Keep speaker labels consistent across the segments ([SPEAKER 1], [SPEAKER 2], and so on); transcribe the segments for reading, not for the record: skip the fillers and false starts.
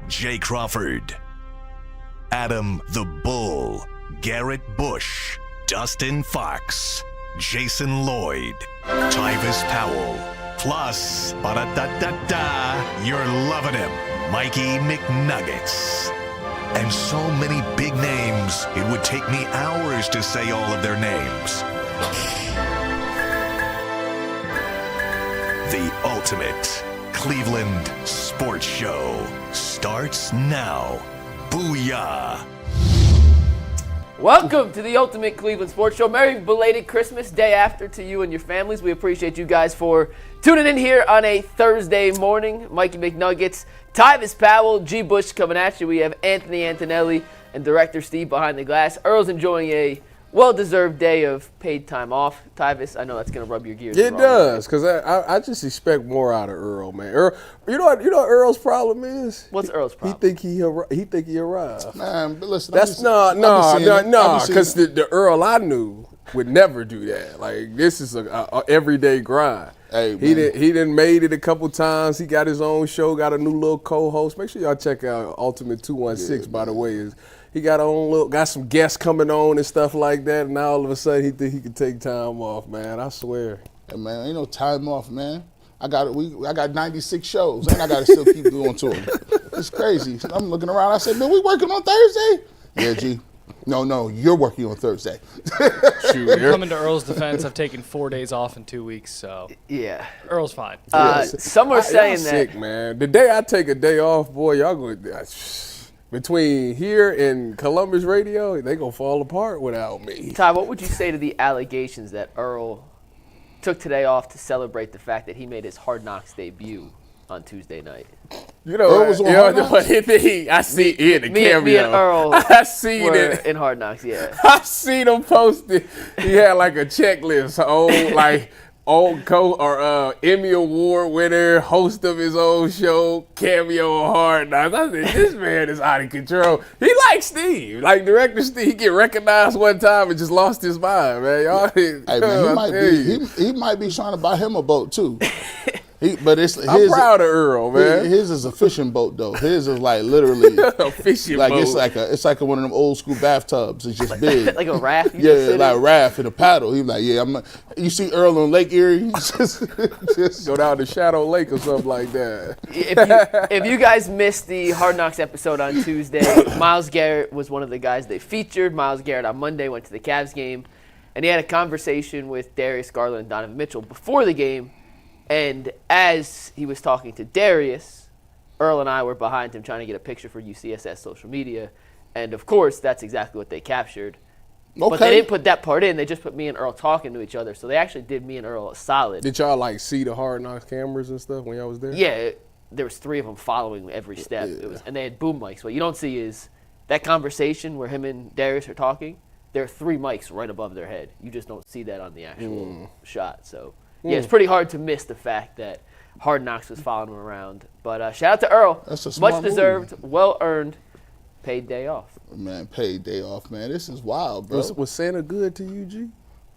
[SPEAKER 1] Jay Crawford, Adam the Bull, Garrett Bush, Dustin Fox, Jason Lloyd, Tyvis Powell, plus, ba-da-da-da-da, you're loving him, Mikey McNuggets. And so many big names, it would take me hours to say all of their names. The ultimate Cleveland sports show starts now. Booyah!
[SPEAKER 2] Welcome to the Ultimate Cleveland Sports Show. Merry belated Christmas day after to you and your families. We appreciate you guys for tuning in here on a Thursday morning. Mikey McNuggets, Tyvis Powell, G. Bush coming at you. We have Anthony Antonelli and Director Steve behind the glass. Earl's enjoying a well-deserved day of paid time off. Tyvis, I know that's going to rub your gears.
[SPEAKER 3] It does, because I just expect more out of Earl, man. Earl, you know what Earl's problem is?
[SPEAKER 2] What's Earl's problem?
[SPEAKER 3] He think he arrived.
[SPEAKER 4] Man, but listen,
[SPEAKER 3] That's no, because the Earl I knew would never do that. Like, this is a everyday grind.
[SPEAKER 4] Hey,
[SPEAKER 3] he done made it a couple times. He got his own show, got a new little co-host. Make sure y'all check out Ultimate 216. By the way, he got some guests coming on and stuff like that. And now all of a sudden he think he can take time off, man. I swear.
[SPEAKER 4] Hey, man, ain't no time off, man. I got 96 shows, and I got to still keep going to them. It's crazy. I'm looking around. I said, man, we working on Thursday? Yeah, G. No, you're working on Thursday.
[SPEAKER 5] Shoot, coming to Earl's defense, I've taken 4 days off in 2 weeks, so
[SPEAKER 2] yeah,
[SPEAKER 5] Earl's fine.
[SPEAKER 2] Some are saying that.
[SPEAKER 3] Sick, man. The day I take a day off, boy, y'all going between here and Columbus Radio, they gonna fall apart without me.
[SPEAKER 2] Ty, what would you say to the allegations that Earl took today off to celebrate the fact that he made his Hard Knocks debut on Tuesday night?
[SPEAKER 3] You know,
[SPEAKER 4] Earl was on Hard Knocks?
[SPEAKER 3] I see it in the cameo.
[SPEAKER 2] Me and Earl
[SPEAKER 3] I seen
[SPEAKER 2] were
[SPEAKER 3] it
[SPEAKER 2] in Hard Knocks, yeah.
[SPEAKER 3] I seen him posted. He had like a checklist, Emmy Award winner, host of his own show, cameo on Hard Knocks. I said, this man is out of control. He like Steve, like Director Steve. He get recognized one time and just lost his mind, man. Y'all,
[SPEAKER 4] hey, man, he might be trying to buy him a boat too. I'm
[SPEAKER 3] proud of Earl, man.
[SPEAKER 4] His is a fishing boat though. His is like literally
[SPEAKER 3] a fishing boat.
[SPEAKER 4] It's like one of them old school bathtubs. It's just big,
[SPEAKER 2] like a raft.
[SPEAKER 4] Like a raft and a paddle. He's like, you see Earl on Lake Erie,
[SPEAKER 3] just go down to Shadow Lake or something like that.
[SPEAKER 2] If you guys missed the Hard Knocks episode on Tuesday, Myles Garrett was one of the guys they featured. Myles Garrett on Monday went to the Cavs game, and he had a conversation with Darius Garland and Donovan Mitchell before the game. And as he was talking to Darius, Earl and I were behind him trying to get a picture for UCSS social media. And, of course, that's exactly what they captured. Okay. But they didn't put that part in. They just put me and Earl talking to each other. So they actually did me and Earl a solid.
[SPEAKER 3] Did y'all, see the Hard Knocks cameras and stuff when y'all was there?
[SPEAKER 2] Yeah. There was 3 of them following every step.
[SPEAKER 3] Yeah.
[SPEAKER 2] And they had boom mics. What you don't see is that conversation where him and Darius are talking. There are 3 mics right above their head. You just don't see that on the actual shot. So. Yeah, it's pretty hard to miss the fact that Hard Knocks was following him around. But shout out to Earl.
[SPEAKER 4] That's a smart
[SPEAKER 2] Much deserved, well-earned, paid day off.
[SPEAKER 4] Man, paid day off, man. This is wild, bro.
[SPEAKER 3] Was Santa good to you, G?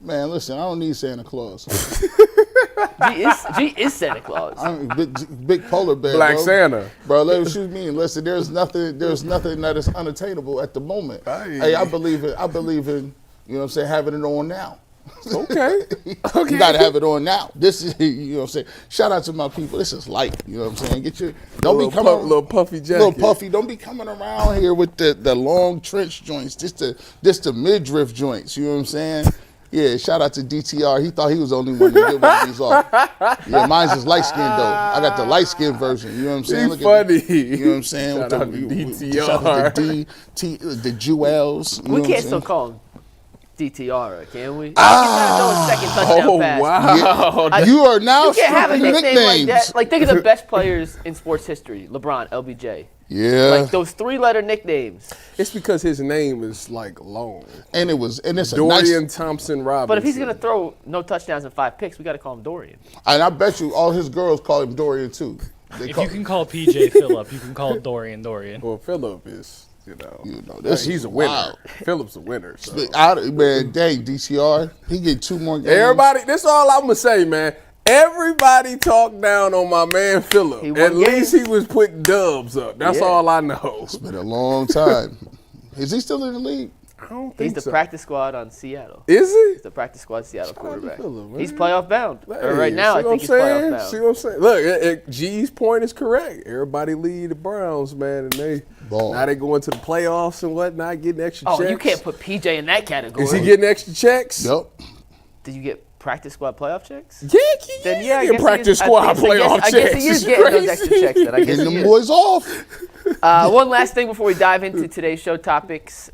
[SPEAKER 4] Man, listen, I don't need Santa Claus.
[SPEAKER 2] G is Santa Claus.
[SPEAKER 4] I'm big polar bear,
[SPEAKER 3] Black
[SPEAKER 4] bro.
[SPEAKER 3] Santa.
[SPEAKER 4] Bro, let me shoot me. And listen, there's nothing that is unattainable at the moment. Hey, I believe in, you know what I'm saying, having it on now.
[SPEAKER 3] Okay.
[SPEAKER 4] You got to have it on now. This is, you know what I'm saying. Shout out to my people. This is light. You know what I'm saying. Don't be coming
[SPEAKER 3] little puffy jacket.
[SPEAKER 4] Little puffy. Don't be coming around here with the long trench joints. Just the midriff joints. You know what I'm saying. Yeah. Shout out to DTR. He thought he was the only one to get one of these off. Yeah. Mine's is light skinned though. I got the light skinned version. You know what I'm saying.
[SPEAKER 3] He's funny.
[SPEAKER 4] You know what I'm saying.
[SPEAKER 3] Shout out to DTR.
[SPEAKER 4] Shout out to the Jewels.
[SPEAKER 2] We can't still call him DTR, can we? Second touchdown pass.
[SPEAKER 3] Wow.
[SPEAKER 4] Yeah. You are now
[SPEAKER 2] you can't have a nickname
[SPEAKER 4] nicknames.
[SPEAKER 2] like that. Like, think of the best players in sports history. LeBron, LBJ.
[SPEAKER 4] Yeah.
[SPEAKER 2] Like, those 3-letter nicknames.
[SPEAKER 3] It's because his name is, long.
[SPEAKER 4] And it's
[SPEAKER 3] Dorian Thompson Robinson.
[SPEAKER 2] But if he's going to throw no touchdowns and 5 picks, we got to call him Dorian.
[SPEAKER 4] And I bet you all his girls call him Dorian, too.
[SPEAKER 5] If you can call PJ Phillip, you can call Dorian.
[SPEAKER 3] Well, Phillip is...
[SPEAKER 4] he's
[SPEAKER 3] a winner. Phillip's a winner. So.
[SPEAKER 4] Man, dang, DTR, he get 2 more games.
[SPEAKER 3] Everybody, this is all I'm going to say, man. Everybody talked down on my man Phillip.
[SPEAKER 2] He won
[SPEAKER 3] At least
[SPEAKER 2] games.
[SPEAKER 3] he was putting dubs up. That's
[SPEAKER 2] Yeah.
[SPEAKER 3] all I know.
[SPEAKER 4] It's been a long time. Is he still in the league?
[SPEAKER 3] I don't
[SPEAKER 2] He's
[SPEAKER 3] think
[SPEAKER 2] the
[SPEAKER 3] so.
[SPEAKER 2] practice squad on Seattle.
[SPEAKER 3] Is he?
[SPEAKER 2] He's the practice squad Seattle quarterback.
[SPEAKER 3] Phillip, man.
[SPEAKER 2] He's playoff bound. Or
[SPEAKER 3] Hey,
[SPEAKER 2] right now, I
[SPEAKER 3] see what
[SPEAKER 2] think he's
[SPEAKER 3] I'm
[SPEAKER 2] playoff
[SPEAKER 3] saying?
[SPEAKER 2] bound.
[SPEAKER 3] See what I'm saying? Look, G's point is correct. Everybody lead the Browns, man, and
[SPEAKER 4] Ball.
[SPEAKER 3] now they going to the playoffs and whatnot, getting extra
[SPEAKER 2] Oh,
[SPEAKER 3] checks.
[SPEAKER 2] you can't put PJ in that category.
[SPEAKER 3] Is he getting extra checks?
[SPEAKER 4] Yep.
[SPEAKER 2] Did you get practice squad playoff checks?
[SPEAKER 3] Yeah,
[SPEAKER 2] Then yeah, I
[SPEAKER 3] getting
[SPEAKER 2] guess
[SPEAKER 3] practice
[SPEAKER 2] he is.
[SPEAKER 3] squad
[SPEAKER 2] I guess
[SPEAKER 3] playoff checks.
[SPEAKER 2] he is
[SPEAKER 3] It's
[SPEAKER 2] getting those
[SPEAKER 3] crazy.
[SPEAKER 2] extra checks. Then I guess
[SPEAKER 4] Getting
[SPEAKER 2] he
[SPEAKER 4] them
[SPEAKER 2] is.
[SPEAKER 4] boys off.
[SPEAKER 2] One last thing before we dive into today's show topics.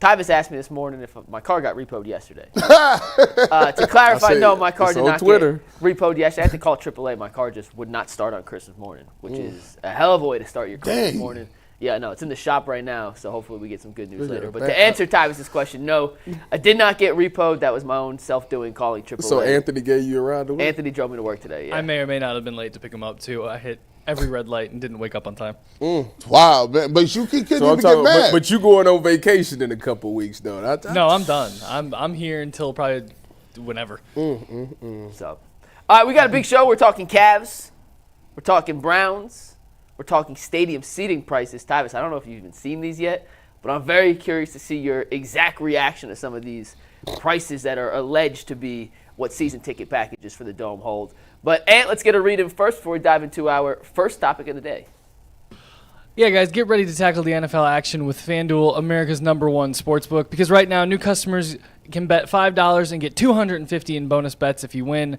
[SPEAKER 2] Tyvis asked me this morning if my car got repoed yesterday. To clarify,
[SPEAKER 3] I said,
[SPEAKER 2] no, my car
[SPEAKER 3] it's
[SPEAKER 2] did
[SPEAKER 3] on
[SPEAKER 2] not
[SPEAKER 3] Twitter.
[SPEAKER 2] get repoed yesterday. I had to call AAA. My car just would not start on Christmas morning, which is a hell of a way to start your Christmas
[SPEAKER 4] Dang.
[SPEAKER 2] morning. Yeah, no, it's in the shop right now, so hopefully we get some good news
[SPEAKER 3] Look at
[SPEAKER 2] later.
[SPEAKER 3] it,
[SPEAKER 2] But
[SPEAKER 3] man.
[SPEAKER 2] to answer Tyvis's question, no, I did not get repoed. That was my own self-doing calling AAA.
[SPEAKER 3] So Anthony gave you a ride to work?
[SPEAKER 2] Anthony drove me to work today. Yeah.
[SPEAKER 5] I may or may not have been late to pick him up too. I hit every red light and didn't wake up on time.
[SPEAKER 4] Wow, man. But you couldn't
[SPEAKER 3] So I'm
[SPEAKER 4] even get
[SPEAKER 3] talking,
[SPEAKER 4] mad.
[SPEAKER 3] but you going on vacation in a couple weeks though.
[SPEAKER 5] No, I'm done. I'm here until probably whenever.
[SPEAKER 2] So, all right, we got a big show. We're talking Cavs. We're talking Browns. We're talking stadium seating prices. Tyvis, I don't know if you've even seen these yet, but I'm very curious to see your exact reaction to some of these prices that are alleged to be what season ticket packages for the Dome hold. But, Ant, let's get a read in first before we dive into our first topic of the day.
[SPEAKER 5] Yeah, guys, get ready to tackle the NFL action with Fanduel, America's #1 sportsbook, because right now new customers can bet $5 and get $250 in bonus bets if you win.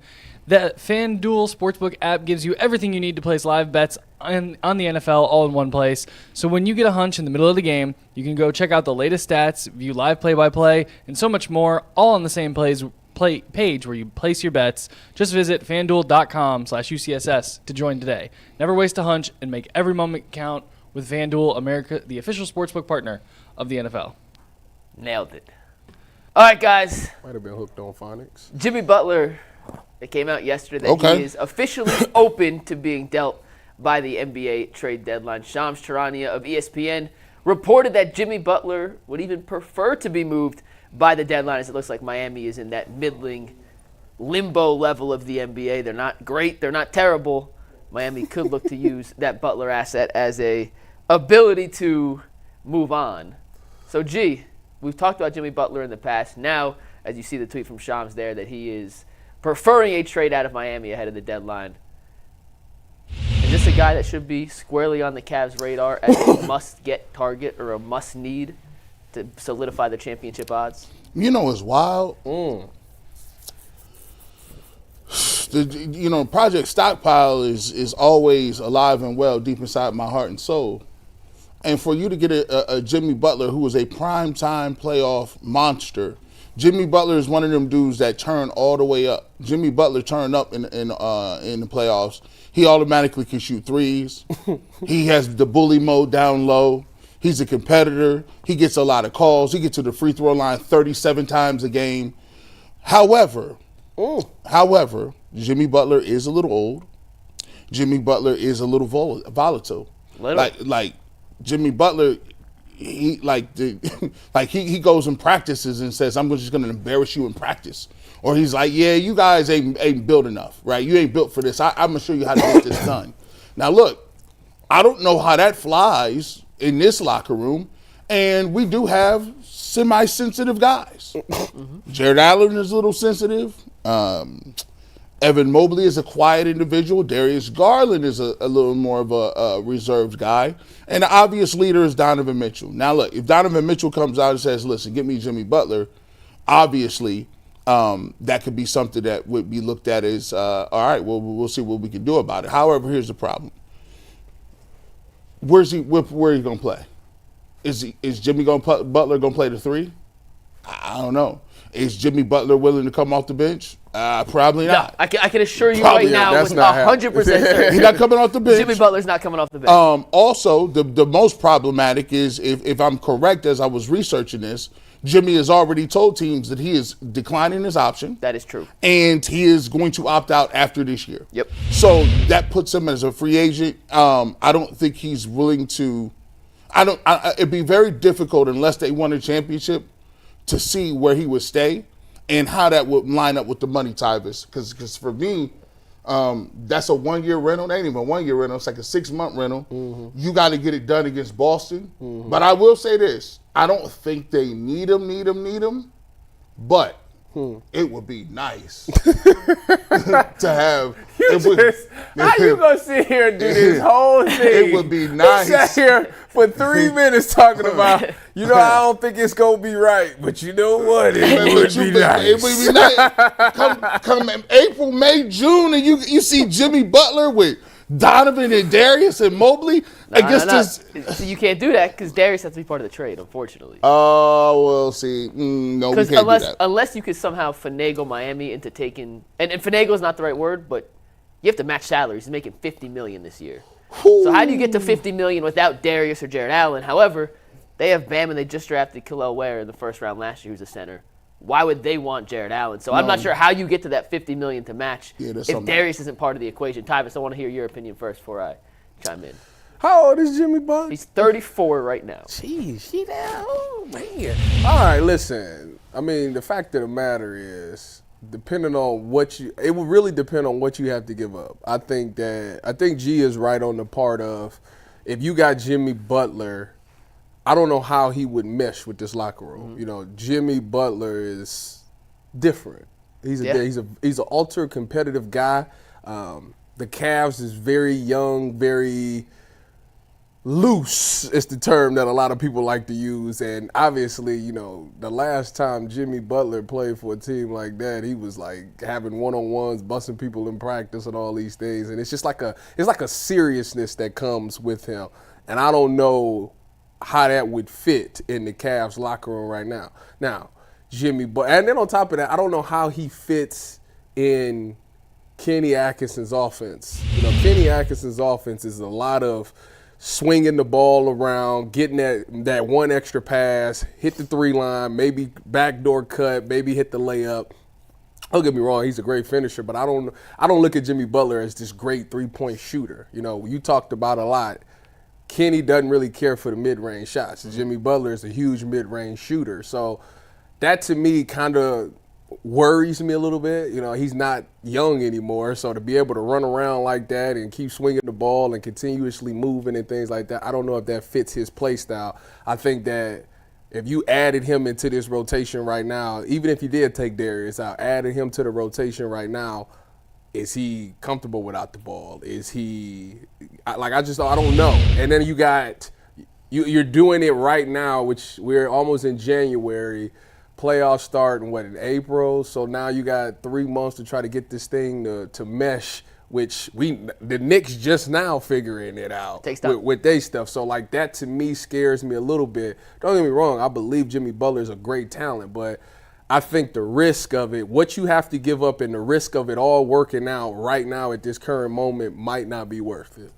[SPEAKER 5] The Fanduel Sportsbook app gives you everything you need to place live bets on the NFL all in one place. So when you get a hunch in the middle of the game, you can go check out the latest stats, view live play-by-play, and so much more, all on the same page where you place your bets. Just visit fanduel.com/UCSS to join today. Never waste a hunch and make every moment count with Fanduel, America, the official sportsbook partner of the NFL.
[SPEAKER 2] Nailed it. All right, guys.
[SPEAKER 3] Might have been hooked on phonics.
[SPEAKER 2] Jimmy Butler, it came out yesterday that
[SPEAKER 4] Okay.
[SPEAKER 2] he is officially open to being dealt by the NBA trade deadline. Shams Charania of ESPN reported that Jimmy Butler would even prefer to be moved by the deadline, as it looks like Miami is in that middling limbo level of the NBA. They're not great. They're not terrible. Miami could look to use that Butler asset as a ability to move on. So, G, we've talked about Jimmy Butler in the past. Now, as you see the tweet from Shams there, that he is preferring a trade out of Miami ahead of the deadline. Is this a guy that should be squarely on the Cavs' radar as a must-get target or a must-need to solidify the championship odds?
[SPEAKER 4] You know, it's wild. Project Stockpile is always alive and well deep inside my heart and soul. And for you to get a Jimmy Butler who is a primetime playoff monster, Jimmy Butler is one of them dudes that turn all the way up. Jimmy Butler turned up in the playoffs. He automatically can shoot threes. He has the bully mode down low. He's a competitor. He gets a lot of calls. He gets to the free throw line 37 times a game. However, Jimmy Butler is a little old. Jimmy Butler is a little volatile. Like Jimmy Butler, he he goes and practices and says, "I'm just going to embarrass you in practice." Or he's like, "Yeah, you guys ain't built enough, right? You ain't built for this. I'm going to show you how to get this done." Now, look, I don't know how that flies in this locker room, and we do have semi-sensitive guys. Jared Allen is a little sensitive. Evan Mobley is a quiet individual. Darius Garland is a little more of a reserved guy. And the obvious leader is Donovan Mitchell. Now, look, if Donovan Mitchell comes out and says, "Listen, get me Jimmy Butler," obviously that could be something that would be looked at as, all right, well, we'll see what we can do about it. However, here's the problem. Where is he going to play? Is Jimmy Butler going to play the three? I don't know. Is Jimmy Butler willing to come off the bench? Probably
[SPEAKER 2] No,
[SPEAKER 4] not.
[SPEAKER 2] I can assure you
[SPEAKER 4] Probably
[SPEAKER 2] right now
[SPEAKER 3] that's
[SPEAKER 2] with
[SPEAKER 3] not
[SPEAKER 2] 100% certainty.
[SPEAKER 4] He's not coming off the bench.
[SPEAKER 2] Jimmy Butler's not coming off the bench.
[SPEAKER 4] Also, the most problematic is, if I'm correct as I was researching this, Jimmy has already told teams that he is declining his option.
[SPEAKER 2] That is true.
[SPEAKER 4] And he is going to opt out after this year.
[SPEAKER 2] Yep.
[SPEAKER 4] So that puts him as a free agent. I don't think he's willing to. It'd be very difficult unless they won a championship to see where he would stay. and how that would line up with the money, Tyvis. Because for me, that's a 1-year rental. That ain't even a 1-year rental. It's like a 6-month rental.
[SPEAKER 3] Mm-hmm.
[SPEAKER 4] You got to get it done against Boston. Mm-hmm. But I will say this. I don't think they need him. But it would be nice to have.
[SPEAKER 3] How you gonna sit here and do this whole thing?
[SPEAKER 4] It would be nice.
[SPEAKER 3] You sat here for 3 minutes talking about, I don't think it's gonna be right, but you know what? It would be nice.
[SPEAKER 4] It would be nice. Come April, May, June, and you see Jimmy Butler with Donovan and Darius and Mobley.
[SPEAKER 2] So you can't do that because Darius has to be part of the trade, unfortunately.
[SPEAKER 4] Oh, well, see. No, we can't do that.
[SPEAKER 2] Unless you could somehow finagle Miami into taking – and finagle is not the right word, but you have to match salaries. He's making $50 million this year. Ooh. So how do you get to $50 million without Darius or Jared Allen? However, they have Bam, and they just drafted Khalil Ware in the first round last year, who's a center. Why would they want Jared Allen? So I'm not sure how you get to that $50 million to match if Darius isn't part of the equation. Tyvis, I want to hear your opinion first before I chime in.
[SPEAKER 3] How old is Jimmy Butler?
[SPEAKER 2] He's 34 right now.
[SPEAKER 3] Jeez, oh man. All right, listen. I mean, the fact of the matter is, depending on it will really depend on what you have to give up. I think G is right on the part of, if you got Jimmy Butler, I don't know how he would mesh with this locker room. Mm-hmm. Jimmy Butler is different. He's an ultra competitive guy. The Cavs is very young, very loose is the term that a lot of people like to use. And obviously, the last time Jimmy Butler played for a team like that, he was like having one-on-ones, busting people in practice and all these things. And it's just like a seriousness that comes with him. And I don't know how that would fit in the Cavs locker room right now. Now, and then on top of that, I don't know how he fits in Kenny Atkinson's offense. Kenny Atkinson's offense is a lot of swinging the ball around, getting that one extra pass, hit the 3-line, maybe backdoor cut, maybe hit the layup. Don't get me wrong, he's a great finisher, but I don't look at Jimmy Butler as this great 3-point shooter. You talked about a lot. Kenny doesn't really care for the mid-range shots. Jimmy Butler is a huge mid-range shooter. So that to me kind of worries me a little bit. He's not young anymore, so to be able to run around like that and keep swinging the ball and continuously moving and things like that, I don't know if that fits his play style. I think that if you added him into this rotation right now, even if you did take Darius out, added him to the rotation right now, is he comfortable without the ball? Is he I don't know. And then you're doing it right now, which we're almost in January. Playoffs start in April? So now you got 3 months to try to get this thing to mesh, which the Knicks just now figuring it out with their stuff. So that to me scares me a little bit. Don't get me wrong, I believe Jimmy Butler is a great talent, but I think the risk of it, what you have to give up and the risk of it all working out right now at this current moment might not be worth it.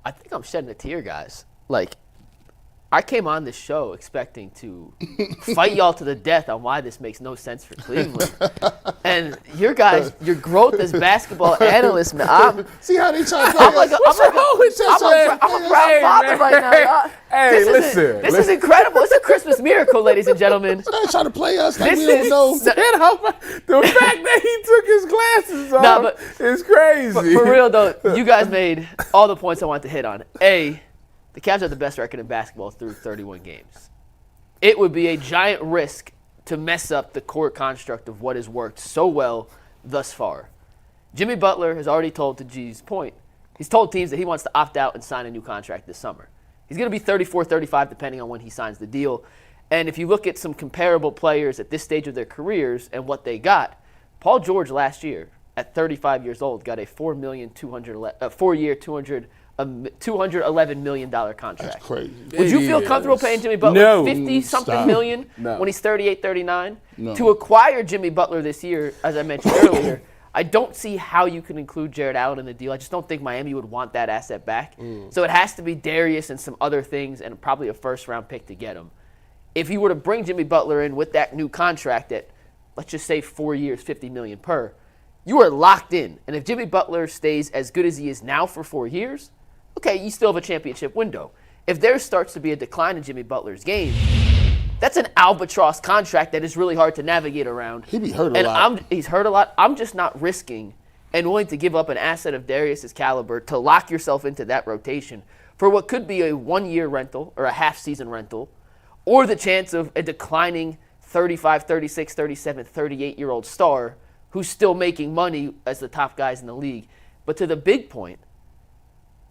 [SPEAKER 2] I think I'm shedding a tear, guys. I came on this show expecting to fight y'all to the death on why this makes no sense for Cleveland. And your growth as basketball analysts, man.
[SPEAKER 4] See how they try to play
[SPEAKER 2] I'm a proud father right now, y'all.
[SPEAKER 3] Hey,
[SPEAKER 2] this is incredible. It's a Christmas miracle, ladies and gentlemen.
[SPEAKER 4] They're trying to play us like we don't know.
[SPEAKER 3] The fact that he took his glasses off is crazy.
[SPEAKER 2] But for real, though, you guys made all the points I wanted to hit on. The Cavs have the best record in basketball through 31 games. It would be a giant risk to mess up the core construct of what has worked so well thus far. Jimmy Butler has already told, to G's point, he's told teams that he wants to opt out and sign a new contract this summer. He's going to be 34, 35, depending on when he signs the deal. And if you look at some comparable players at this stage of their careers and what they got, Paul George last year, at 35 years old, got a $4-year, $211 million contract.
[SPEAKER 4] That's crazy.
[SPEAKER 2] Would you feel comfortable paying Jimmy Butler $50-something million when he's 38, 39?
[SPEAKER 4] No.
[SPEAKER 2] To acquire Jimmy Butler this year, as I mentioned earlier, I don't see how you can include Jared Allen in the deal. I just don't think Miami would want that asset back. So it has to be Darius and some other things and probably a first-round pick to get him. If you were to bring Jimmy Butler in with that new contract at, let's just say 4 years, $50 million per, you are locked in. And if Jimmy Butler stays as good as he is now for 4 years, okay, you still have a championship window. If there starts to be a decline in Jimmy Butler's game, That's an albatross contract that is really hard to navigate around.
[SPEAKER 4] He be hurt a lot.
[SPEAKER 2] He's hurt a lot. I'm just not risking and willing to give up an asset of Darius's caliber to lock yourself into that rotation for what could be a 1-year rental or a half-season rental, or the chance of a declining 35, 36, 37, 38-year-old star who's still making money as the top guys in the league. But to the big point,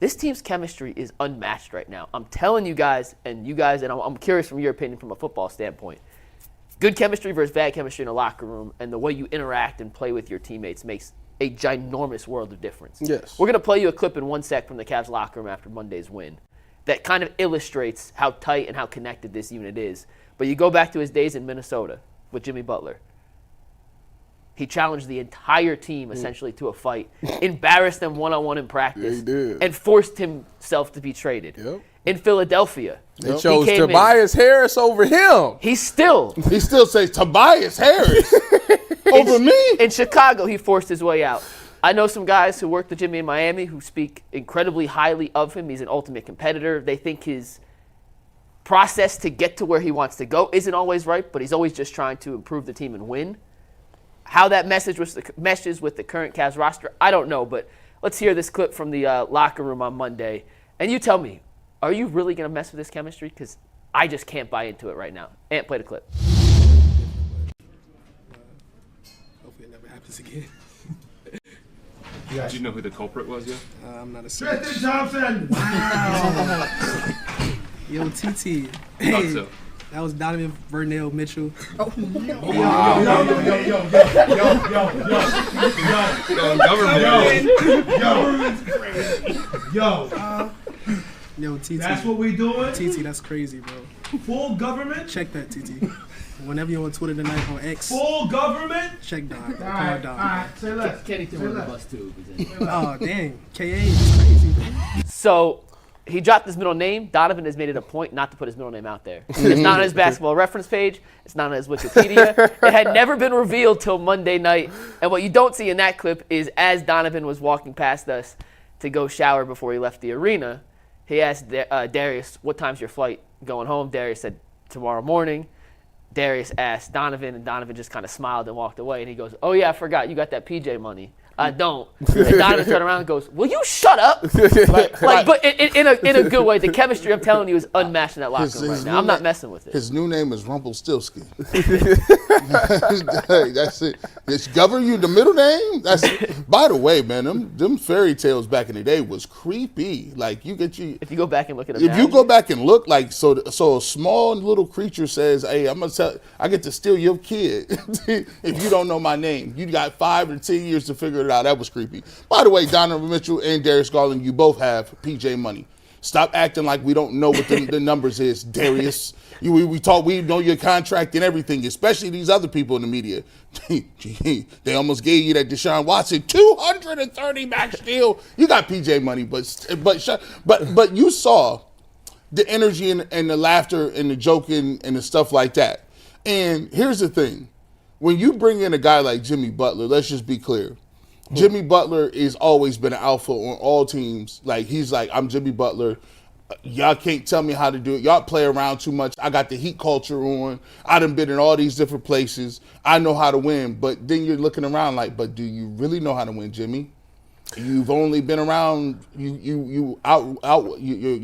[SPEAKER 2] this team's chemistry is unmatched right now. I'm telling you guys, and I'm curious from your opinion from a football standpoint. Good chemistry versus bad chemistry in a locker room, and the way you interact and play with your teammates makes a ginormous world of difference.
[SPEAKER 3] Yes.
[SPEAKER 2] We're going to play you a clip in 1 sec from the Cavs locker room after Monday's win that kind of illustrates how tight and how connected this unit is. But you go back to his days in Minnesota with Jimmy Butler. He challenged the entire team essentially to a fight, embarrassed them one-on-one in practice, and forced himself to be traded.
[SPEAKER 3] Yep.
[SPEAKER 2] In Philadelphia,
[SPEAKER 3] they chose Tobias Harris over him.
[SPEAKER 2] He still
[SPEAKER 4] says Tobias Harris over me.
[SPEAKER 2] In Chicago, he forced his way out. I know some guys who worked with Jimmy in Miami who speak incredibly highly of him. He's an ultimate competitor. They think his process to get to where he wants to go isn't always right, but he's always just trying to improve the team and win. How that meshes with the current Cavs roster, I don't know, but let's hear this clip from the locker room on Monday. And you tell me, are you really going to mess with this chemistry? Because I just can't buy into it right now. Ant, play the clip.
[SPEAKER 6] Hopefully it never happens again.
[SPEAKER 7] Did you know who the culprit was yet?
[SPEAKER 6] I'm not a
[SPEAKER 8] Tristan Johnson! Wow!
[SPEAKER 6] Yo, TT.
[SPEAKER 7] Thought
[SPEAKER 6] Hey,
[SPEAKER 7] so.
[SPEAKER 6] that was Donovan Vernell Mitchell.
[SPEAKER 7] Going government.
[SPEAKER 6] Yo, TT.
[SPEAKER 8] That's what we doing?
[SPEAKER 6] TT, that's crazy, bro.
[SPEAKER 8] Full government?
[SPEAKER 6] Check that, TT. Whenever you're on Twitter tonight, on X,
[SPEAKER 8] Full government?
[SPEAKER 6] check Don. Call
[SPEAKER 8] Alright,
[SPEAKER 6] Don.
[SPEAKER 8] alright, say less.
[SPEAKER 2] Kenny
[SPEAKER 8] Say
[SPEAKER 2] threw on the
[SPEAKER 8] less.
[SPEAKER 2] bus too.
[SPEAKER 6] Oh, dang. KA is crazy, bro.
[SPEAKER 2] So he dropped his middle name. Donovan has made it a point not to put his middle name out there. It's not on his basketball reference page. It's not on his Wikipedia. It had never been revealed till Monday night. And what you don't see in that clip is as Donovan was walking past us to go shower before he left the arena, he asked Darius, what time's your flight going home? Darius said, tomorrow morning. Darius asked Donovan, and Donovan just kind of smiled and walked away. And he goes, oh, yeah, I forgot. You got that PJ money. I don't. And Donovan turned around and goes, will you shut up? But in a good way. The chemistry, I'm telling you, is unmatched in that locker room right now. I'm not messing with it.
[SPEAKER 4] His new name is Rumpelstiltskin. That's it. It's govern you the middle name. By the way, man, them fairy tales back in the day was creepy. Like
[SPEAKER 2] If you go back and look at them
[SPEAKER 4] if
[SPEAKER 2] now,
[SPEAKER 4] you go back and look, like so a small little creature says, "Hey, I get to steal your kid if you don't know my name. You got 5 to 10 years to figure it out." That was creepy. By the way, Donovan Mitchell and Darius Garland, you both have PJ money. Stop acting like we don't know what the numbers is, Darius. We know your contract and everything, especially these other people in the media. They almost gave you that Deshaun Watson 230 max deal. You got PJ money, but you saw the energy and the laughter and the joking and the stuff like that. And here's the thing. When you bring in a guy like Jimmy Butler, let's just be clear. Jimmy Butler has always been an alpha on all teams. Like, he's like, I'm Jimmy Butler. Y'all can't tell me how to do it. Y'all play around too much. I got the Heat culture on. I done been in all these different places. I know how to win. But then you're looking around like, but do you really know how to win, Jimmy? You've only been around. Your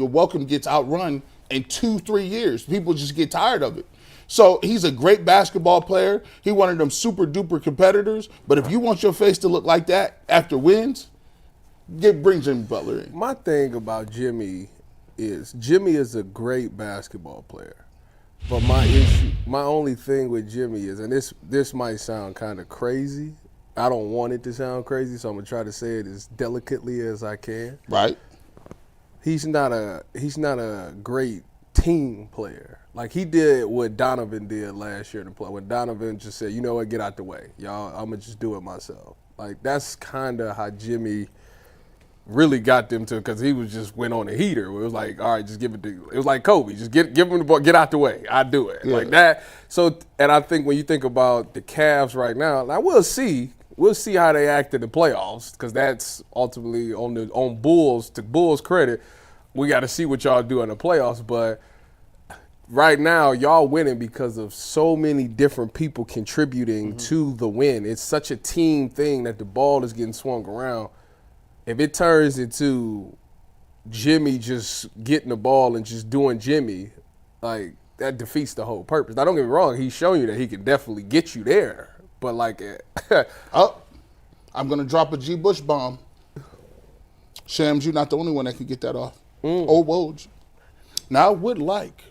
[SPEAKER 4] welcome gets outrun in 2-3 years. People just get tired of it. So he's a great basketball player. He one of them super duper competitors. But if you want your face to look like that after wins, bring Jimmy Butler in.
[SPEAKER 3] My thing about Jimmy is a great basketball player. But my only thing with Jimmy is, and this might sound kind of crazy. I don't want it to sound crazy, so I'm gonna try to say it as delicately as I can.
[SPEAKER 4] Right.
[SPEAKER 3] He's not a great team player. Like he did what Donovan did last year to play. When Donovan just said, you know what, get out the way. Y'all, I'm going to just do it myself. Like that's kind of how Jimmy really got them to, because he was just went on a heater. It was like, all right, just give it to, it was like Kobe. Just give him the ball, get out the way. I do it.
[SPEAKER 4] Yeah.
[SPEAKER 3] Like that. So, and I think when you think about the Cavs right now we'll see how they act in the playoffs, because that's ultimately on Bulls. To Bulls' credit, we got to see what y'all do in the playoffs. But right now, y'all winning because of so many different people contributing to the win. It's such a team thing that the ball is getting swung around. If it turns into Jimmy just getting the ball and just doing Jimmy, like, that defeats the whole purpose. Now, don't get me wrong. He's showing you that he can definitely get you there. But, like,
[SPEAKER 4] Oh, I'm going to drop a G. Bush bomb. Shams, you're not the only one that can get that off. Oh, Woj. Now, I would like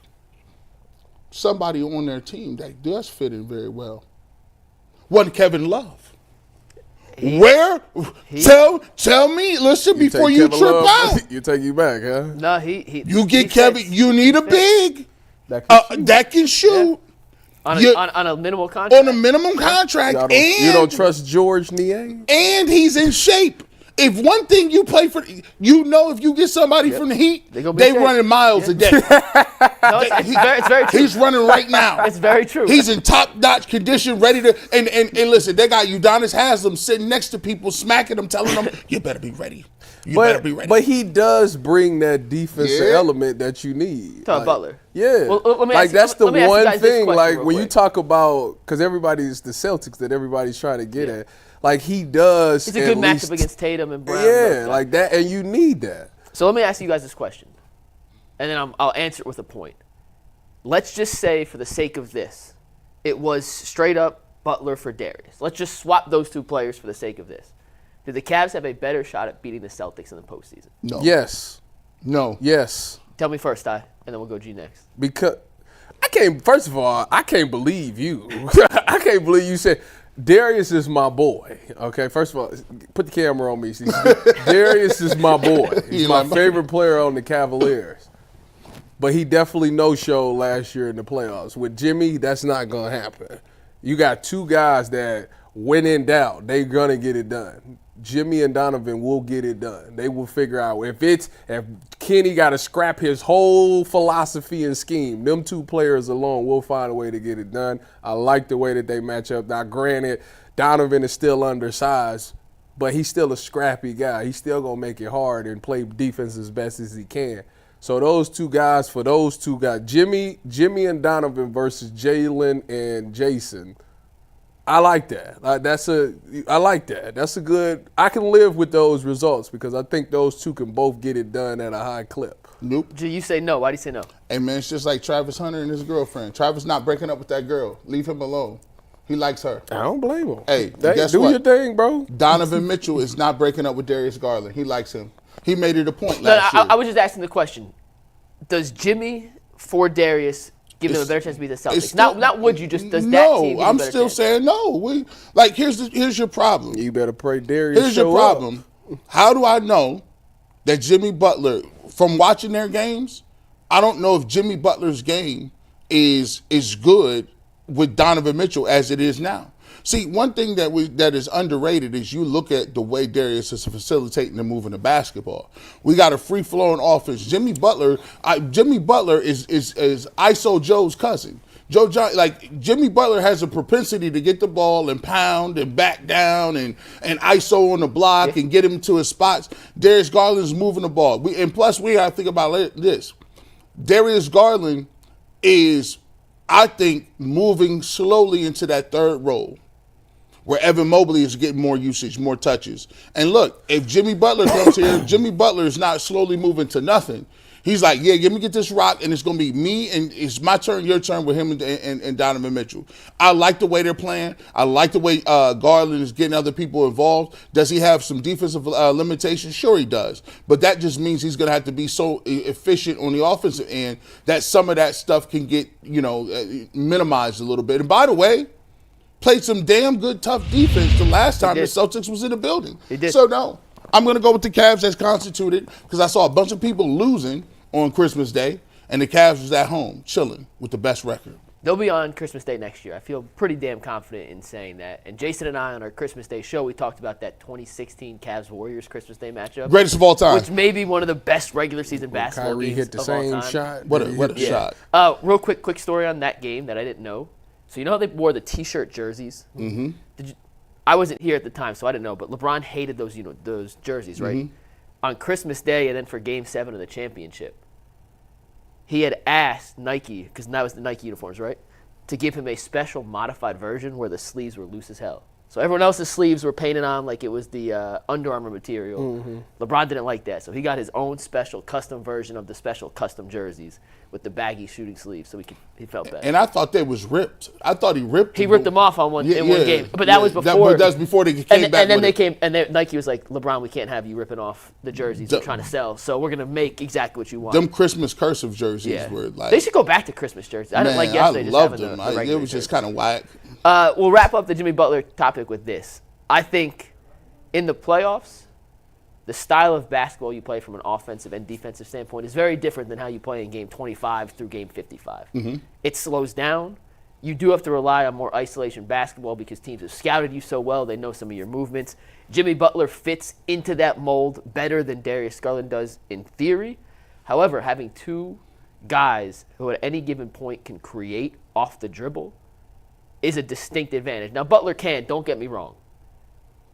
[SPEAKER 4] somebody on their team that does fit in very well. One Kevin Love. Tell me, listen, before you
[SPEAKER 3] Kevin
[SPEAKER 4] trip
[SPEAKER 3] Love,
[SPEAKER 4] out.
[SPEAKER 3] you take you back, huh?
[SPEAKER 2] No, he.
[SPEAKER 4] You get
[SPEAKER 2] he
[SPEAKER 4] Kevin,
[SPEAKER 2] fits.
[SPEAKER 4] you need a big that can shoot
[SPEAKER 2] on
[SPEAKER 4] you-
[SPEAKER 2] a minimal contract.
[SPEAKER 4] on a minimum contract,
[SPEAKER 3] Y'all
[SPEAKER 4] and
[SPEAKER 3] you don't trust George Niang?
[SPEAKER 4] and he's in shape. If one thing you play for, if you get somebody from the Heat,
[SPEAKER 2] They gonna be
[SPEAKER 4] they
[SPEAKER 2] safe.
[SPEAKER 4] running miles a day.
[SPEAKER 2] No, it's very true.
[SPEAKER 4] He's running right now.
[SPEAKER 2] It's very true.
[SPEAKER 4] He's in top-notch condition, ready to. And listen, they got Udonis Haslem sitting next to people, smacking them, telling them, "You better be ready. You better be ready."
[SPEAKER 3] But he does bring that defensive
[SPEAKER 4] Yeah.
[SPEAKER 3] element that you need.
[SPEAKER 2] Talking Butler.
[SPEAKER 3] Yeah.
[SPEAKER 2] Well, let me
[SPEAKER 3] like,
[SPEAKER 2] ask-
[SPEAKER 3] that's the
[SPEAKER 2] let me ask you
[SPEAKER 3] one
[SPEAKER 2] guys this
[SPEAKER 3] thing,
[SPEAKER 2] question
[SPEAKER 3] like,
[SPEAKER 2] real
[SPEAKER 3] when you
[SPEAKER 2] quick.
[SPEAKER 3] talk about, because everybody's the Celtics that everybody's trying to get at, like, he does.
[SPEAKER 2] It's a
[SPEAKER 3] at
[SPEAKER 2] good
[SPEAKER 3] least-
[SPEAKER 2] matchup against Tatum and Brown. and
[SPEAKER 3] Yeah,
[SPEAKER 2] those guys.
[SPEAKER 3] like that, and you need that.
[SPEAKER 2] So let me ask you guys this question, and then I'll answer it with a point. Let's just say, for the sake of this, it was straight up Butler for Darius. Let's just swap those two players for the sake of this. Do the Cavs have a better shot at beating the Celtics in the postseason?
[SPEAKER 4] No.
[SPEAKER 3] Yes.
[SPEAKER 4] No.
[SPEAKER 3] Yes.
[SPEAKER 2] Tell me first, and then we'll go G next.
[SPEAKER 3] Because first of all, I can't believe you. I can't believe you said Darius is my boy. Okay, first of all, put the camera on me. See, Darius is my boy. He's my favorite player on the Cavaliers. But he definitely no-showed last year in the playoffs. With Jimmy, that's not going to happen. You got two guys that, when in doubt, they're going to get it done. Jimmy and Donovan will get it done. They will figure out if Kenny got to scrap his whole philosophy and scheme, them two players alone will find a way to get it done. I like the way that they match up. Now, granted, Donovan is still undersized, but he's still a scrappy guy. He's still going to make it hard and play defense as best as he can. So those two guys, Jimmy and Donovan versus Jalen and Jason, I like that. I like that. That's a good. I can live with those results because I think those two can both get it done at a high clip.
[SPEAKER 4] Nope.
[SPEAKER 2] G, you say no. Why do you say no?
[SPEAKER 4] Hey, man, it's just like Travis Hunter and his girlfriend. Travis not breaking up with that girl. Leave him alone. He likes her.
[SPEAKER 3] I don't blame him.
[SPEAKER 4] Hey, guess
[SPEAKER 3] do
[SPEAKER 4] what?
[SPEAKER 3] your thing, bro.
[SPEAKER 4] Donovan Mitchell is not breaking up with Darius Garland. He likes him. He made it a point
[SPEAKER 2] No,
[SPEAKER 4] last year.
[SPEAKER 2] I was just asking the question. Does Jimmy for Darius give them a better chance to beat the Celtics?
[SPEAKER 4] still-
[SPEAKER 2] Not would you, just does that
[SPEAKER 4] no,
[SPEAKER 2] team give them a
[SPEAKER 4] I'm
[SPEAKER 2] better
[SPEAKER 4] still
[SPEAKER 2] chance?
[SPEAKER 4] saying no. Here's your problem.
[SPEAKER 3] You better pray Darius
[SPEAKER 4] Here's
[SPEAKER 3] show
[SPEAKER 4] your problem. How do I know that Jimmy Butler, from watching their games, I don't know if Jimmy Butler's game is good with Donovan Mitchell as it is now. See, one thing that is underrated is you look at the way Darius is facilitating and moving the basketball. We got a free-flowing offense. Jimmy Butler is ISO Joe's cousin. Jimmy Butler has a propensity to get the ball and pound and back down and ISO on the block and get him to his spots. Darius Garland's moving the ball. Plus we got to think about this. Darius Garland is, I think, moving slowly into that third role, where Evan Mobley is getting more usage, more touches. And look, if Jimmy Butler comes here, Jimmy Butler is not slowly moving to nothing. He's like, yeah, let me get this rock, and it's going to be me, and it's my turn, your turn with him and Donovan Mitchell. I like the way they're playing. I like the way Garland is getting other people involved. Does he have some defensive limitations? Sure he does. But that just means he's going to have to be so efficient on the offensive end that some of that stuff can get, minimized a little bit. And by the way, played some damn good, tough defense the last time the Celtics was in the building.
[SPEAKER 2] He did.
[SPEAKER 4] So, no, I'm going to go with the Cavs as constituted because I saw a bunch of people losing on Christmas Day, and the Cavs was at home chilling with the best record.
[SPEAKER 2] They'll be on Christmas Day next year. I feel pretty damn confident in saying that. And Jason and I on our Christmas Day show, we talked about that 2016 Cavs-Warriors Christmas Day matchup.
[SPEAKER 4] Greatest of all time.
[SPEAKER 2] Which may be one of the best regular season basketball
[SPEAKER 3] Kyrie
[SPEAKER 2] games
[SPEAKER 3] hit the
[SPEAKER 2] of all
[SPEAKER 3] same
[SPEAKER 2] time.
[SPEAKER 3] shot.
[SPEAKER 4] What a shot.
[SPEAKER 2] Real quick story on that game that I didn't know. So you know how they wore the T-shirt jerseys? Mm-hmm. I wasn't here at the time, so I didn't know. But LeBron hated those jerseys, right? On Christmas Day and then for Game 7 of the championship, he had asked Nike, because that was the Nike uniforms, right, to give him a special modified version where the sleeves were loose as hell. So everyone else's sleeves were painted on like it was the Under Armour material.
[SPEAKER 3] Mm-hmm.
[SPEAKER 2] LeBron didn't like that, so he got his own special custom version of the special custom jerseys with the baggy shooting sleeves, so he felt better.
[SPEAKER 4] And I thought they was ripped. I thought he ripped.
[SPEAKER 2] He ripped them off on one game, but that was before.
[SPEAKER 4] But that's before they came back.
[SPEAKER 2] And then
[SPEAKER 4] with
[SPEAKER 2] they
[SPEAKER 4] it.
[SPEAKER 2] came, and Nike was like, LeBron, we can't have you ripping off the jerseys we're trying to sell, so we're gonna make exactly what you want.
[SPEAKER 4] Them Christmas cursive jerseys were like.
[SPEAKER 2] They should go back to Christmas jerseys. I didn't like yesterday.
[SPEAKER 4] I
[SPEAKER 2] just
[SPEAKER 4] loved
[SPEAKER 2] having
[SPEAKER 4] them.
[SPEAKER 2] the
[SPEAKER 4] It was just kind of whack.
[SPEAKER 2] We'll wrap up the Jimmy Butler topic with this. I think in the playoffs, the style of basketball you play from an offensive and defensive standpoint is very different than how you play in game 25 through game 55. It slows down. You do have to rely on more isolation basketball because teams have scouted you so well. They know some of your movements. Jimmy Butler fits into that mold better than Darius Garland does in theory. However, having two guys who at any given point can create off the dribble is a distinct advantage. Now, Butler can, don't get me wrong.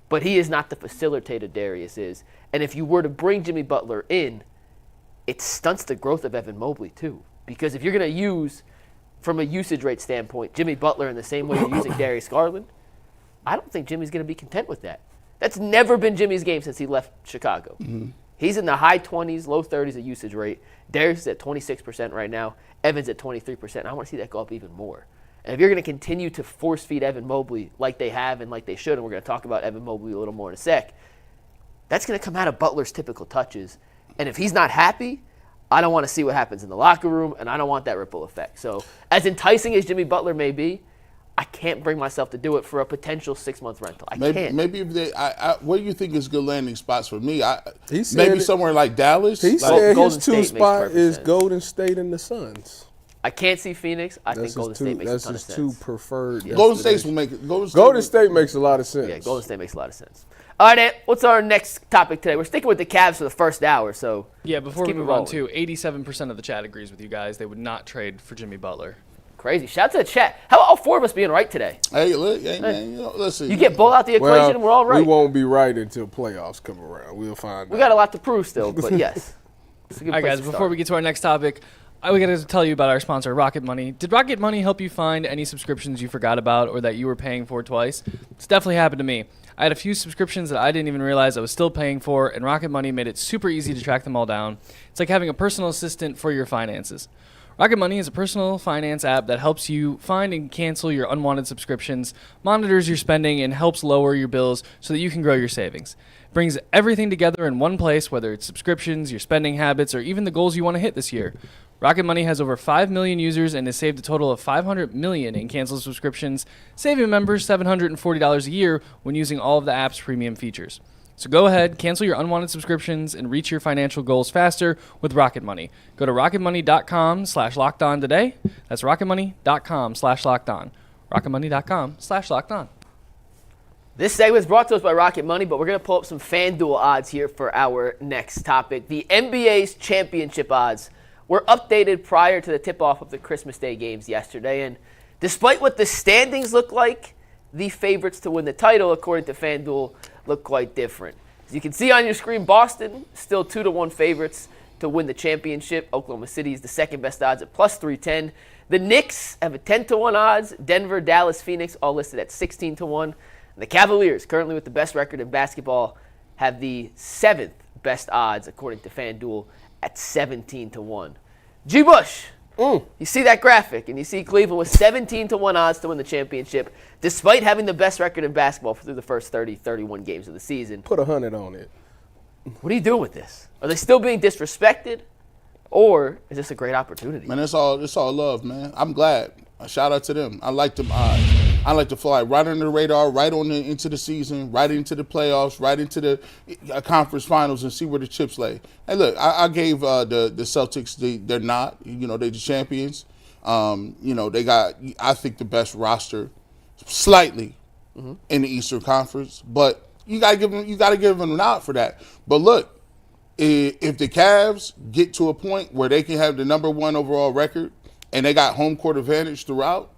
[SPEAKER 2] But he is not the facilitator Darius is. And if you were to bring Jimmy Butler in, it stunts the growth of Evan Mobley too. Because if you're going to use, from a usage rate standpoint, Jimmy Butler in the same way you're using Darius Garland, I don't think Jimmy's going to be content with that. That's never been Jimmy's game since he left Chicago. He's in the high 20s, low 30s of usage rate. Darius is at 26% right now. Evan's at 23%. I want to see that go up even more. And if you're going to continue to force feed Evan Mobley like they have and like they should, and we're going to talk about Evan Mobley a little more in a sec, that's going to come out of Butler's typical touches. And if he's not happy, I don't want to see what happens in the locker room, and I don't want that ripple effect. So as enticing as Jimmy Butler may be, I can't bring myself to do it for a potential 6-month rental. I can't.
[SPEAKER 4] Maybe if they, what do you think is good landing spots for me?
[SPEAKER 3] He
[SPEAKER 4] Maybe
[SPEAKER 3] said
[SPEAKER 4] somewhere like Dallas.
[SPEAKER 3] He
[SPEAKER 4] Like,
[SPEAKER 3] said
[SPEAKER 2] Golden
[SPEAKER 3] his two
[SPEAKER 2] State makes
[SPEAKER 3] spot
[SPEAKER 2] perfect
[SPEAKER 3] is
[SPEAKER 2] sense.
[SPEAKER 3] Golden State and the Suns.
[SPEAKER 2] I can't see Phoenix. I think Golden State makes a ton of
[SPEAKER 3] That's his
[SPEAKER 2] sense.
[SPEAKER 3] two preferred.
[SPEAKER 4] Golden State will
[SPEAKER 3] destinations.
[SPEAKER 4] make it.
[SPEAKER 3] Golden State makes a lot of sense.
[SPEAKER 2] Yeah, Golden State makes a lot of sense. All right, Ant, what's our next topic today? We're sticking with the Cavs for the first hour, so
[SPEAKER 5] Yeah, before
[SPEAKER 2] let's
[SPEAKER 5] we
[SPEAKER 2] keep it
[SPEAKER 5] move on,
[SPEAKER 2] rolling.
[SPEAKER 5] too, 87% of the chat agrees with you guys. They would not trade for Jimmy Butler.
[SPEAKER 2] Crazy. Shout out to the chat. How about all four of us being right today?
[SPEAKER 4] Hey, look, hey, man, listen.
[SPEAKER 2] You get both out the equation, and we're all right.
[SPEAKER 3] We won't be right until playoffs come around. We'll find
[SPEAKER 2] We
[SPEAKER 3] out.
[SPEAKER 2] got a lot to prove still, but yes. It's a good
[SPEAKER 5] All right,
[SPEAKER 2] place
[SPEAKER 5] guys,
[SPEAKER 2] to
[SPEAKER 5] before
[SPEAKER 2] start.
[SPEAKER 5] we get to our next topic, we got to tell you about our sponsor, Rocket Money. Did Rocket Money help you find any subscriptions you forgot about or that you were paying for twice? It's definitely happened to me. I had a few subscriptions that I didn't even realize I was still paying for, and Rocket Money made it super easy to track them all down. It's like having a personal assistant for your finances. Rocket Money is a personal finance app that helps you find and cancel your unwanted subscriptions, monitors your spending, and helps lower your bills so that you can grow your savings. It brings everything together in one place, whether it's subscriptions, your spending habits, or even the goals you want to hit this year. Rocket Money has over 5 million users and has saved a total of $500 million in canceled subscriptions, saving members $740 a year when using all of the app's premium features. So go ahead, cancel your unwanted subscriptions, and reach your financial goals faster with Rocket Money. Go to rocketmoney.com/lockedon today. That's rocketmoney.com/lockedon. rocketmoney.com/lockedon.
[SPEAKER 2] This segment is brought to us by Rocket Money, but we're going to pull up some FanDuel odds here for our next topic. The NBA's championship odds were updated prior to the tip-off of the Christmas Day games yesterday, and despite what the standings look like, the favorites to win the title, according to FanDuel, look quite different. As you can see on your screen, Boston still 2-1 favorites to win the championship. Oklahoma City is the second best odds at plus 310. The Knicks have a 10-1 odds. Denver, Dallas, Phoenix all listed at 16-1. And the Cavaliers, currently with the best record in basketball, have the seventh best odds according to FanDuel at 17-1. G. Bush. You see that graphic, and you see Cleveland with 17-1 odds to win the championship, despite having the best record in basketball through the first 31 games of the season.
[SPEAKER 3] Put 100 on it.
[SPEAKER 2] What are you doing with this? Are they still being disrespected, or is this a great opportunity?
[SPEAKER 4] Man, it's all love, man. I'm glad. A shout out to them. I like them odds. I like to fly right under the radar, right on into the season, right into the playoffs, right into the conference finals, and see where the chips lay. Hey, look, I gave the Celtics. They're not. They're the champions. They got, I think, the best roster, slightly, in the Eastern Conference. But you gotta give them a nod for that. But look, if the Cavs get to a point where they can have the number 1 overall record and they got home court advantage throughout,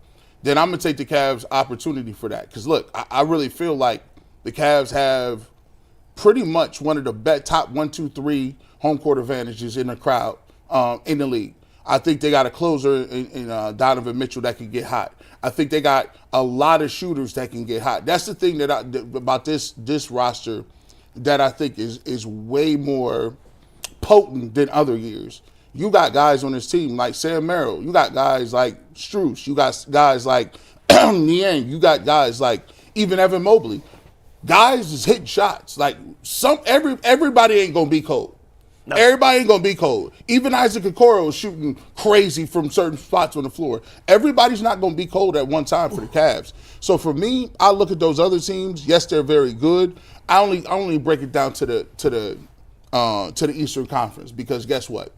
[SPEAKER 4] then I'm going to take the Cavs' opportunity for that. Because, look, I really feel like the Cavs have pretty much one of the top 1, 2, 3 home court advantages in the crowd, in the league. I think they got a closer in Donovan Mitchell that can get hot. I think they got a lot of shooters that can get hot. That's the thing that about this roster that I think is way more potent than other years. You got guys on this team like Sam Merrill. You got guys like Strus. You got guys like Niang. You got guys like even Evan Mobley. Guys is hitting shots. Like everybody ain't gonna be cold. No. Everybody ain't gonna be cold. Even Isaac Okoro is shooting crazy from certain spots on the floor. Everybody's not gonna be cold at one time for the Cavs. So for me, I look at those other teams. Yes, they're very good. I only break it down to the Eastern Conference because guess what?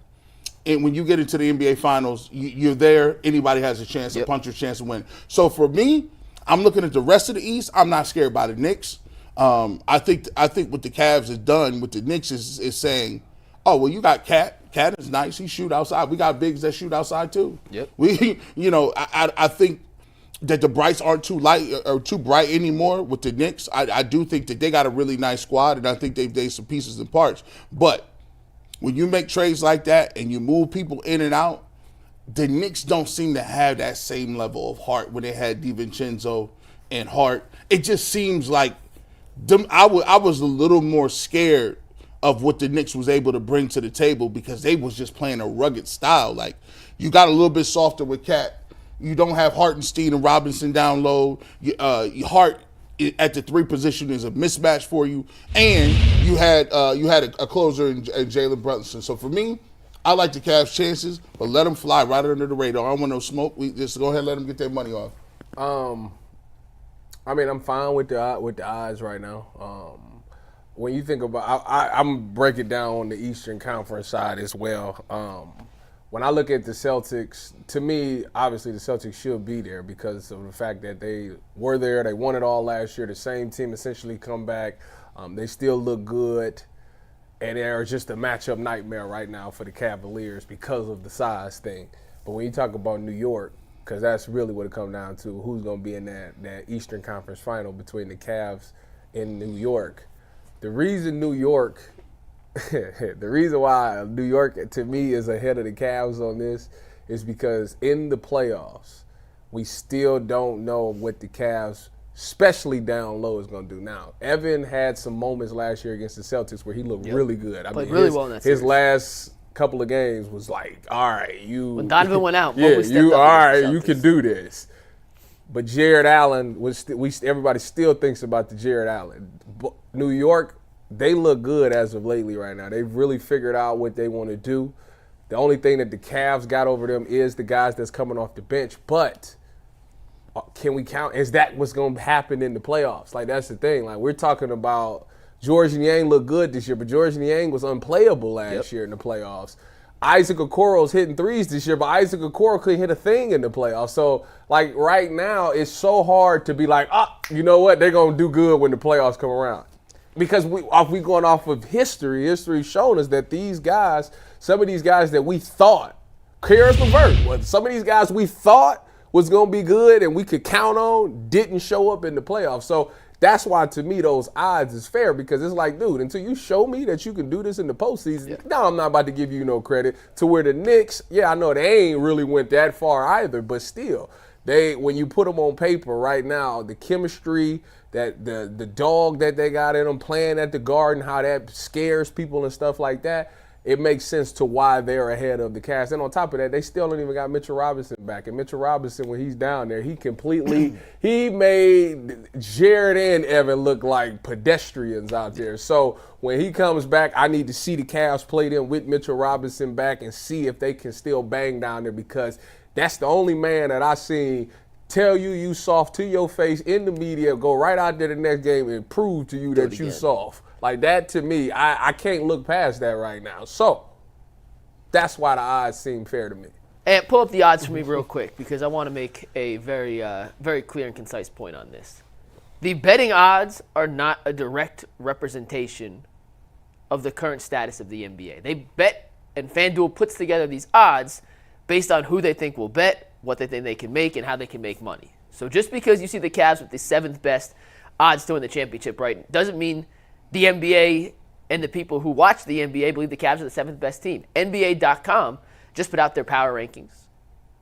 [SPEAKER 4] And when you get into the NBA Finals, you're there. Anybody has a chance, a puncher's chance to win. So for me, I'm looking at the rest of the East. I'm not scared by the Knicks. I think what the Cavs has done with the Knicks is saying, oh, well, you got Cat. Cat is nice. He shoot outside. We got bigs that shoot outside too.
[SPEAKER 2] Yep.
[SPEAKER 4] I think that the Brights aren't too light or too bright anymore with the Knicks. I do think that they got a really nice squad, and I think they've some pieces and parts. But when you make trades like that and you move people in and out, the Knicks don't seem to have that same level of heart when they had DiVincenzo and Hart. It just seems like I was a little more scared of what the Knicks was able to bring to the table because they was just playing a rugged style. Like, you got a little bit softer with Cat. You don't have Hartenstein and Robinson down low. Hart at the 3 position is a mismatch for you, and you had a closer in Jalen Brunson. So for me, I like the Cavs' chances, but let them fly right under the radar. I don't want no smoke. We just go ahead and let them get their money off.
[SPEAKER 3] I mean, I'm fine with the odds right now. When you think about, I'm breaking down on the Eastern Conference side as well. When I look at the Celtics, to me, obviously the Celtics should be there because of the fact that they were there. They won it all last year. The same team essentially come back. They still look good. And they're just a matchup nightmare right now for the Cavaliers because of the size thing. But when you talk about New York, because that's really what it comes down to, who's going to be in that Eastern Conference final between the Cavs and New York. The reason why New York, to me, is ahead of the Cavs on this is because in the playoffs, we still don't know what the Cavs, especially down low, is going to do now. Evan had some moments last year against the Celtics where he looked really good.
[SPEAKER 2] Played really well in that series.
[SPEAKER 3] His last couple of games was like, all right, you.
[SPEAKER 2] When Donovan went out,
[SPEAKER 3] you can do this. But Jared Allen everybody still thinks about the Jared Allen. But New York, they look good as of lately right now. They've really figured out what they want to do. The only thing that the Cavs got over them is the guys that's coming off the bench. But can we count? Is that what's going to happen in the playoffs? Like, that's the thing. Like, we're talking about George Niang looked good this year, but George Niang was unplayable last year in the playoffs. Isaac Okoro's hitting threes this year, but Isaac Okoro couldn't hit a thing in the playoffs. So, like, right now, it's so hard to be like, you know what? They're going to do good when the playoffs come around. Because we going off of history's shown us that these guys, some of these guys that we thought, cares reverse, some of these guys we thought was going to be good and we could count on didn't show up in the playoffs. So that's why, to me, those odds is fair because it's like, dude, until you show me that you can do this in the postseason, no, I'm not about to give you no credit. To where the Knicks, I know they ain't really went that far either, but still, when you put them on paper right now, the chemistry, that the dog that they got in them playing at the Garden, how that scares people and stuff like that, it makes sense to why they're ahead of the Cavs. And on top of that, they still don't even got Mitchell Robinson back. And Mitchell Robinson, when he's down there, he made Jared and Evan look like pedestrians out there. So when he comes back, I need to see the Cavs play them with Mitchell Robinson back and see if they can still bang down there because that's the only man that I seen tell you soft to your face in the media, go right out there the next game and prove to you that you soft. Like that, to me, I can't look past that right now. So that's why the odds seem fair to me.
[SPEAKER 2] And pull up the odds for me real quick because I want to make a very, very clear and concise point on this. The betting odds are not a direct representation of the current status of the NBA. They bet, and Fanduel puts together these odds based on who they think will bet, what they think they can make, and how they can make money. So just because you see the Cavs with the 7th best odds to win the championship, right, doesn't mean the NBA and the people who watch the NBA believe the Cavs are the 7th best team. NBA.com just put out their power rankings.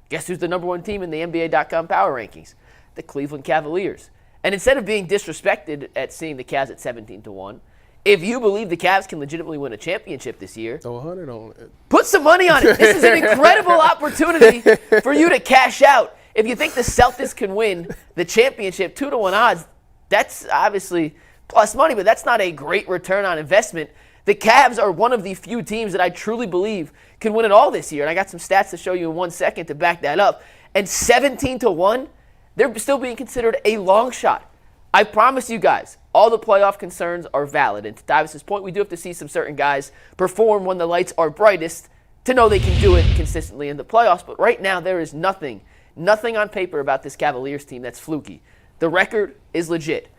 [SPEAKER 2] Guess who's the number one team in the NBA.com power rankings? The Cleveland Cavaliers. And instead of being disrespected at seeing the Cavs at 17-1, if you believe the Cavs can legitimately win a championship this year,
[SPEAKER 3] Throw 100 on it.
[SPEAKER 2] put some money on it. This is an incredible opportunity for you to cash out. If you think the Celtics can win the championship, 2-1 odds, that's obviously plus money, but that's not a great return on investment. The Cavs are one of the few teams that I truly believe can win it all this year. And I got some stats to show you in 1 second to back that up. And 17-1, they're still being considered a long shot. I promise you guys, all the playoff concerns are valid. And to Davis's point, we do have to see some certain guys perform when the lights are brightest to know they can do it consistently in the playoffs. But right now, there is nothing on paper about this Cavaliers team that's fluky. The record is legit.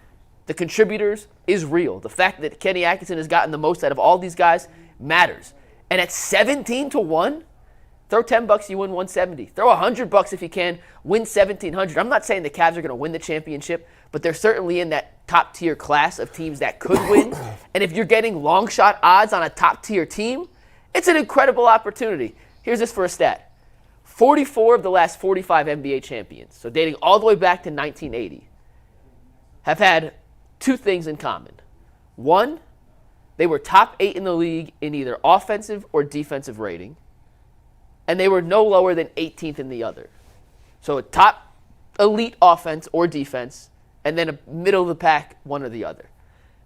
[SPEAKER 2] The contributors is real. The fact that Kenny Atkinson has gotten the most out of all these guys matters. And at 17-1, throw $10, you win 170. Throw $100 if you can, win 1,700. I'm not saying the Cavs are going to win the championship, but they're certainly in that top-tier class of teams that could win. And if you're getting long shot odds on a top-tier team, it's an incredible opportunity. Here's this for a stat. 44 of the last 45 NBA champions, so dating all the way back to 1980, have had two things in common. One, they were top 8 in the league in either offensive or defensive rating, and they were no lower than 18th in the other. So a top elite offense or defense, and then a middle of the pack, one or the other.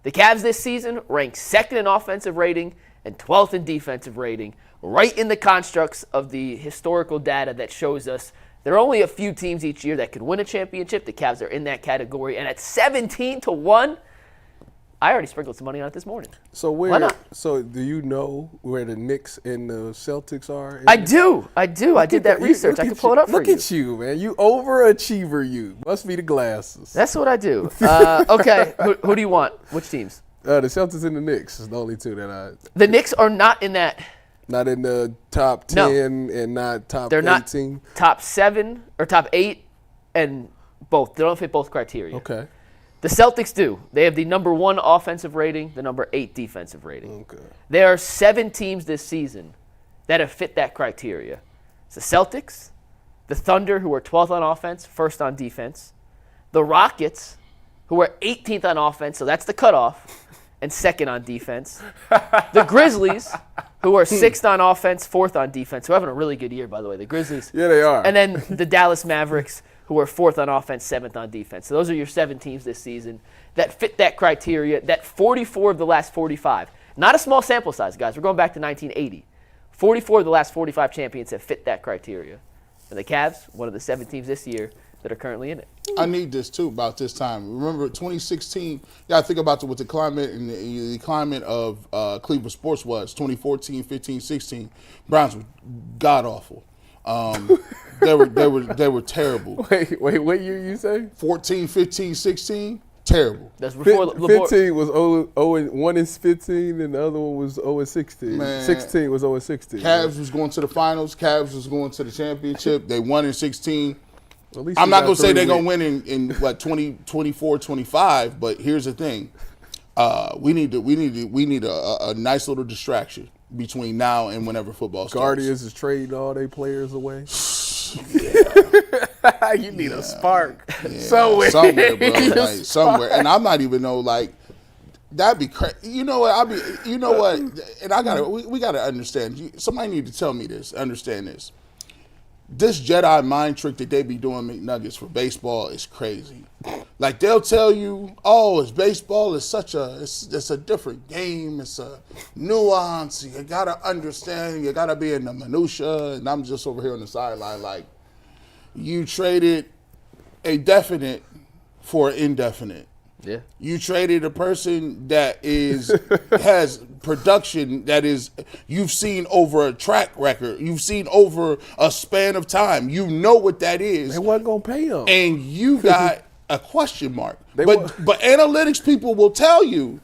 [SPEAKER 2] The Cavs this season ranked 2nd in offensive rating and 12th in defensive rating, right in the constructs of the historical data that shows us there are only a few teams each year that could win a championship. The Cavs are in that category. And at 17-1, I already sprinkled some money on it this morning.
[SPEAKER 3] So
[SPEAKER 2] Why not?
[SPEAKER 3] So do you know where the Knicks and the Celtics are?
[SPEAKER 2] I do. I did that research. I can pull it up for you.
[SPEAKER 3] Look at you, man. You overachiever, you. Must be the glasses.
[SPEAKER 2] That's what I do. Okay, who do you want? Which teams?
[SPEAKER 3] The Celtics and the Knicks is the only two that I.
[SPEAKER 2] The Knicks are not in that.
[SPEAKER 3] Not in the top 10 and not top 18?
[SPEAKER 2] They're not top 7 or top 8 and both. They don't fit both criteria.
[SPEAKER 3] Okay.
[SPEAKER 2] The Celtics do. They have the number 1 offensive rating, the number 8 defensive rating.
[SPEAKER 3] Okay.
[SPEAKER 2] There are 7 teams this season that have fit that criteria. It's the Celtics, the Thunder, who are 12th on offense, 1st on defense, the Rockets, who are 18th on offense, so that's the cutoff, and 2nd on defense, the Grizzlies, who are 6th on offense, 4th on defense, who are having a really good year, by the way, the Grizzlies.
[SPEAKER 3] Yeah, they are.
[SPEAKER 2] And then the Dallas Mavericks, who are 4th on offense, 7th on defense. So those are your 7 teams this season that fit that criteria, that 44 of the last 45. Not a small sample size, guys. We're going back to 1980. 44 of the last 45 champions have fit that criteria. And the Cavs, one of the 7 teams this year that are currently in it.
[SPEAKER 4] I need this too about this time. Remember 2016? Yeah, I think about what the climate and the climate of Cleveland sports was. 2014, 15, 16. Browns were god awful. They were terrible.
[SPEAKER 3] Wait, what year you say?
[SPEAKER 4] 14, 15, 16. Terrible.
[SPEAKER 2] That's before
[SPEAKER 3] 15 was 1 is 15, and the other one was 0 and 16.
[SPEAKER 4] Man.
[SPEAKER 3] 16 was 0 and 16.
[SPEAKER 4] Cavs was going to the finals. Cavs was going to the championship. They won in 16.
[SPEAKER 3] At least
[SPEAKER 4] I'm
[SPEAKER 3] you
[SPEAKER 4] not
[SPEAKER 3] got
[SPEAKER 4] going to say
[SPEAKER 3] 3
[SPEAKER 4] they're going to
[SPEAKER 3] wins.
[SPEAKER 4] win in what 24, 25. But here's the thing: we need a nice little distraction between now and whenever football starts.
[SPEAKER 3] Guardians is trading all their players away. You need a spark somewhere,
[SPEAKER 4] bro. Like, somewhere, and I'm not even know like that'd be crazy. You know what? And we gotta understand. Somebody need to tell me this. Understand this. This Jedi mind trick that they be doing McNuggets for baseball is crazy. Like they'll tell you, oh, it's baseball. It's a different game. It's a nuance. You gotta understand. You gotta be in the minutia. And I'm just over here on the sideline, like you traded a definite for an indefinite.
[SPEAKER 2] Yeah.
[SPEAKER 4] You traded a person that has production that is you've seen over a track record. You've seen over a span of time. You know what that is.
[SPEAKER 3] They wasn't gonna pay him,
[SPEAKER 4] and you got a question mark. But analytics people will tell you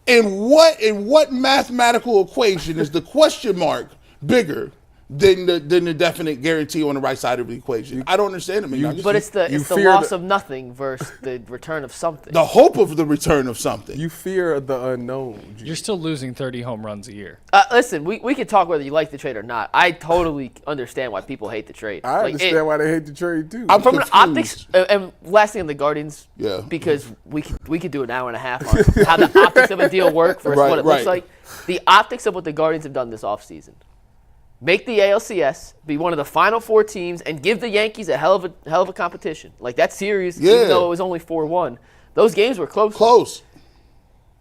[SPEAKER 4] in what mathematical equation is the question mark bigger than the definite guarantee on the right side of the equation. I don't understand it.
[SPEAKER 2] But it's the
[SPEAKER 3] fear
[SPEAKER 2] loss
[SPEAKER 3] the-
[SPEAKER 2] of nothing versus the return of something.
[SPEAKER 4] the hope of the return of something.
[SPEAKER 3] You fear the unknown.
[SPEAKER 5] You're still losing 30 home runs a year.
[SPEAKER 2] Listen, we can talk whether you like the trade or not. I totally understand why people hate the trade.
[SPEAKER 3] I understand why they hate the trade too.
[SPEAKER 4] I'm
[SPEAKER 2] From an
[SPEAKER 4] confused.
[SPEAKER 2] optics, and last thing on the Guardians,
[SPEAKER 4] Yeah.
[SPEAKER 2] because we could do an hour and a half on how the optics of a deal work versus
[SPEAKER 4] Right,
[SPEAKER 2] what it looks
[SPEAKER 4] right.
[SPEAKER 2] like. The optics of what the Guardians have done this offseason. Make the ALCS, be one of the final 4 teams, and give the Yankees a hell of a competition. Like that series,
[SPEAKER 4] Yeah.
[SPEAKER 2] even though it was only 4-1, those games were close.
[SPEAKER 4] Close.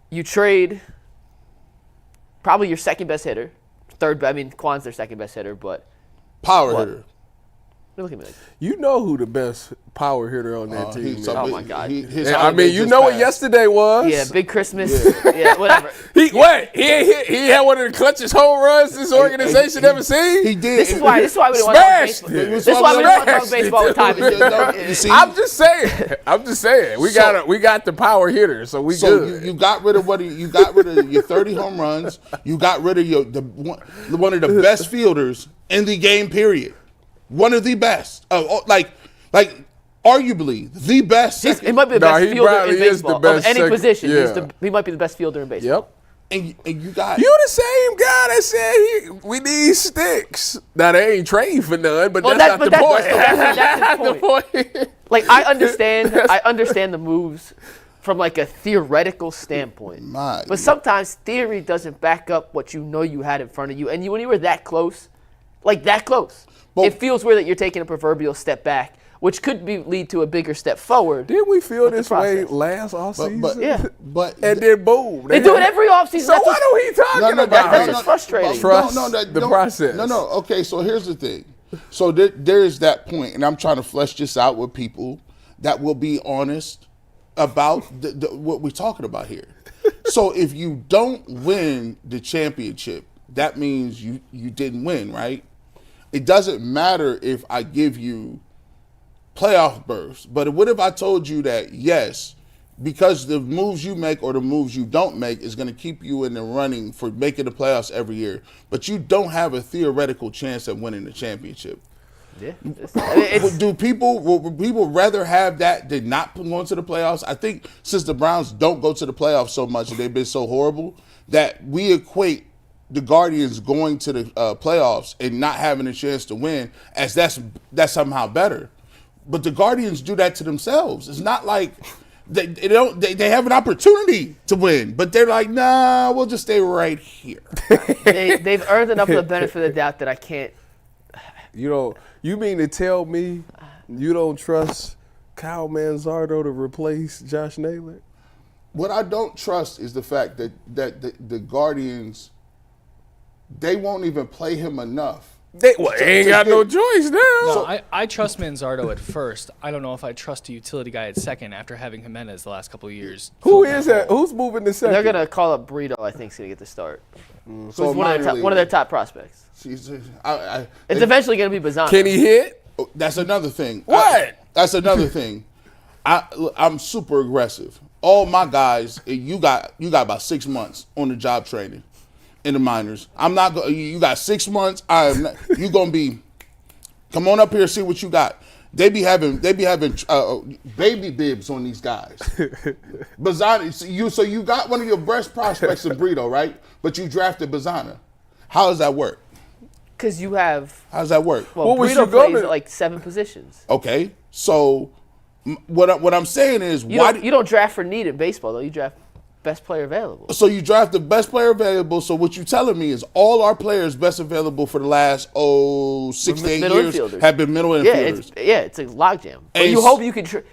[SPEAKER 2] You trade probably your second best hitter, Kwan's their second best hitter, but
[SPEAKER 4] Power
[SPEAKER 2] What?
[SPEAKER 4] hitter.
[SPEAKER 2] look at me.
[SPEAKER 3] You know who the best power hitter on that team is.
[SPEAKER 2] Oh, my God.
[SPEAKER 4] his
[SPEAKER 3] I
[SPEAKER 4] holiday
[SPEAKER 3] mean, you
[SPEAKER 4] just
[SPEAKER 3] know what
[SPEAKER 4] passed.
[SPEAKER 3] yesterday was.
[SPEAKER 2] Yeah, Big Christmas. Yeah, whatever.
[SPEAKER 3] He had one of the clutchest home runs this organization ever seen.
[SPEAKER 4] He did.
[SPEAKER 2] This is why we didn't want to talk
[SPEAKER 3] Smashed
[SPEAKER 2] baseball.
[SPEAKER 3] it.
[SPEAKER 2] This is why we didn't want to talk
[SPEAKER 3] Smashed
[SPEAKER 2] baseball
[SPEAKER 3] it.
[SPEAKER 2] with time.
[SPEAKER 4] You see?
[SPEAKER 3] I'm just saying. We got the power hitter, so we
[SPEAKER 4] So
[SPEAKER 3] good.
[SPEAKER 4] you got rid of your 30 home runs. You got rid of one of the best fielders in the game. Period. One of the best. Like arguably the best.
[SPEAKER 2] He might be the best
[SPEAKER 3] he
[SPEAKER 2] fielder
[SPEAKER 3] probably
[SPEAKER 2] in
[SPEAKER 3] is the
[SPEAKER 2] baseball
[SPEAKER 3] best
[SPEAKER 2] of any
[SPEAKER 3] second-
[SPEAKER 2] position.
[SPEAKER 3] yeah.
[SPEAKER 2] He might be the best fielder in baseball.
[SPEAKER 3] Yep.
[SPEAKER 4] And you got
[SPEAKER 3] You the same guy that said we need sticks. Now they ain't trained for none, but
[SPEAKER 2] Well,
[SPEAKER 3] that's not the point.
[SPEAKER 2] that's his
[SPEAKER 3] the point.
[SPEAKER 2] Like I understand the moves from like a theoretical standpoint.
[SPEAKER 4] My-
[SPEAKER 2] But sometimes theory doesn't back up what you know you had in front of you. And when you were that close,
[SPEAKER 4] Well-
[SPEAKER 2] it feels weird that you're taking a proverbial step back, which could lead to a bigger step forward.
[SPEAKER 3] Didn't we feel
[SPEAKER 2] the
[SPEAKER 3] this way
[SPEAKER 2] process.
[SPEAKER 3] last offseason?
[SPEAKER 4] but
[SPEAKER 2] Yeah.
[SPEAKER 4] but
[SPEAKER 3] And then boom.
[SPEAKER 2] They do it every offseason.
[SPEAKER 3] So what are we talking about?
[SPEAKER 2] that's just frustrating.
[SPEAKER 3] Trust the process.
[SPEAKER 4] No. Okay, so here's the thing. So there's that point, and I'm trying to flesh this out with people that will be honest about what we're talking about here. So if you don't win the championship, that means you didn't win, right? It doesn't matter if I give you playoff berths, but what if I told you that, yes, because the moves you make or the moves you don't make is going to keep you in the running for making the playoffs every year, but you don't have a theoretical chance at winning the championship.
[SPEAKER 2] Yeah.
[SPEAKER 4] Will people rather have that than not going to the playoffs? I think since the Browns don't go to the playoffs so much and they've been so horrible that we equate the Guardians going to the playoffs and not having a chance to win as that's somehow better. But the Guardians do that to themselves. It's not like they have an opportunity to win, but they're like, nah, we'll just stay right here.
[SPEAKER 2] They've earned enough of the benefit of the doubt that I can't.
[SPEAKER 3] You mean to tell me you don't trust Kyle Manzardo to replace Josh Naylor?
[SPEAKER 4] What I don't trust is the fact that the Guardians, they won't even play him enough.
[SPEAKER 3] They ain't got no choice now.
[SPEAKER 5] No, I trust Manzardo at first. I don't know if I trust a utility guy at second after having Jimenez the last couple of years.
[SPEAKER 3] Who is that? Who's moving to second?
[SPEAKER 2] They're gonna call up Burrito. I think is gonna get the start.
[SPEAKER 4] So
[SPEAKER 2] He's one of their top prospects. It's eventually gonna be Bazan.
[SPEAKER 3] Can he hit?
[SPEAKER 4] That's another thing.
[SPEAKER 3] What?
[SPEAKER 4] That's another thing. I'm super aggressive. All my guys, you got about 6 months on the job training in the minors. I'm not. You got 6 months. You gonna be. Come on up here, see what you got. They be having baby bibs on these guys. Bazana, so you got one of your best prospects in Brito, right? But you drafted Bazana. How does that work?
[SPEAKER 2] Because you have.
[SPEAKER 4] How does that work?
[SPEAKER 2] Well,
[SPEAKER 3] What was
[SPEAKER 2] Burrito
[SPEAKER 3] you going
[SPEAKER 2] plays
[SPEAKER 3] to-
[SPEAKER 2] at like 7 positions.
[SPEAKER 4] Okay, so what I'm saying is
[SPEAKER 2] You don't draft for need in baseball though. You draft best player available.
[SPEAKER 4] So you draft the best player available. So what you're telling me is all our players best available for the last 6 to 8
[SPEAKER 2] Middle
[SPEAKER 4] years
[SPEAKER 2] infielders.
[SPEAKER 4] have been middle infielders.
[SPEAKER 2] It's a logjam. But
[SPEAKER 4] And
[SPEAKER 2] you
[SPEAKER 4] s-
[SPEAKER 2] hope you can.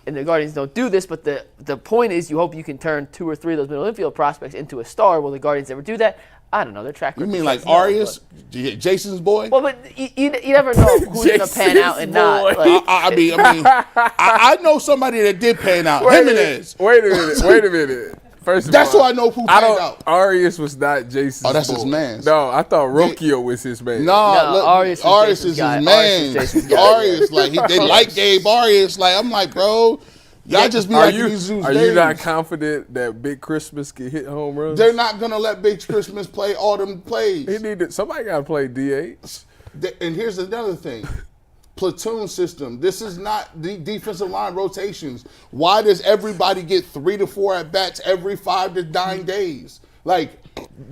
[SPEAKER 2] And the Guardians don't do this, but the point is you hope you can turn 2 or 3 of those middle infield prospects into a star. Will the Guardians ever do that? I don't know. Their track
[SPEAKER 4] You
[SPEAKER 2] record
[SPEAKER 4] mean like
[SPEAKER 2] says no,
[SPEAKER 4] Arias, Jason's boy?
[SPEAKER 2] Well, but you never know who's going to pan out and not.
[SPEAKER 3] Jason's
[SPEAKER 2] Like,
[SPEAKER 4] I know somebody that did pan out.
[SPEAKER 3] Wait a
[SPEAKER 4] Jimenez.
[SPEAKER 3] minute. First of
[SPEAKER 4] That's
[SPEAKER 3] all,
[SPEAKER 4] who I know who panned out.
[SPEAKER 3] Arias was not Jason's
[SPEAKER 4] Oh, that's
[SPEAKER 3] boy.
[SPEAKER 4] his man.
[SPEAKER 3] No, I thought Rocchio was his man.
[SPEAKER 4] No, look,
[SPEAKER 2] Arias is
[SPEAKER 4] Arias
[SPEAKER 2] Jason's
[SPEAKER 4] is
[SPEAKER 2] guy.
[SPEAKER 4] his
[SPEAKER 2] Arias is
[SPEAKER 4] man.
[SPEAKER 2] Jason's guy,
[SPEAKER 4] Arias, like they like Gabe Arias. Like I'm like, bro, y'all just be
[SPEAKER 3] Are
[SPEAKER 4] like
[SPEAKER 3] you
[SPEAKER 4] these dudes.
[SPEAKER 3] are you not confident that Big Christmas can hit home runs?
[SPEAKER 4] They're not gonna let Big Christmas play all them plays.
[SPEAKER 3] Somebody got to play DH.
[SPEAKER 4] And here's another thing. Platoon system. This is not the defensive line rotations. Why does everybody get 3 to 4 at bats every 5 to 9 days? Like,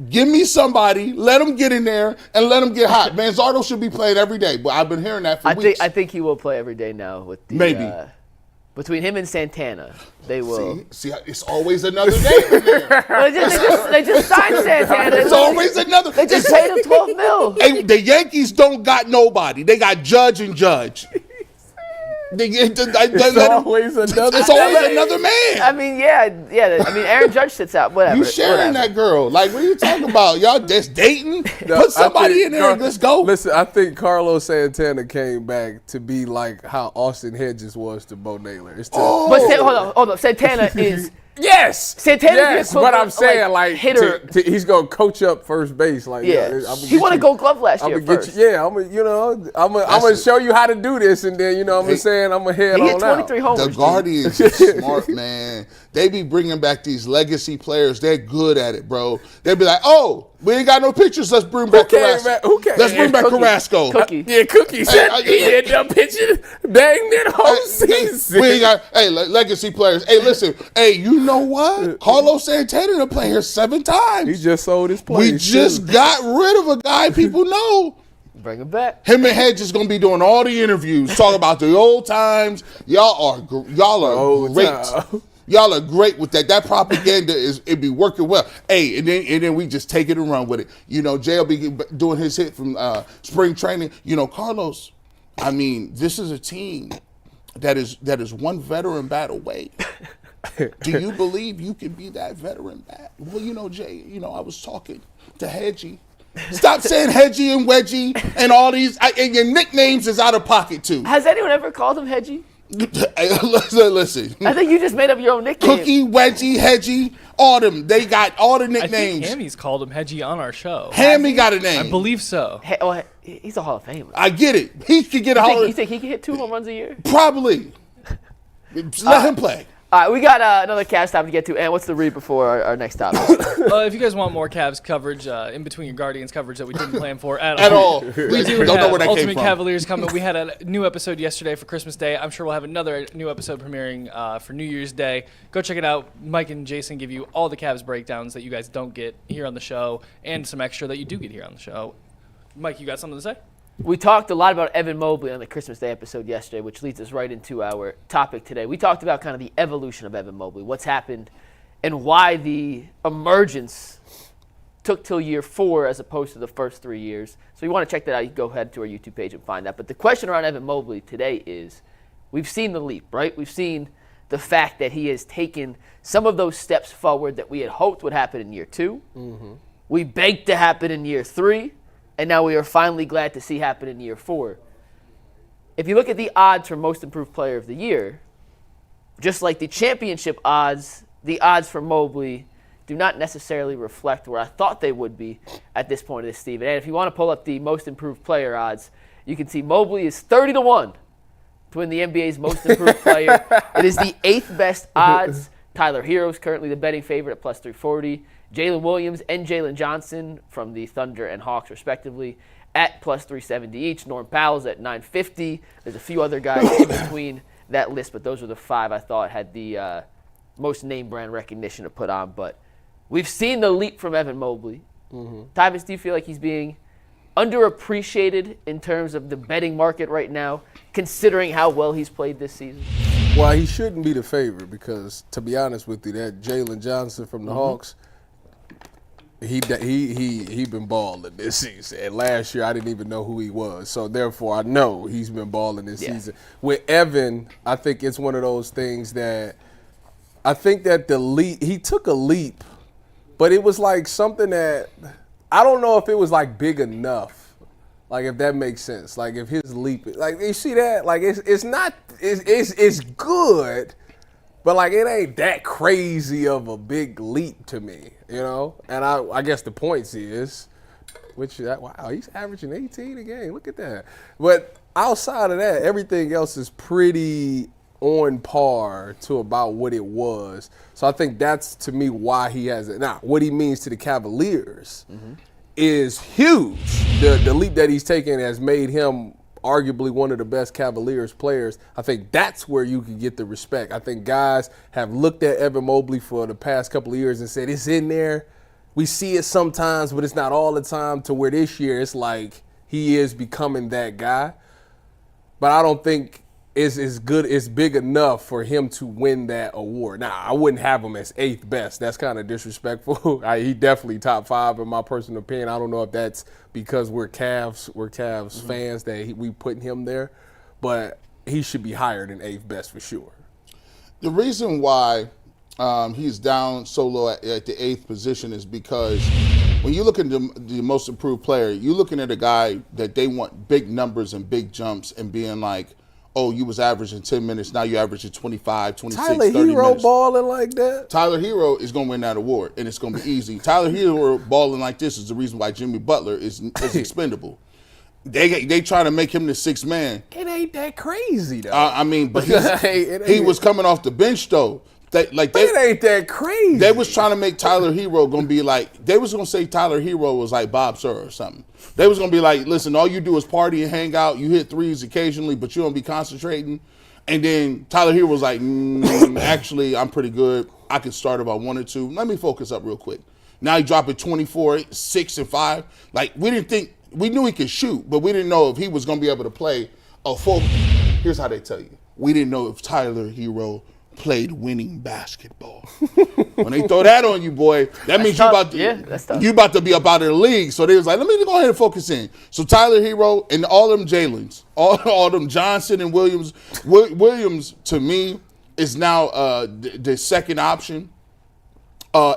[SPEAKER 4] give me somebody, let them get in there, and let them get hot. Manzardo should be playing every day, but I've been hearing that for weeks.
[SPEAKER 2] I think he will play every day now with the
[SPEAKER 4] Maybe.
[SPEAKER 2] Between him and Santana, they will.
[SPEAKER 4] See, it's always another day in there.
[SPEAKER 2] Well, they just signed Santana.
[SPEAKER 4] It's always another.
[SPEAKER 2] They just paid him $12 million.
[SPEAKER 4] Hey, the Yankees don't got nobody. They got Judge and Judge.
[SPEAKER 3] It's always another.
[SPEAKER 4] It's always another man.
[SPEAKER 2] I mean, yeah. I mean, Aaron Judge sits out. Whatever.
[SPEAKER 4] You sharing
[SPEAKER 2] whatever.
[SPEAKER 4] that girl? Like, what are you talking about? Y'all just dating? Put somebody in there and let's go.
[SPEAKER 3] Listen, I think Carlos Santana came back to be like how Austin Hedges was to Bo Naylor.
[SPEAKER 2] But hold on. Santana is.
[SPEAKER 3] Yes,
[SPEAKER 2] Santana's
[SPEAKER 3] yes.
[SPEAKER 2] the
[SPEAKER 3] But I'm saying, like,
[SPEAKER 2] hitter.
[SPEAKER 3] he's gonna coach up first base. Like,
[SPEAKER 2] Yeah, he won a Gold Glove last year. First.
[SPEAKER 3] I'm gonna show you how to do this, and then I'm gonna head
[SPEAKER 2] he
[SPEAKER 3] on
[SPEAKER 2] hit
[SPEAKER 3] out.
[SPEAKER 2] 23 homers.
[SPEAKER 4] The Guardians are smart, man. They be bringing back these legacy players. They're good at it, bro. They be like, oh, we ain't got no pictures. Let's bring back Carrasco.
[SPEAKER 3] Who came?
[SPEAKER 4] Let's bring back Carrasco.
[SPEAKER 2] Cookie.
[SPEAKER 3] Yeah, Cookie said he ended up pitching dang near the whole season.
[SPEAKER 4] We ain't got, legacy players. Hey, listen. Hey, you know what? Carlos Santana to play here 7 times.
[SPEAKER 3] He just sold his place.
[SPEAKER 4] We just got rid of a guy people know.
[SPEAKER 2] Bring him back.
[SPEAKER 4] Him and Hedges gonna be doing all the interviews, talking about the old times. Y'all are great. Y'all are great with that. That propaganda it be working well. Hey, and then we just take it and run with it. Jay will be doing his hit from spring training. Carlos, I mean, this is a team that is one veteran bat away. Do you believe you can be that veteran bat? Well, Jay, I was talking to Hedgie. Stop saying Hedgie and Wedgie and all these, and your nicknames is out of pocket too.
[SPEAKER 2] Has anyone ever called him Hedgie?
[SPEAKER 4] Hey, listen.
[SPEAKER 2] I think you just made up your own nickname.
[SPEAKER 4] Cookie, Wedgie, Hedgie, all them. They got all the nicknames.
[SPEAKER 5] I think Hammy's called him Hedgie on our show.
[SPEAKER 4] Hammy got a name.
[SPEAKER 5] I believe so.
[SPEAKER 2] He's a Hall of Famer.
[SPEAKER 4] I get it. He could get
[SPEAKER 2] You think he can hit 2 home runs a year?
[SPEAKER 4] Probably. Let him play.
[SPEAKER 2] All right, we got another Cavs topic to get to. And what's the read before our next topic?
[SPEAKER 5] If you guys want more Cavs coverage, in between your Guardians coverage that we didn't plan for
[SPEAKER 4] At all.
[SPEAKER 5] we do
[SPEAKER 4] Don't know
[SPEAKER 5] have
[SPEAKER 4] where that came
[SPEAKER 5] Ultimate
[SPEAKER 4] from.
[SPEAKER 5] Cavaliers coming. We had a new episode yesterday for Christmas Day. I'm sure we'll have another new episode premiering for New Year's Day. Go check it out. Mike and Jason give you all the Cavs breakdowns that you guys don't get here on the show and some extra that you do get here on the show. Mike, you got something to say?
[SPEAKER 2] We talked a lot about Evan Mobley on the Christmas Day episode yesterday, which leads us right into our topic today. We talked about kind of the evolution of Evan Mobley, what's happened, and why the emergence took till year 4 as opposed to the first 3 years. So you want to check that out, you can go ahead to our YouTube page and find that. But the question around Evan Mobley today is, we've seen the leap, right? We've seen the fact that he has taken some of those steps forward that we had hoped would happen in year 2. Mm-hmm. We begged to happen in year 3. And now we are finally glad to see happen in year 4. If you look at the odds for most improved player of the year, just like the championship odds, the odds for Mobley do not necessarily reflect where I thought they would be at this point of this season. And if you want to pull up the most improved player odds, you can see Mobley is 30-1 to win the NBA's most improved player. It is the 8th best odds. Tyler Hero's currently the betting favorite at plus 340. Jalen Williams and Jalen Johnson from the Thunder and Hawks, respectively, at plus 370 each. Norm Powell's at 950. There's a few other guys in between that list, but those are the 5 I thought had the most name brand recognition to put on. But we've seen the leap from Evan Mobley. Mm-hmm. Tyvus, do you feel like he's being underappreciated in terms of the betting market right now, considering how well he's played this season?
[SPEAKER 3] Well, he shouldn't be the favorite because, to be honest with you, that Jalen Johnson from the Hawks, he been balling this season. And last year, I didn't even know who he was. So, therefore, I know he's been balling this season. With Evan, I think it's one of those things that I think that he took a leap, but it was like something that I don't know if it was like big enough. Like, if that makes sense. Like, if his leap, like, you see that? Like, it's good, but, like, it ain't that crazy of a big leap to me, you know? And I guess the points is, wow, he's averaging 18 a game. Look at that. But outside of that, everything else is pretty on par to about what it was. So I think that's, to me, why he has it. Now, what he means to the Cavaliers is huge. The leap that he's taken has made him arguably one of the best Cavaliers players. I think that's where you can get the respect. I think guys have looked at Evan Mobley for the past couple of years and said, it's in there. We see it sometimes, but it's not all the time, to where this year it's like he is becoming that guy. But I don't think it's big enough for him to win that award. Now, I wouldn't have him as 8th best. That's kind of disrespectful. He definitely top 5 in my personal opinion. I don't know if that's because we're Cavs fans that we putting him there, but he should be higher than 8th best for sure.
[SPEAKER 4] The reason why he's down so low at the 8th position is because when you look at the most improved player, you're looking at a guy that they want big numbers and big jumps and being like, oh, you was averaging 10 minutes, now you're averaging 25, 26,
[SPEAKER 3] Tyler
[SPEAKER 4] 30
[SPEAKER 3] Hero
[SPEAKER 4] minutes.
[SPEAKER 3] balling like that?
[SPEAKER 4] Tyler Hero is going to win that award, and it's going to be easy. Tyler Hero balling like this is the reason why Jimmy Butler is expendable. They try to make him the 6th man.
[SPEAKER 3] It ain't that crazy, though.
[SPEAKER 4] I mean, but he was coming off the bench, though. It
[SPEAKER 3] ain't that crazy.
[SPEAKER 4] They was trying to make Tyler Hero going to be like, they was going to say Tyler Hero was like Bob Sir or something. They was going to be like, listen, all you do is party and hang out. You hit threes occasionally, but you don't be concentrating. And then Tyler Hero was like, actually, I'm pretty good. I can start if I wanted to. Let me focus up real quick. Now he dropping 24, 6, and 5. Like, we knew he could shoot, but we didn't know if he was going to be able to play a full. Here's how they tell you. We didn't know if Tyler Hero played winning basketball. When they throw that on you, boy, that means you about to be up out of the league. So they was like, let me go ahead and focus in. So Tyler Hero and all them Jalen's, all them Johnson and Williams. Williams, to me, is now the second option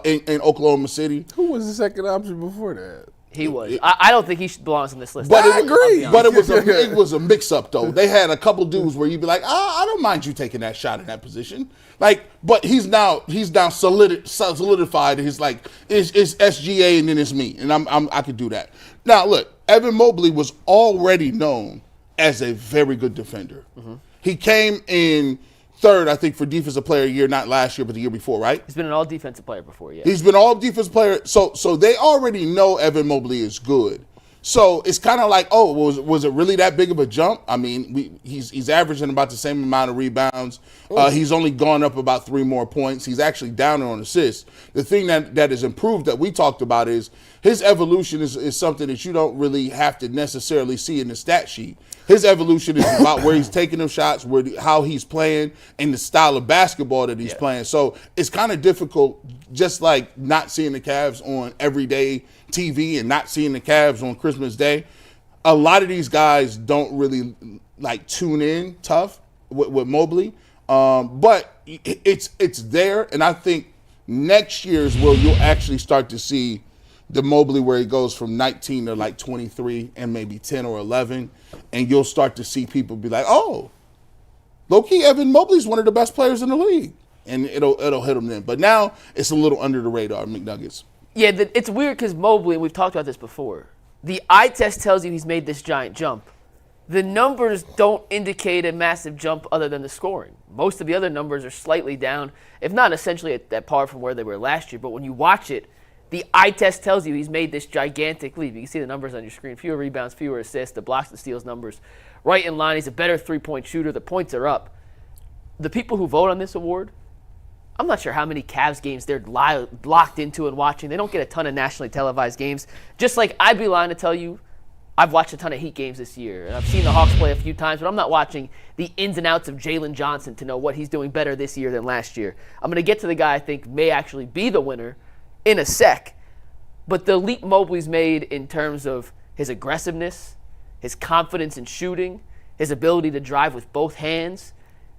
[SPEAKER 4] in Oklahoma City.
[SPEAKER 3] Who was the second option before that?
[SPEAKER 2] He was. I don't think he belongs on this list.
[SPEAKER 4] But
[SPEAKER 3] I agree.
[SPEAKER 4] But it was a mix-up, though. They had a couple dudes where you'd be like, I don't mind you taking that shot in that position. Like, but he's now solidified. He's like, it's SGA and then it's me, and I could do that. Now, look, Evan Mobley was already known as a very good defender. Mm-hmm. He came in 3rd, I think, for Defensive Player of the Year, not last year, but the year before, right?
[SPEAKER 2] He's been an all-defensive player before, yeah.
[SPEAKER 4] He's been all-defensive player. So they already know Evan Mobley is good. So it's kind of like, oh, was it really that big of a jump? I mean, he's averaging about the same amount of rebounds. He's only gone up about 3 more points. He's actually down on assists. The thing that is improved that we talked about is his evolution is something that you don't really have to necessarily see in the stat sheet. His evolution is about where he's taking them shots, how he's playing, and the style of basketball that he's playing. So it's kind of difficult, just like not seeing the Cavs on everyday TV and not seeing the Cavs on Christmas Day. A lot of these guys don't really like tune in tough with Mobley, but it's there, and I think next year is where you'll actually start to see the Mobley where he goes from 19 to like 23 and maybe 10 or 11, and you'll start to see people be like, oh, low-key Evan Mobley's one of the best players in the league, and it'll hit him then. But now it's a little under the radar, McNuggets.
[SPEAKER 2] Yeah, it's weird because Mobley, and we've talked about this before, the eye test tells you he's made this giant jump. The numbers don't indicate a massive jump other than the scoring. Most of the other numbers are slightly down, if not essentially at par from where they were last year. But when you watch it, the eye test tells you he's made this gigantic leap. You can see the numbers on your screen. Fewer rebounds, fewer assists, the blocks and steals numbers. Right in line. He's a better three-point shooter. The points are up. The people who vote on this award, I'm not sure how many Cavs games they're locked into and watching. They don't get a ton of nationally televised games. Just like I'd be lying to tell you I've watched a ton of Heat games this year. And I've seen the Hawks play a few times, but I'm not watching the ins and outs of Jalen Johnson to know what he's doing better this year than last year. I'm going to get to the guy I think may actually be the winner in a sec. But the leap Mobley's made in terms of his aggressiveness, his confidence in shooting, his ability to drive with both hands,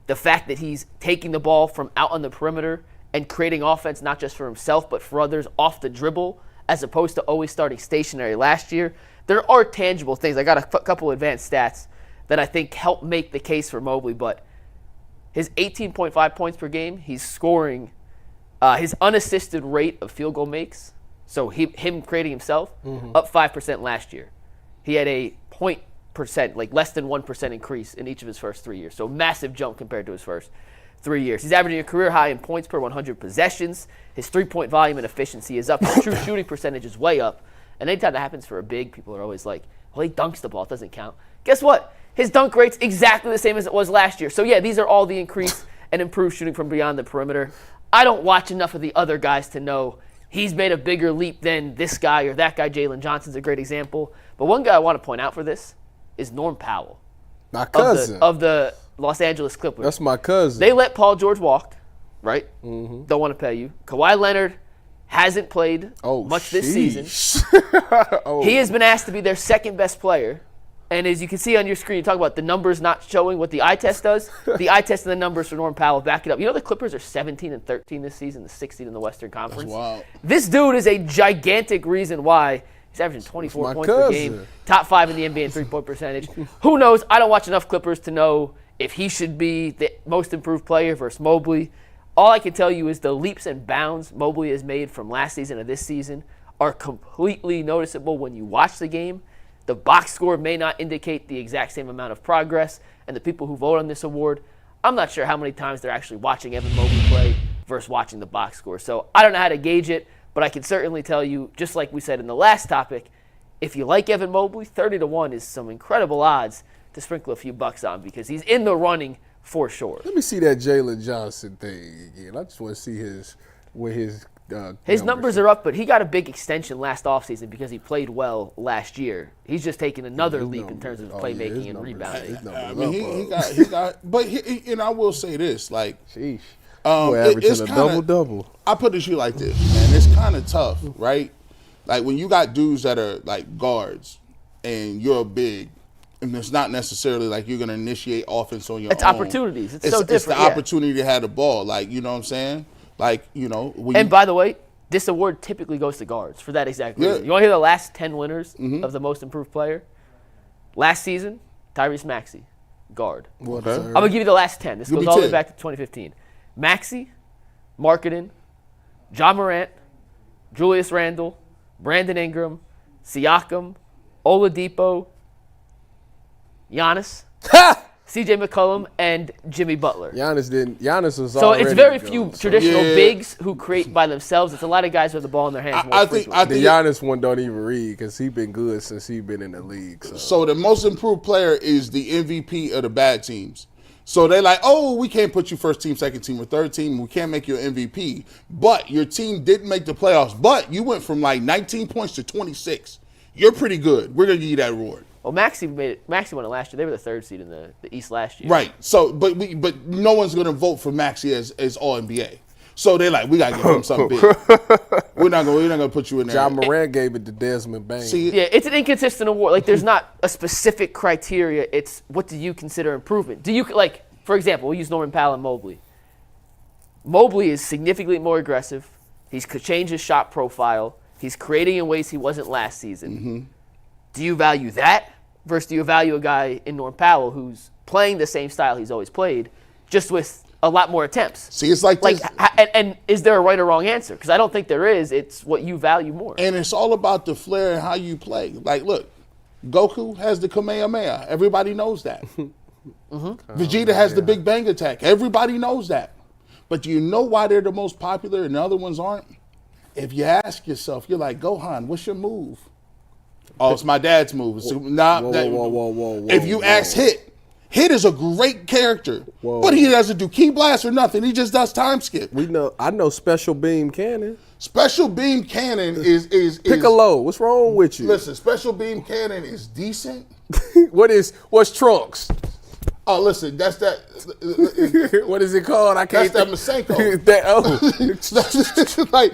[SPEAKER 2] the fact that he's taking the ball from out on the perimeter and creating offense not just for himself but for others off the dribble as opposed to always starting stationary last year. There are tangible things. I got a couple advanced stats that I think help make the case for Mobley, but his 18.5 points per game, he's scoring his unassisted rate of field goal makes, so him creating himself, up 5% last year. He had a 0.%, like less than 1% increase in each of his first 3 years. So massive jump compared to his first 3 years. He's averaging a career high in points per 100 possessions. His three-point volume and efficiency is up. His true shooting percentage is way up. And anytime that happens for a big, people are always like, well, he dunks the ball. It doesn't count. Guess what? His dunk rate's exactly the same as it was last year. So, yeah, these are all the increased and improved shooting from beyond the perimeter. I don't watch enough of the other guys to know he's made a bigger leap than this guy or that guy. Jalen Johnson's a great example. But one guy I want to point out for this is Norm Powell.
[SPEAKER 3] My cousin.
[SPEAKER 2] Of the Los Angeles Clippers.
[SPEAKER 3] That's my cousin.
[SPEAKER 2] They let Paul George walk, right? Mm-hmm. Don't want to pay you. Kawhi Leonard hasn't played much this season. He has been asked to be their second best player. And as you can see on your screen, you talk about the numbers not showing what the eye test does. The eye test and the numbers for Norm Powell back it up. You know the Clippers are 17-13 this season, the 16th in the Western Conference.
[SPEAKER 4] That's wild.
[SPEAKER 2] This dude is a gigantic reason why he's averaging 24 points per game, top 5 in the NBA in three-point percentage. Who knows? I don't watch enough Clippers to know if he should be the most improved player versus Mobley. All I can tell you is the leaps and bounds Mobley has made from last season to this season are completely noticeable when you watch the game. The box score may not indicate the exact same amount of progress, and the people who vote on this award, I'm not sure how many times they're actually watching Evan Mobley play versus watching the box score. So I don't know how to gauge it, but I can certainly tell you, just like we said in the last topic, if you like Evan Mobley, 30-1 is some incredible odds to sprinkle a few bucks on because he's in the running for sure.
[SPEAKER 3] Let me see that Jalen Johnson thing again. I just want to see his
[SPEAKER 2] numbers are up, but he got a big extension last offseason because he played well last year. He's just taking another leap in terms of playmaking and rebounding.
[SPEAKER 4] I mean, he got, but and I will say this, like,
[SPEAKER 3] sheesh. Averaging a double-double.
[SPEAKER 4] I put it to you like this, man. It's kind of tough, right? Like when you got dudes that are like guards and you're a big, and it's not necessarily like you're going to initiate offense on your own.
[SPEAKER 2] It's opportunities. It's so different.
[SPEAKER 4] It's the opportunity to have the ball. Like, you know what I'm saying? Like, you know.
[SPEAKER 2] And by the way, this award typically goes to guards for that exact reason.
[SPEAKER 4] Yeah.
[SPEAKER 2] You want to hear the last 10 winners of the most improved player? Last season, Tyrese Maxey, guard.
[SPEAKER 3] Okay.
[SPEAKER 2] I'm going to give you the last 10. This
[SPEAKER 4] Give
[SPEAKER 2] goes
[SPEAKER 4] me
[SPEAKER 2] all the way
[SPEAKER 4] 10.
[SPEAKER 2] back to 2015. Maxey, Marketing, John Morant, Julius Randle, Brandon Ingram, Siakam, Oladipo, Giannis, CJ McCollum, and Jimmy Butler.
[SPEAKER 3] Giannis was
[SPEAKER 2] So
[SPEAKER 3] already
[SPEAKER 2] it's very
[SPEAKER 3] good,
[SPEAKER 2] few
[SPEAKER 3] so.
[SPEAKER 2] traditional bigs who create by themselves. It's a lot of guys with the ball in their hands more
[SPEAKER 4] I
[SPEAKER 2] frequently.
[SPEAKER 3] The Giannis one don't even read because he been good since he been in the league.
[SPEAKER 4] So the most improved player is the MVP of the bad teams. So they're like, oh, we can't put you first team, second team, or third team. We can't make you an MVP. But your team didn't make the playoffs. But you went from like 19 points to 26. You're pretty good. We're going to give you that award.
[SPEAKER 2] Well, Maxey won it last year. They were the third seed in the East last year.
[SPEAKER 4] Right. So, but no one's going to vote for Maxey as All NBA. So they're like, we got to give him something big. We're not going to put you in there.
[SPEAKER 3] John Morant gave it to Desmond Bain.
[SPEAKER 4] See,
[SPEAKER 2] Yeah, it's an inconsistent award. Like, there's not a specific criteria. It's what do you consider improvement? Do you, like, for example, we'll use Norman Powell and Mobley. Mobley is significantly more aggressive. He's changed his shot profile. He's creating in ways he wasn't last season. Mm-hmm. Do you value that versus do you value a guy in Norm Powell who's playing the same style he's always played, just with a lot more attempts?
[SPEAKER 4] See, it's like this.
[SPEAKER 2] And is there a right or wrong answer? Because I don't think there is. It's what you value more.
[SPEAKER 4] And it's all about the flair and how you play. Like, look, Goku has the Kamehameha. Everybody knows that. Vegeta has the Big Bang Attack. Everybody knows that. But do you know why they're the most popular and the other ones aren't? If you ask yourself, you're like, Gohan, what's your move? Oh, it's my dad's move.
[SPEAKER 3] Whoa,
[SPEAKER 4] if you ask Hit is a great character, but he doesn't do key blast or nothing. He just does time skip.
[SPEAKER 3] I know Special Beam Cannon.
[SPEAKER 4] Special Beam Cannon is
[SPEAKER 3] Piccolo. What's wrong with you?
[SPEAKER 4] Listen, Special Beam Cannon is decent.
[SPEAKER 3] What's Trunks?
[SPEAKER 4] Oh, listen, that's that.
[SPEAKER 3] What is it called? I can't.
[SPEAKER 4] That's that Masenko.
[SPEAKER 3] Like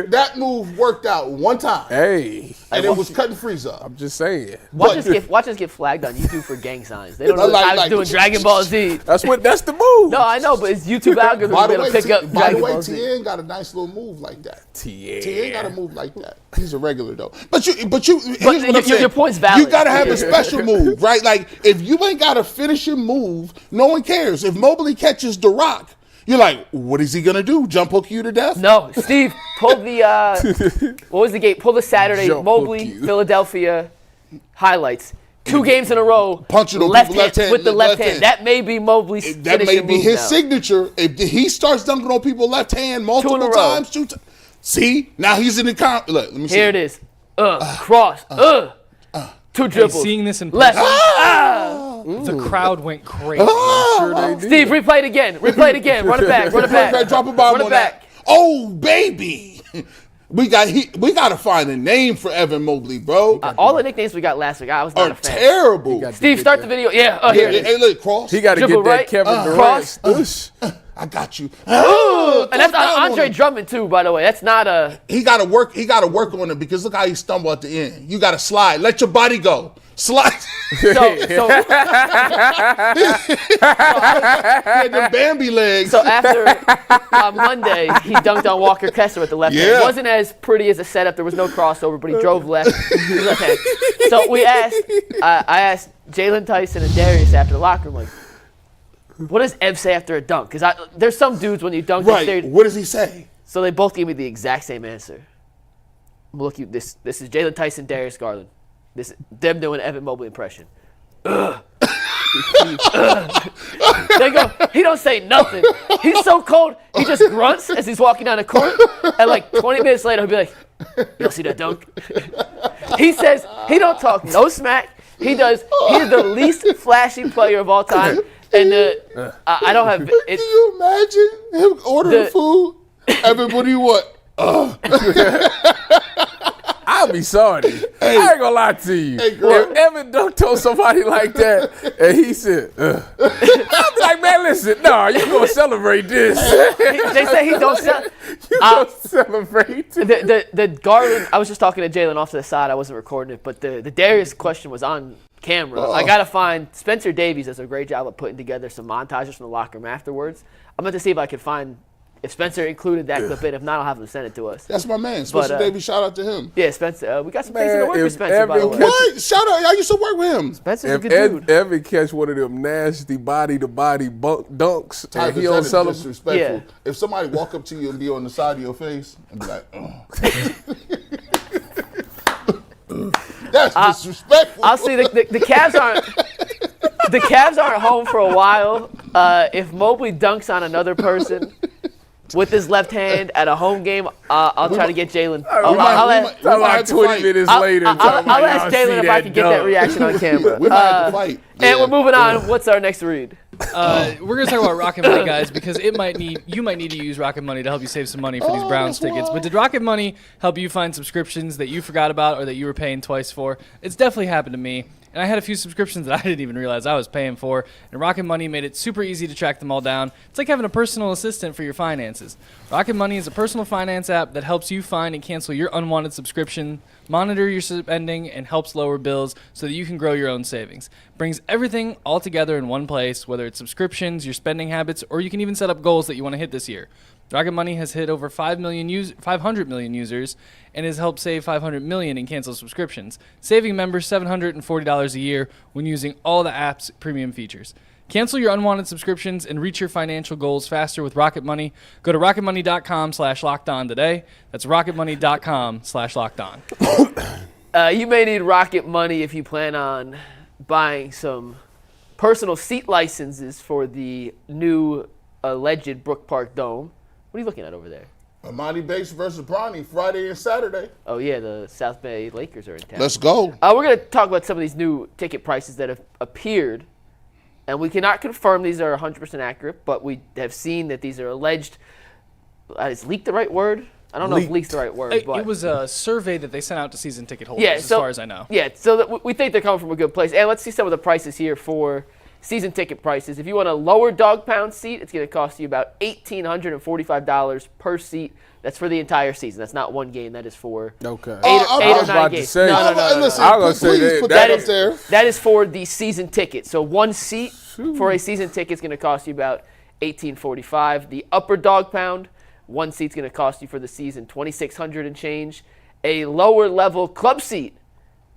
[SPEAKER 4] that move worked out one time.
[SPEAKER 3] Hey,
[SPEAKER 4] and it was cutting Frieza.
[SPEAKER 3] I'm just saying.
[SPEAKER 2] Watch us get flagged on YouTube for gang signs. They don't know I was doing Dragon Ball Z.
[SPEAKER 3] That's the move.
[SPEAKER 2] No, I know, but it's YouTube algorithm gonna pick up Dragon Ball Z.
[SPEAKER 4] Tien got a nice little move like that.
[SPEAKER 3] Tien
[SPEAKER 4] got a move like that. He's a regular though. But your
[SPEAKER 2] point's valid.
[SPEAKER 4] You gotta have a special move, right? Like if you ain't got a finishing move, no one cares. If Mobley catches The Rock, you're like, what is he gonna do? Jump hook you to death?
[SPEAKER 2] No, Steve, pull the what was the game? Pull the Saturday Mobley Philadelphia highlights. 2 games in a row.
[SPEAKER 4] Punching on
[SPEAKER 2] left
[SPEAKER 4] left hand
[SPEAKER 2] with the left hand. That may be Mobley's
[SPEAKER 4] That may be
[SPEAKER 2] move
[SPEAKER 4] his
[SPEAKER 2] now.
[SPEAKER 4] signature. If he starts dunking on people left hand multiple times, See? Now he's in the Look, let me see.
[SPEAKER 2] Here it is. Cross. Two dribbles.
[SPEAKER 5] Seeing this in
[SPEAKER 2] Left.
[SPEAKER 5] person, the crowd went crazy.
[SPEAKER 3] Sure they did.
[SPEAKER 2] Steve, replay it again. Replay it again. Run it back. Run it back.
[SPEAKER 4] Drop a bomb
[SPEAKER 2] Run it
[SPEAKER 4] on
[SPEAKER 2] back.
[SPEAKER 4] that. Oh, baby. We got to find a name for Evan Mobley, bro.
[SPEAKER 2] All the nicknames we got last week, I was not
[SPEAKER 4] Are
[SPEAKER 2] a fan.
[SPEAKER 4] terrible.
[SPEAKER 2] Steve, start the video. Yeah. Here it is.
[SPEAKER 4] Hey, look, cross.
[SPEAKER 3] He got to get
[SPEAKER 2] Dribble
[SPEAKER 3] that
[SPEAKER 2] right,
[SPEAKER 3] Kevin Durant
[SPEAKER 2] cross,
[SPEAKER 3] stush.
[SPEAKER 4] I got you.
[SPEAKER 2] And that's
[SPEAKER 4] Down on
[SPEAKER 2] Andre
[SPEAKER 4] him.
[SPEAKER 2] Drummond too, by the way. That's not a.
[SPEAKER 4] He got to work. He got to work on it because look how he stumbled at the end. You got to slide. Let your body go. Slide.
[SPEAKER 2] So
[SPEAKER 4] He had the Bambi legs.
[SPEAKER 2] So after Monday, he dunked on Walker Kessler with the left hand.
[SPEAKER 4] Yeah.
[SPEAKER 2] It wasn't as pretty as a setup. There was no crossover, but he drove left hand. So I asked Jalen Tyson and Darius after the locker room, like, what does Ev say after a dunk? Because there's some dudes when you dunk,
[SPEAKER 4] Right. What does he say?
[SPEAKER 2] so they both gave me the exact same answer. Look, this is Jalen Tyson, Darius Garland. This them doing an Evan Mobley impression. They go, he don't say nothing. He's so cold, he just grunts as he's walking down the court. And like 20 minutes later, he'll be like, y'all see that dunk? He says, he don't talk no smack. He's the least flashy player of all time. And I don't have
[SPEAKER 4] Can you imagine him ordering food? Evan, what do you want?
[SPEAKER 3] I'll be sorry. I ain't gonna lie to you. If Evan dunked on somebody like that and he said, I'll be like, man, listen, no, you gonna celebrate this.
[SPEAKER 2] they say he don't sell.
[SPEAKER 3] You gonna celebrate it.
[SPEAKER 2] The Garland, I was just talking to Jalen off to the side. I wasn't recording it, but the Darius question was on camera. I gotta find Spencer Davies does a great job of putting together some montages from the locker room afterwards. I'm going to see if I can find if Spencer included that clip in. If not, I'll have him send it to us.
[SPEAKER 4] That's my man, Spencer Davies. Shout out to him.
[SPEAKER 2] Yeah, Spencer. We got some things in
[SPEAKER 3] Man,
[SPEAKER 2] the work with
[SPEAKER 3] if
[SPEAKER 2] Spencer, by the
[SPEAKER 3] Evan
[SPEAKER 2] way.
[SPEAKER 4] What? Shout out. I used to work with him.
[SPEAKER 2] Spencer's a
[SPEAKER 3] If
[SPEAKER 2] good dude.
[SPEAKER 3] Evan catch one of them nasty body-to-body dunks and he don't
[SPEAKER 4] That is
[SPEAKER 3] celebrate,
[SPEAKER 4] disrespectful.
[SPEAKER 2] Yeah.
[SPEAKER 4] If somebody walk up to you and be on the side of your face and be like, that's disrespectful.
[SPEAKER 2] I'll see the Cavs aren't. The Cavs aren't home for a while. If Mobley dunks on another person with his left hand at a home game, I'll try to get Jalen. I'll ask
[SPEAKER 3] like 20 minutes later.
[SPEAKER 2] I'll ask Jalen if I can get that reaction on camera.
[SPEAKER 4] We might have to fight.
[SPEAKER 2] And we're moving on. What's our next read?
[SPEAKER 5] We're gonna talk about Rocket Money, guys, because you might need to use Rocket Money to help you save some money for these Browns tickets. But did Rocket Money help you find subscriptions that you forgot about or that you were paying twice for? It's definitely happened to me. And I had a few subscriptions that I didn't even realize I was paying for. And Rocket Money made it super easy to track them all down. It's like having a personal assistant for your finances. Rocket Money is a personal finance app that helps you find and cancel your unwanted subscription, monitor your spending, and helps lower bills so that you can grow your own savings. Brings everything all together in one place, whether it's subscriptions, your spending habits, or you can even set up goals that you want to hit this year. Rocket Money has hit over 500 million users and has helped save $500 million in canceled subscriptions, saving members $740 a year when using all the app's premium features. Cancel your unwanted subscriptions and reach your financial goals faster with Rocket Money. Go to rocketmoney.com/lockedon today. That's rocketmoney.com/lockedon.
[SPEAKER 2] You may need Rocket Money if you plan on buying some personal seat licenses for the new alleged Brook Park Dome. What are you looking at over there?
[SPEAKER 4] Amani Bates versus Bronny, Friday and Saturday.
[SPEAKER 2] Oh, yeah, the South Bay Lakers are in town.
[SPEAKER 4] Let's go.
[SPEAKER 2] We're going to talk about some of these new ticket prices that have appeared. And we cannot confirm these are 100% accurate, but we have seen that these are alleged. Is leaked the right word? I don't know if leak's the right word. But
[SPEAKER 5] It was a survey that they sent out to season ticket holders,
[SPEAKER 2] yeah,
[SPEAKER 5] as far as I know.
[SPEAKER 2] Yeah, so that we think they're coming from a good place. And let's see some of the prices here for season ticket prices. If you want a lower dog pound seat, it's going to cost you about $1,845 per seat. That's for the entire season. That's not one game. That is for
[SPEAKER 3] Okay.
[SPEAKER 2] eight
[SPEAKER 3] I
[SPEAKER 2] or
[SPEAKER 3] was
[SPEAKER 2] 9
[SPEAKER 3] about
[SPEAKER 2] games.
[SPEAKER 3] to say.
[SPEAKER 2] No.
[SPEAKER 4] Listen,
[SPEAKER 3] I was gonna say
[SPEAKER 4] please put
[SPEAKER 3] that
[SPEAKER 4] that up there.
[SPEAKER 2] That is for the season ticket. So one seat for a season ticket is going to cost you about $1,845. The upper dog pound, one seat's going to cost you for the season $2,600 and change. A lower level club seat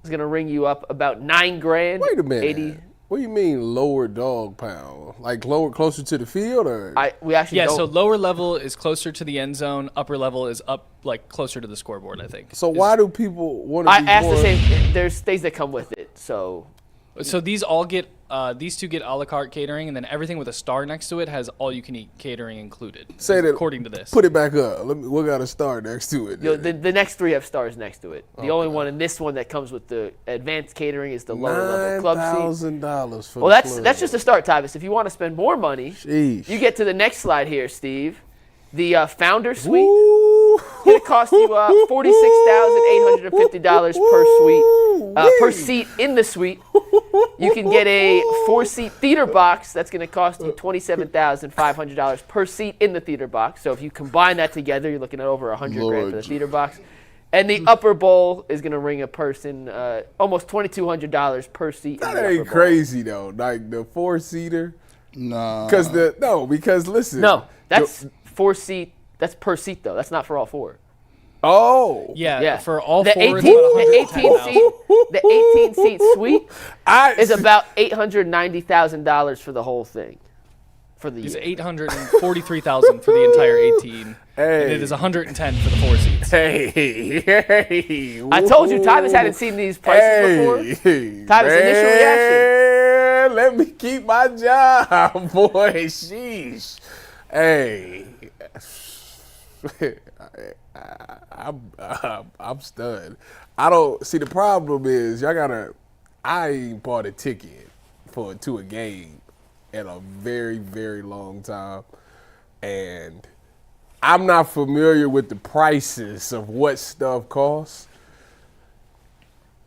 [SPEAKER 2] is going to ring you up about $9,000.
[SPEAKER 3] Wait a minute.
[SPEAKER 2] 80.
[SPEAKER 3] What do you mean lower dog pound? Like lower, closer to the field, or?
[SPEAKER 2] We actually
[SPEAKER 5] Yeah,
[SPEAKER 2] don't.
[SPEAKER 5] so lower level is closer to the end zone. Upper level is up, like, closer to the scoreboard, I think.
[SPEAKER 3] So why do people want to
[SPEAKER 2] I
[SPEAKER 3] be
[SPEAKER 2] asked
[SPEAKER 3] more?
[SPEAKER 2] the same. There's things that come with it. So
[SPEAKER 5] So these all get these two get a la carte catering, and then everything with a star next to it has all-you-can-eat catering included.
[SPEAKER 3] Say that.
[SPEAKER 5] According to this.
[SPEAKER 3] Put it back up. We got a star next to it.
[SPEAKER 2] The next three have stars next to it. The only one in this one that comes with the advanced catering is the lower level club seat.
[SPEAKER 3] $9,000 for
[SPEAKER 2] Well,
[SPEAKER 3] the
[SPEAKER 2] that's
[SPEAKER 3] club.
[SPEAKER 2] just a start, Tyvis. If you want to spend more money,
[SPEAKER 3] Sheesh.
[SPEAKER 2] you get to the next slide here, Steve. The Founder Suite.
[SPEAKER 3] Ooh.
[SPEAKER 2] It's going to cost you $46,850 per seat in the suite. You can get a 4-seat theater box. That's going to cost you $27,500 per seat in the theater box. So if you combine that together, you're looking at over $100,000 for the theater box. And the upper bowl is going to ring a person almost $2,200 per seat.
[SPEAKER 3] That ain't crazy though. Like the 4-seater.
[SPEAKER 4] Nah.
[SPEAKER 3] Because listen.
[SPEAKER 2] No, that's 4-seat. That's per seat though. That's not for all four.
[SPEAKER 3] Oh.
[SPEAKER 5] Yeah, for all
[SPEAKER 2] the
[SPEAKER 5] four,
[SPEAKER 2] 18,
[SPEAKER 5] it's about
[SPEAKER 2] the 18 seat suite
[SPEAKER 3] I
[SPEAKER 2] is about $890,000 for the whole thing. For the
[SPEAKER 5] It's
[SPEAKER 2] year.
[SPEAKER 5] $843,000 for the entire 18,
[SPEAKER 3] Hey.
[SPEAKER 5] and it is $110 for the 4 seats.
[SPEAKER 3] Hey.
[SPEAKER 2] I told you, Tyvis hadn't seen these prices before. Tyvis, initial reaction.
[SPEAKER 3] Let me keep my job, boy. Sheesh. Hey. I'm stunned. I don't see the problem is I ain't bought a ticket to a game in a very, very long time, and I'm not familiar with the prices of what stuff costs.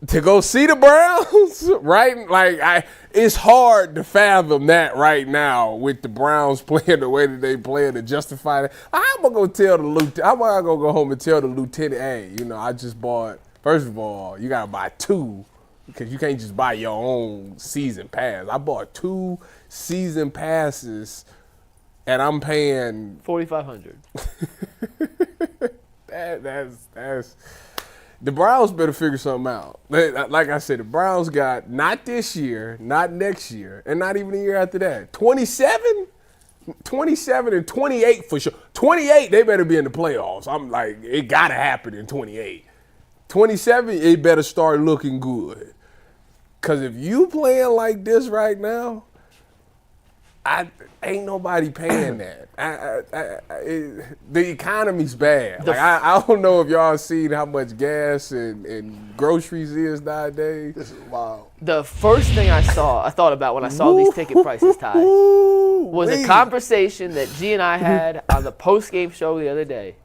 [SPEAKER 3] To go see the Browns, right? Like it's hard to fathom that right now with the Browns playing the way that they play to justify that. I'm gonna go tell the lieutenant. I'm gonna go home and tell the lieutenant, hey, I just bought. First of all, you gotta buy 2 because you can't just buy your own season pass. I bought 2 season passes, and I'm paying
[SPEAKER 2] $4,500.
[SPEAKER 3] that's. The Browns better figure something out. Like I said, the Browns got not this year, not next year, and not even the year after that. 27 and 28 for sure. 28, they better be in the playoffs. I'm like, it got to happen in 28. 27, it better start looking good. Because if you playing like this right now, ain't nobody paying that. The economy's bad. Like I don't know if y'all seen how much gas and groceries is nowadays.
[SPEAKER 4] This is wild.
[SPEAKER 2] The first thing I thought about when I saw these ticket prices, Ty, was a conversation that G and I had on the post-game show the other day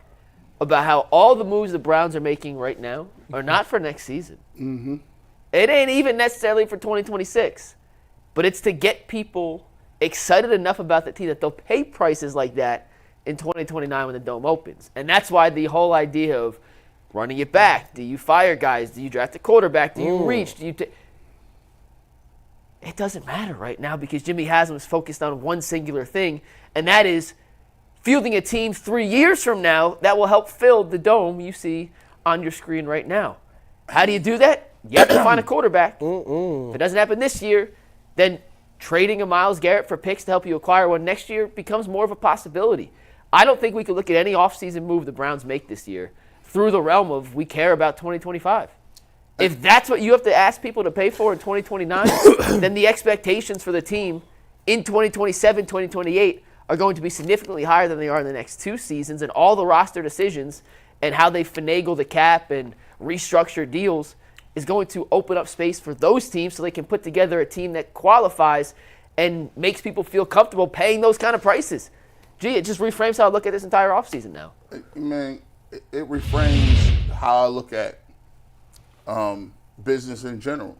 [SPEAKER 2] about how all the moves the Browns are making right now are not for next season. Mm-hmm. It ain't even necessarily for 2026, but it's to get people excited enough about the team that they'll pay prices like that in 2029 when the Dome opens. And that's why the whole idea of running it back, do you fire guys, do you draft a quarterback, do you reach, it doesn't matter right now because Jimmy Haslam is focused on one singular thing, and that is fielding a team 3 years from now that will help fill the Dome you see on your screen right now. How do you do that? You have to find a quarterback. If it doesn't happen this year, then trading a Myles Garrett for picks to help you acquire one next year becomes more of a possibility. I don't think we could look at any offseason move the Browns make this year through the realm of we care about 2025. If that's what you have to ask people to pay for in 2029, then the expectations for the team in 2027, 2028 are going to be significantly higher than they are in the next 2 seasons, and all the roster decisions and how they finagle the cap and restructure deals is going to open up space for those teams so they can put together a team that qualifies and makes people feel comfortable paying those kind of prices. Gee, it just reframes how I look at this entire offseason now.
[SPEAKER 4] Man, it reframes how I look at business in general.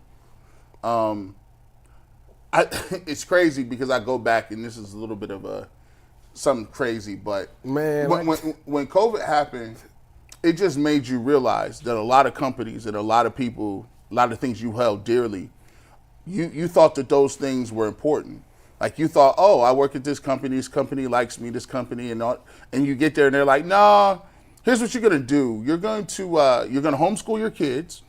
[SPEAKER 4] It's crazy because I go back, and this is a little bit of something crazy, but
[SPEAKER 3] Man,
[SPEAKER 4] when COVID happened, it just made you realize that a lot of companies and a lot of people, a lot of things you held dearly, you thought that those things were important. Like you thought, oh, I work at this company likes me, this company, and you get there and they're like, nah, here's what you're gonna do. You're gonna homeschool your kids.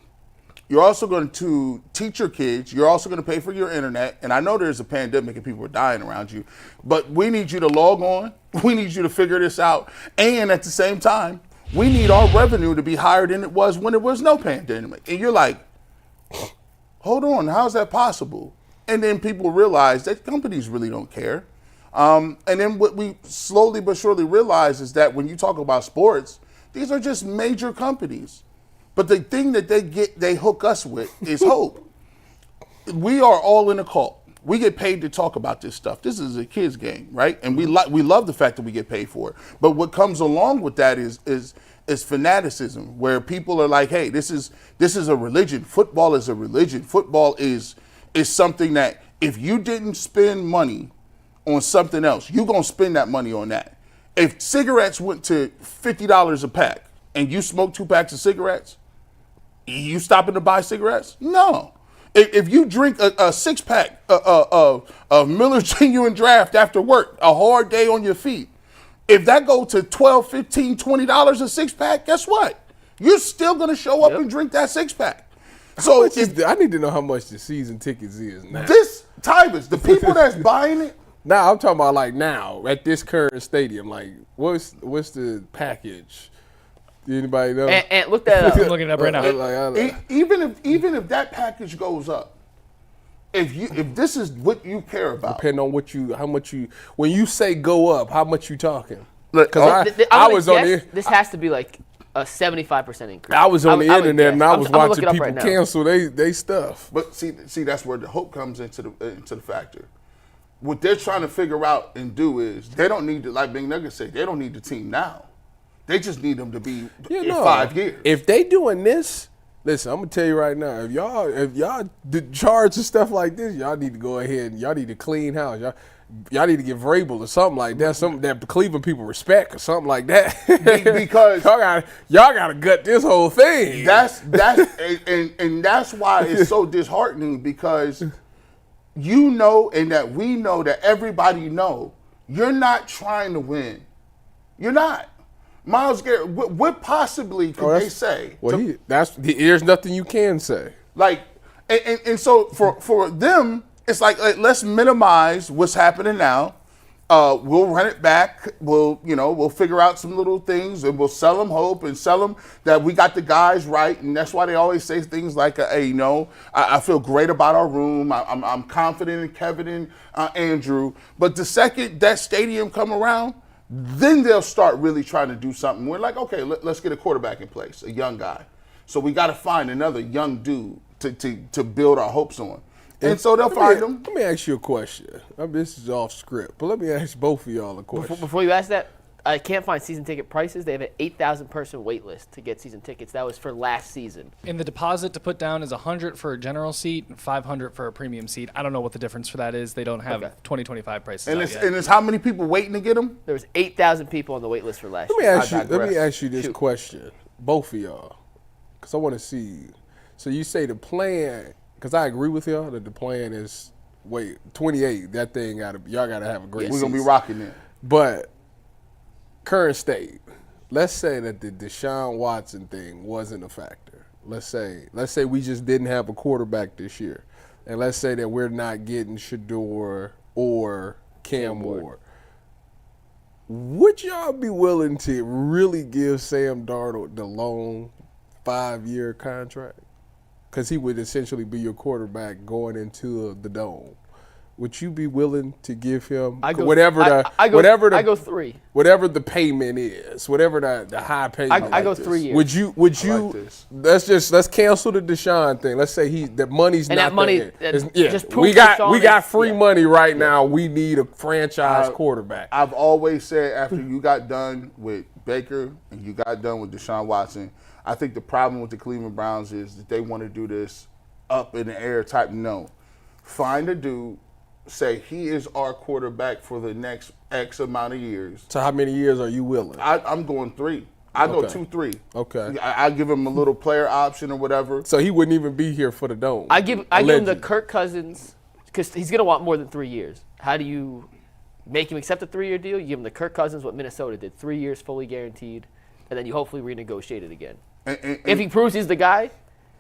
[SPEAKER 4] You're also going to teach your kids. You're also going to pay for your internet. And I know there's a pandemic and people are dying around you, but we need you to log on. We need you to figure this out. And at the same time, we need our revenue to be higher than it was when there was no pandemic. And you're like, hold on, how is that possible? And then people realize that companies really don't care. And then what we slowly but surely realize is that when you talk about sports, these are just major companies. But the thing that they hook us with is hope. We are all in a cult. We get paid to talk about this stuff. This is a kid's game, right? And we love the fact that we get paid for it. But what comes along with that is fanaticism, where people are like, hey, this is a religion. Football is a religion. Football is something that if you didn't spend money on something else, you're going to spend that money on that. If cigarettes went to $50 a pack and you smoke 2 packs of cigarettes, you stopping to buy cigarettes? No. If you drink a 6-pack of Miller Genuine Draft after work, a hard day on your feet, if that go to $12, $15, $20 a 6-pack, guess what? You're still going to show up and drink that 6-pack. So
[SPEAKER 3] I need to know how much the season tickets is now.
[SPEAKER 4] Tyvus, the people that's buying it.
[SPEAKER 3] Now I'm talking about like now at this current stadium. Like what's the package? Anybody know?
[SPEAKER 2] And look that up.
[SPEAKER 5] I'm looking it up right now.
[SPEAKER 4] Even if that package goes up, if this is what you care about,
[SPEAKER 3] depending on how much you when you say go up, how much you talking?
[SPEAKER 4] Because
[SPEAKER 3] I was on the.
[SPEAKER 2] This has to be like a 75% increase.
[SPEAKER 3] I was on the internet and I was watching people
[SPEAKER 2] right
[SPEAKER 3] cancel they stuff.
[SPEAKER 4] But see, that's where the hope comes into the factor. What they're trying to figure out and do is they don't need to, like Big Nugget said, they don't need the team now. They just need them to be in 5 years.
[SPEAKER 3] If they doing this, listen, I'm gonna tell you right now. If y'all charge and stuff like this, y'all need to go ahead and y'all need to clean house. Y'all need to get Vrabel or something like that. Something that the Cleveland people respect or something like that.
[SPEAKER 4] Because
[SPEAKER 3] y'all gotta gut this whole thing.
[SPEAKER 4] That's and that's why it's so disheartening, because you know, and that we know, that everybody know, you're not trying to win. You're not. Myles Garrett, what possibly could they say?
[SPEAKER 3] Well, there's nothing you can say.
[SPEAKER 4] Like, and so for them, it's like let's minimize what's happening now. We'll run it back. We'll figure out some little things, and we'll sell them hope and sell them that we got the guys right. And that's why they always say things like, "Hey, I feel great about our room. I'm confident in Kevin and Andrew." But the second that stadium come around, then they'll start really trying to do something. We're like, okay, let's get a quarterback in place, a young guy. So we got to find another young dude to build our hopes on. And so they'll find them.
[SPEAKER 3] Let me ask you a question. This is off script, but let me ask both of y'all a question.
[SPEAKER 2] Before you ask that, I can't find season ticket prices. They have an 8,000 person wait list to get season tickets. That was for last season.
[SPEAKER 5] And the deposit to put down is $100 for a general seat and $500 for a premium seat. I don't know what the difference for that is. They don't have 2025 prices
[SPEAKER 4] And
[SPEAKER 5] out yet.
[SPEAKER 4] it's how many people waiting to get them?
[SPEAKER 2] There was 8,000 people on the wait list for last
[SPEAKER 3] Let me ask you this
[SPEAKER 2] Shoot.
[SPEAKER 3] question, both of y'all, because I want to see. So you say the plan, because I agree with y'all that the plan is 28. That thing y'all gotta have a great.
[SPEAKER 4] We're
[SPEAKER 3] season.
[SPEAKER 4] gonna be rocking it.
[SPEAKER 3] But current state, let's say that the Deshaun Watson thing wasn't a factor. Let's say we just didn't have a quarterback this year, and let's say that we're not getting Shador or Cam Ward. Would y'all be willing to really give Sam Darnold the long 5-year contract? Because he would essentially be your quarterback going into the dome. Would you be willing to give him
[SPEAKER 2] I go 3.
[SPEAKER 3] Whatever the payment is, whatever the high payment?
[SPEAKER 2] I go 3 years.
[SPEAKER 3] Would you? Let's cancel the Deshaun thing. Let's say the money's
[SPEAKER 2] and
[SPEAKER 3] not
[SPEAKER 2] that money.
[SPEAKER 3] there.
[SPEAKER 2] Just
[SPEAKER 3] we got free money right now. We need a franchise quarterback.
[SPEAKER 4] I've always said, after you got done with Baker and you got done with Deshaun Watson, I think the problem with the Cleveland Browns is that they want to do this up in the air type. No, find a dude. Say he is our quarterback for the next X amount of years.
[SPEAKER 3] So how many years are you willing?
[SPEAKER 4] I'm going 3. I go 2-3.
[SPEAKER 3] Okay.
[SPEAKER 4] I give him a little player option or whatever.
[SPEAKER 3] So he wouldn't even be here for the dome.
[SPEAKER 2] I give him the Kirk Cousins, because he's gonna want more than 3 years. How do you make him accept a 3-year deal? You give him the Kirk Cousins, what Minnesota did, 3 years fully guaranteed, and then you hopefully renegotiate it again.
[SPEAKER 4] And
[SPEAKER 2] if he proves he's the guy,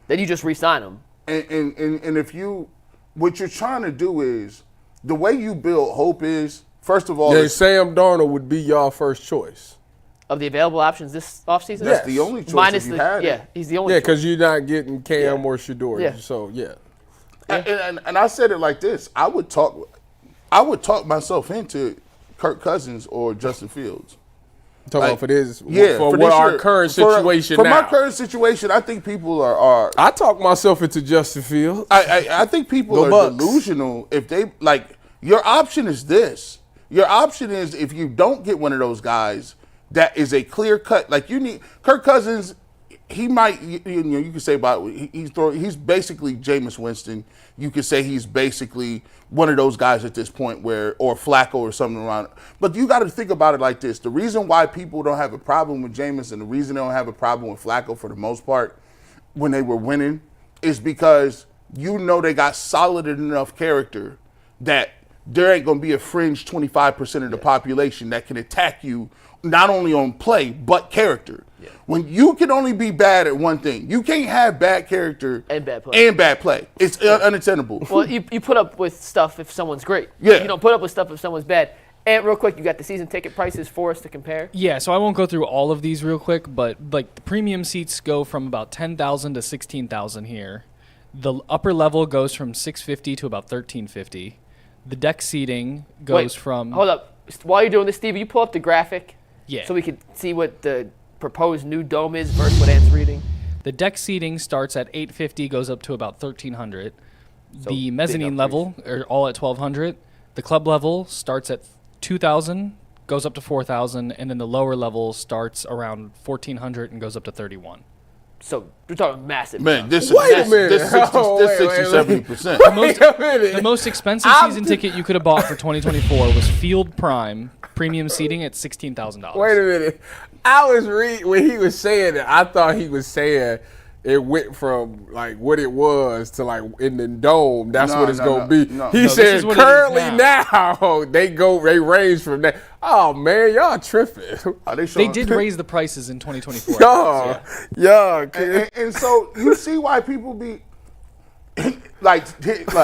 [SPEAKER 2] then you just re-sign him.
[SPEAKER 4] And if you, what you're trying to do is, the way you build hope is, first of all,
[SPEAKER 3] Sam Darnold would be y'all first choice.
[SPEAKER 2] Of the available options this offseason?
[SPEAKER 4] That's the only choice
[SPEAKER 2] Minus
[SPEAKER 4] if you had it.
[SPEAKER 2] he's the only choice.
[SPEAKER 3] because you're not getting Cam or Shador.
[SPEAKER 2] Yeah.
[SPEAKER 3] So, yeah.
[SPEAKER 4] And I said it like this: I would talk myself into Kirk Cousins or Justin Fields.
[SPEAKER 3] Talking about for this,
[SPEAKER 4] For
[SPEAKER 3] what
[SPEAKER 4] this
[SPEAKER 3] our
[SPEAKER 4] year.
[SPEAKER 3] current situation
[SPEAKER 4] for
[SPEAKER 3] now.
[SPEAKER 4] my current situation, I think people are
[SPEAKER 3] I talk myself into Justin Fields.
[SPEAKER 4] I think people
[SPEAKER 3] Go
[SPEAKER 4] are
[SPEAKER 3] Bucks.
[SPEAKER 4] delusional if they like. Your option is this. Your option is if you don't get one of those guys, that is a clear cut. Like you need Kirk Cousins. He might, you could say about he's basically Jameis Winston. You could say he's basically one of those guys at this point or Flacco or something around. But you got to think about it like this: the reason why people don't have a problem with Jameis and the reason they don't have a problem with Flacco for the most part when they were winning is because they got solid enough character that there ain't gonna be a fringe 25% of the population that can attack you not only on play but character. Yeah. When you can only be bad at one thing, you can't have bad character
[SPEAKER 2] and bad play.
[SPEAKER 4] It's unattainable.
[SPEAKER 2] Well, you put up with stuff if someone's great.
[SPEAKER 4] Yeah.
[SPEAKER 2] You don't put up with stuff if someone's bad. And real quick, you got the season ticket prices for us to compare?
[SPEAKER 5] Yeah, so I won't go through all of these real quick, but like the premium seats go from about 10,000 to 16,000 here. The upper level goes from 650 to about 1350. The deck seating goes from.
[SPEAKER 2] Hold up. While you're doing this, Steve, you pull up the graphic.
[SPEAKER 5] Yeah.
[SPEAKER 2] So we can see what the proposed new dome is versus what Ant's reading.
[SPEAKER 5] The deck seating starts at 850, goes up to about 1,300.
[SPEAKER 2] So
[SPEAKER 5] The mezzanine level are all at 1,200. The club level starts at 2,000, goes up to 4,000, and then the lower level starts around 1,400 and goes up to 31.
[SPEAKER 2] So we're talking massive.
[SPEAKER 4] Man, this is
[SPEAKER 3] Wait a minute.
[SPEAKER 4] this 60,
[SPEAKER 3] Oh,
[SPEAKER 4] this
[SPEAKER 3] wait.
[SPEAKER 4] 60-70%.
[SPEAKER 5] The most expensive season ticket you could have bought for 2024 was Field Prime premium seating at $16,000.
[SPEAKER 3] Wait a minute. I was reading when he was saying it. I thought he was saying it went from like what it was to like in the dome. That's what it's gonna be.
[SPEAKER 4] no.
[SPEAKER 3] He
[SPEAKER 5] No, this
[SPEAKER 3] said
[SPEAKER 5] is what it is
[SPEAKER 3] currently now they range from that. Oh man, y'all tripping.
[SPEAKER 5] They did raise the prices in 2024.
[SPEAKER 3] Yeah.
[SPEAKER 4] And so you see why people be like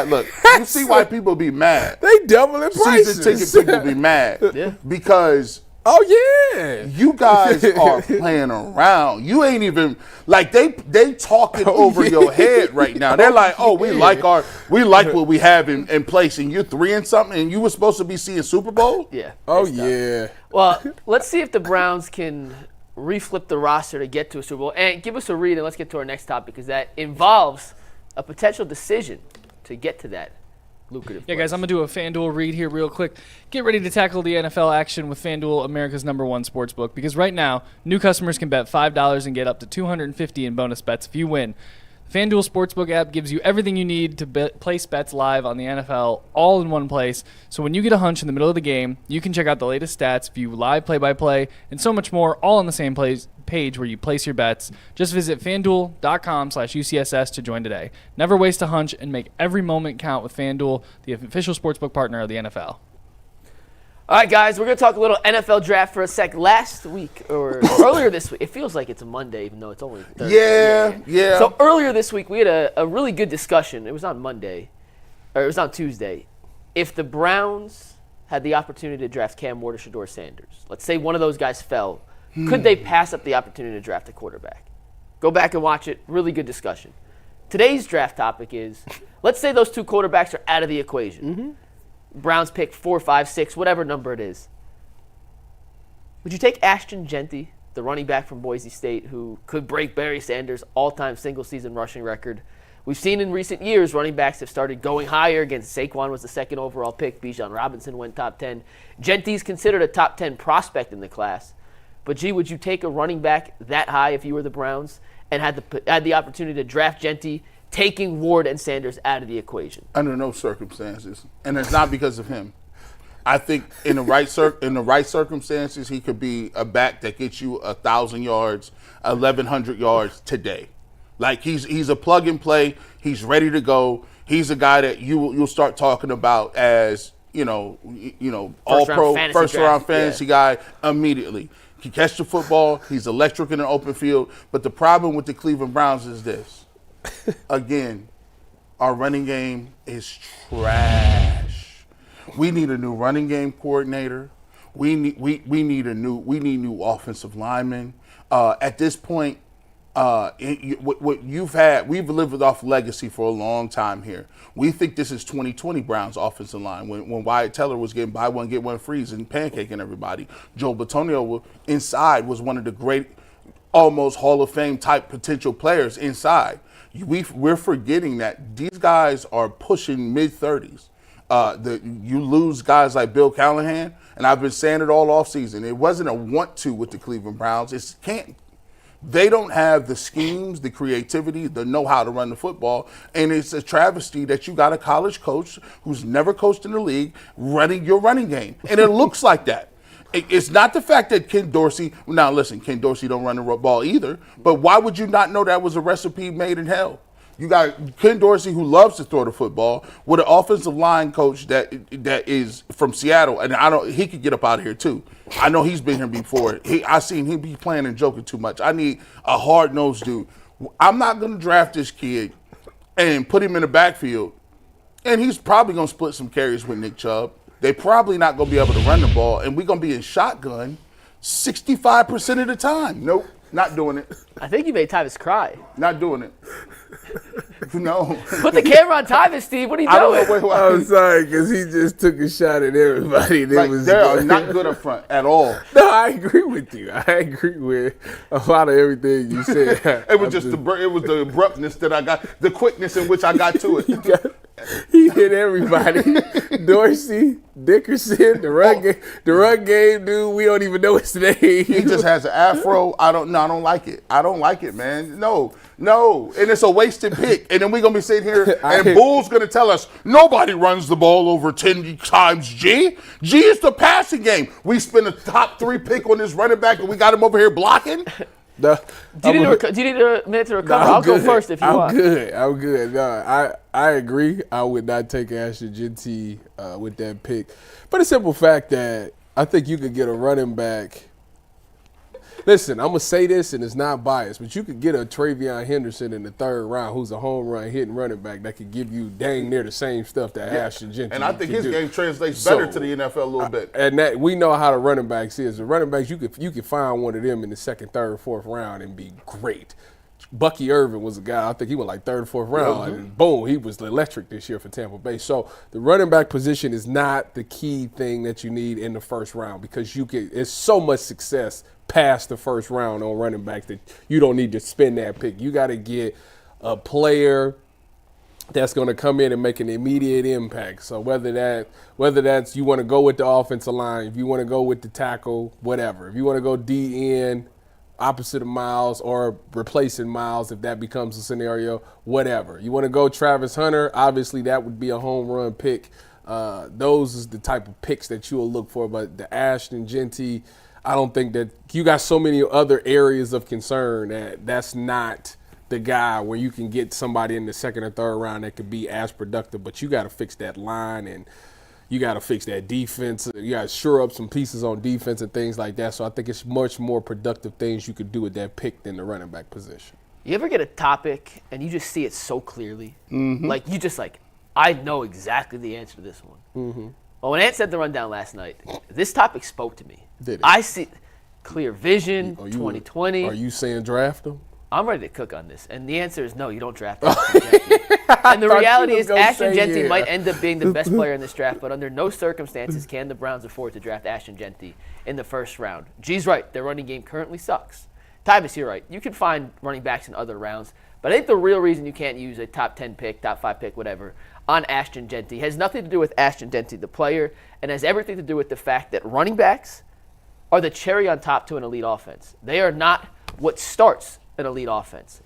[SPEAKER 4] look, you see why people be mad.
[SPEAKER 3] They doubling prices.
[SPEAKER 4] Season ticket people be mad because you guys are playing around. You ain't even like they talking over your head right now. They're like, we like what we have in place, and you're 3 and something, and you were supposed to be seeing Super Bowl.
[SPEAKER 2] Yeah.
[SPEAKER 3] Yeah.
[SPEAKER 2] Well, let's see if the Browns can reflip the roster to get to a Super Bowl. And give us a read, and let's get to our next topic, because that involves a potential decision to get to that lucrative
[SPEAKER 5] Yeah,
[SPEAKER 2] place.
[SPEAKER 5] guys, I'm going to do a Fanduel read here real quick. Get ready to tackle the NFL action with Fanduel, America's #1 sportsbook, because right now, new customers can bet $5 and get up to $250 in bonus bets if you win. FanDuel Sportsbook app gives you everything you need to place bets live on the NFL all in one place. So when you get a hunch in the middle of the game, you can check out the latest stats, view live play-by-play, and so much more all on the same page where you place your bets. Just visit FanDuel.com/UCSS to join today. Never waste a hunch and make every moment count with FanDuel, the official sportsbook partner of the NFL.
[SPEAKER 2] All right, guys, we're going to talk a little NFL draft for a sec. Last week, or earlier this week, it feels like it's a Monday, even though it's only Thursday.
[SPEAKER 4] Yeah.
[SPEAKER 2] So earlier this week, we had a really good discussion. It was on Monday, or it was on Tuesday. If the Browns had the opportunity to draft Cam Ward or Shedeur Sanders, let's say one of those guys fell, could they pass up the opportunity to draft a quarterback? Go back and watch it. Really good discussion. Today's draft topic is, let's say those two quarterbacks are out of the equation. Mm-hmm. Browns pick 4, 5, 6, whatever number it is. Would you take Ashton Genty, the running back from Boise State, who could break Barry Sanders' all-time single-season rushing record? We've seen in recent years running backs have started going higher. Against Saquon was the second overall pick. Bijan Robinson went top 10. Genty's considered a top 10 prospect in the class. But, would you take a running back that high if you were the Browns and had the opportunity to draft Genty, taking Ward and Sanders out of the equation?
[SPEAKER 4] Under no circumstances, and it's not because of him. I think in the right circumstances, he could be a back that gets you 1,000 yards, 1,100 yards today. Like he's a plug and play. He's ready to go. He's a guy that you'll start talking about as all pro first round fantasy guy immediately. He catch the football. He's electric in an open field. But the problem with the Cleveland Browns is this. Again, our running game is trash. We need a new running game coordinator. We need new offensive linemen. At this point, what you've had, we've lived off legacy for a long time here. We think this is 2020 Browns offensive line when Wyatt Teller was getting buy one, get one frees and pancaking everybody. Joe Bitonio inside was one of the great, almost Hall of Fame type potential players inside. We're forgetting that these guys are pushing mid-30s. You lose guys like Bill Callahan, and I've been saying it all offseason. It wasn't a want-to with the Cleveland Browns. They don't have the schemes, the creativity, the know-how to run the football, and it's a travesty that you got a college coach who's never coached in the league running your running game, and it looks like that. It's not the fact that Ken Dorsey, now listen, Ken Dorsey don't run the ball either, but why would you not know that was a recipe made in hell? You got Ken Dorsey, who loves to throw the football, with an offensive line coach that is from Seattle, and he could get up out of here too. I know he's been here before. I seen him be playing and joking too much. I need a hard-nosed dude. I'm not going to draft this kid and put him in the backfield, and he's probably going to split some carries with Nick Chubb. They're probably not going to be able to run the ball, and we're going to be in shotgun 65% of the time. Nope, not doing it.
[SPEAKER 2] I think you made Tyvus cry.
[SPEAKER 4] Not doing it. No.
[SPEAKER 2] Put the camera on Tyvus, Steve. What are you doing?
[SPEAKER 4] I don't know.
[SPEAKER 3] I'm sorry, because he just took a shot at everybody.
[SPEAKER 4] They are not good up front at all.
[SPEAKER 3] No, I agree with you. I agree with a lot of everything you said.
[SPEAKER 4] It was the abruptness that I got, the quickness in which I got to it.
[SPEAKER 3] He hit everybody. Dorsey, Dickerson, the run game dude. We don't even know his name.
[SPEAKER 4] He just has an afro. I don't like it. I don't like it, man. No. And it's a wasted pick. And then we're going to be sitting here and Bull's going to tell us nobody runs the ball over 10 times G. G is the passing game. We spend a top 3 pick on this running back and we got him over here blocking.
[SPEAKER 2] Do you need a minute to recover? I'll go first if you want.
[SPEAKER 3] I'm good. No, I agree. I would not take Ashton Genty with that pick. But the simple fact that I think you could get a running back. Listen, I'm going to say this, and it's not biased, but you could get a Travion Henderson in the 3rd round who's a home run hitting running back that could give you dang near the same stuff that Ashton Genty
[SPEAKER 4] And I think his
[SPEAKER 3] do.
[SPEAKER 4] Game translates better to the NFL a little bit.
[SPEAKER 3] And that we know how the running backs is. The running backs, you could find one of them in the 2nd, 3rd, 4th round and be great. Bucky Irvin was a guy, I think he went like 3rd or 4th round, and boom, he was electric this year for Tampa Bay. So the running back position is not the key thing that you need in the 1st round because it's so much success past the 1st round on running backs that you don't need to spend that pick. You got to get a player that's going to come in and make an immediate impact. So whether that's you want to go with the offensive line, if you want to go with the tackle, whatever. If you want to go DN, opposite of Miles or replacing Miles if that becomes a scenario, whatever. You want to go Travis Hunter, obviously that would be a home run pick. Those is the type of picks that you'll look for. But the Ashton Genty, I don't think that you got so many other areas of concern that's not the guy where you can get somebody in the 2nd or 3rd round that could be as productive, but you got to fix that line and you got to fix that defense. You got to shore up some pieces on defense and things like that. So I think it's much more productive things you could do with that pick than the running back position.
[SPEAKER 2] You ever get a topic and you just see it so clearly? Like you just I know exactly the answer to this one. Well, when Ant said the rundown last night, this topic spoke to me.
[SPEAKER 3] Did it?
[SPEAKER 2] I see clear vision, 2020.
[SPEAKER 3] Are you saying draft them?
[SPEAKER 2] I'm ready to cook on this. And the answer is no, you don't draft Ashton Genty. And the reality is Ashton Genty might end up being the best player in this draft, but under no circumstances can the Browns afford to draft Ashton Genty in the 1st round. G's right. Their running game currently sucks. Tyvus, you're right. You can find running backs in other rounds, but I think the real reason you can't use a top 10 pick, top 5 pick, whatever, on Ashton Genty has nothing to do with Ashton Genty, the player, and has everything to do with the fact that running backs are the cherry on top to an elite offense. They are not what starts an elite offense.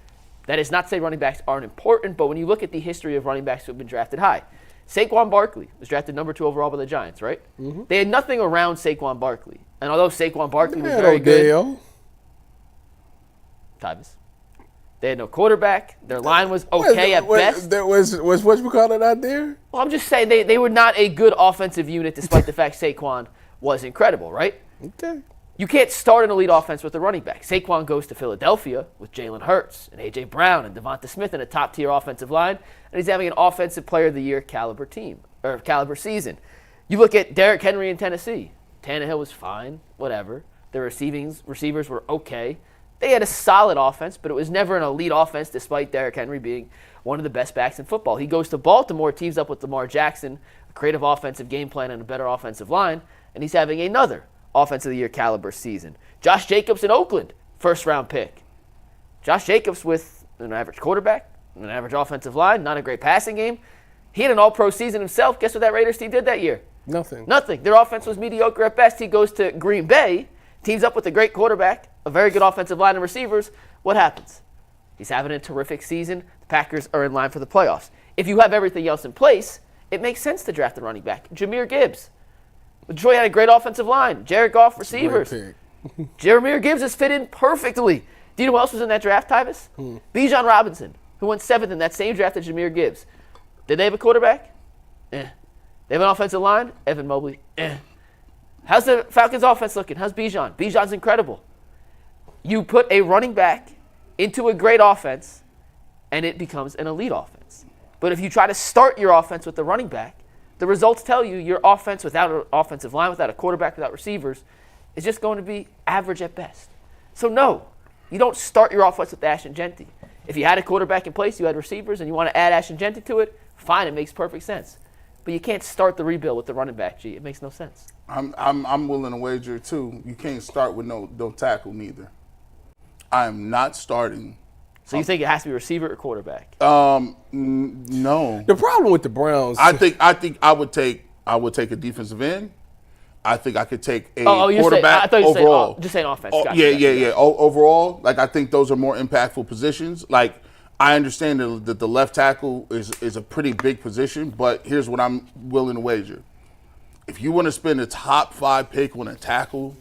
[SPEAKER 2] That is not to say running backs aren't important, but when you look at the history of running backs who have been drafted high, Saquon Barkley was drafted number 2 overall by the Giants, right? They had nothing around Saquon Barkley. And although Saquon Barkley was very good, Tyvus, they had no quarterback. Their line was okay at best.
[SPEAKER 3] There was whatchamacallit out there?
[SPEAKER 2] Well, I'm just saying they were not a good offensive unit despite the fact Saquon was incredible, right?
[SPEAKER 3] Okay.
[SPEAKER 2] You can't start an elite offense with a running back. Saquon goes to Philadelphia with Jalen Hurts and A.J. Brown and Devonta Smith in a top-tier offensive line, and he's having an Offensive Player of the Year caliber season. You look at Derrick Henry in Tennessee. Tannehill was fine, whatever. The receivers were okay. They had a solid offense, but it was never an elite offense despite Derrick Henry being one of the best backs in football. He goes to Baltimore, teams up with Lamar Jackson, a creative offensive game plan and a better offensive line, and he's having another Offensive of the Year caliber season. Josh Jacobs in Oakland, first-round pick. Josh Jacobs with an average quarterback, an average offensive line, not a great passing game. He had an all-pro season himself. Guess what that Raiders team did that year?
[SPEAKER 3] Nothing.
[SPEAKER 2] Nothing. Their offense was mediocre at best. He goes to Green Bay, teams up with a great quarterback, a very good offensive line and receivers. What happens? He's having a terrific season. The Packers are in line for the playoffs. If you have everything else in place, it makes sense to draft a running back. Jahmyr Gibbs. Detroit had a great offensive line. Jared Goff receivers. Jahmyr Gibbs has fit in perfectly. Do you know who else was in that draft, Tyvis? Bijan Robinson, who went 7th in that same draft as Jahmyr Gibbs. Did they have a quarterback? They have an offensive line? Evan Mobley? How's the Falcons' offense looking? How's Bijan? Bijan's incredible. You put a running back into a great offense, and it becomes an elite offense. But if you try to start your offense with the running back, the results tell you your offense without an offensive line, without a quarterback, without receivers, is just going to be average at best. So no, you don't start your offense with Ashton Genty. If you had a quarterback in place, you had receivers, and you want to add Ashton Genty to it, fine, it makes perfect sense. But you can't start the rebuild with the running back, G. It makes no sense.
[SPEAKER 4] I'm willing to wager too. You can't start with no tackle neither. I am not starting.
[SPEAKER 2] So you think it has to be receiver or quarterback?
[SPEAKER 4] No.
[SPEAKER 3] The problem with the Browns,
[SPEAKER 4] I think I would take a defensive end. I think I could take a
[SPEAKER 2] you're
[SPEAKER 4] quarterback
[SPEAKER 2] saying, I thought you were
[SPEAKER 4] overall.
[SPEAKER 2] saying, just saying offense.
[SPEAKER 4] Oh,
[SPEAKER 2] Gotcha,
[SPEAKER 4] yeah.
[SPEAKER 2] gotcha.
[SPEAKER 4] Overall, like I think those are more impactful positions. Like I understand that the left tackle is a pretty big position, but here's what I'm willing to wager. If you want to spend a top 5 pick on a tackle,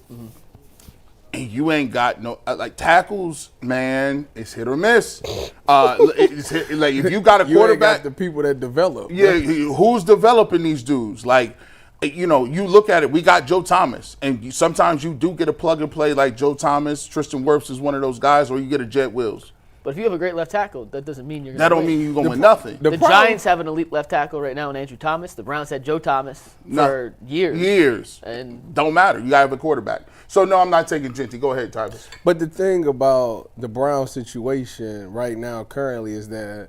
[SPEAKER 4] and you ain't got no like tackles, man, it's hit or miss. Like if you got a
[SPEAKER 3] you
[SPEAKER 4] quarterback,
[SPEAKER 3] ain't got the people that develop.
[SPEAKER 4] yeah, who's developing these dudes? Like, you know, you look at it. We got Joe Thomas, and sometimes you do get a plug and play like Joe Thomas. Tristan Wirfs is one of those guys, or you get a Jet Wills.
[SPEAKER 2] But if you have a great left tackle, that doesn't mean you're going to
[SPEAKER 4] That don't mean you're gonna win nothing.
[SPEAKER 2] The Giants have an elite left tackle right now in Andrew Thomas. The Browns had Joe Thomas for years.
[SPEAKER 4] And don't matter. You gotta have a quarterback. So no, I'm not taking Genty. Go ahead, Tyvis.
[SPEAKER 3] But the thing about the Browns situation right now currently is that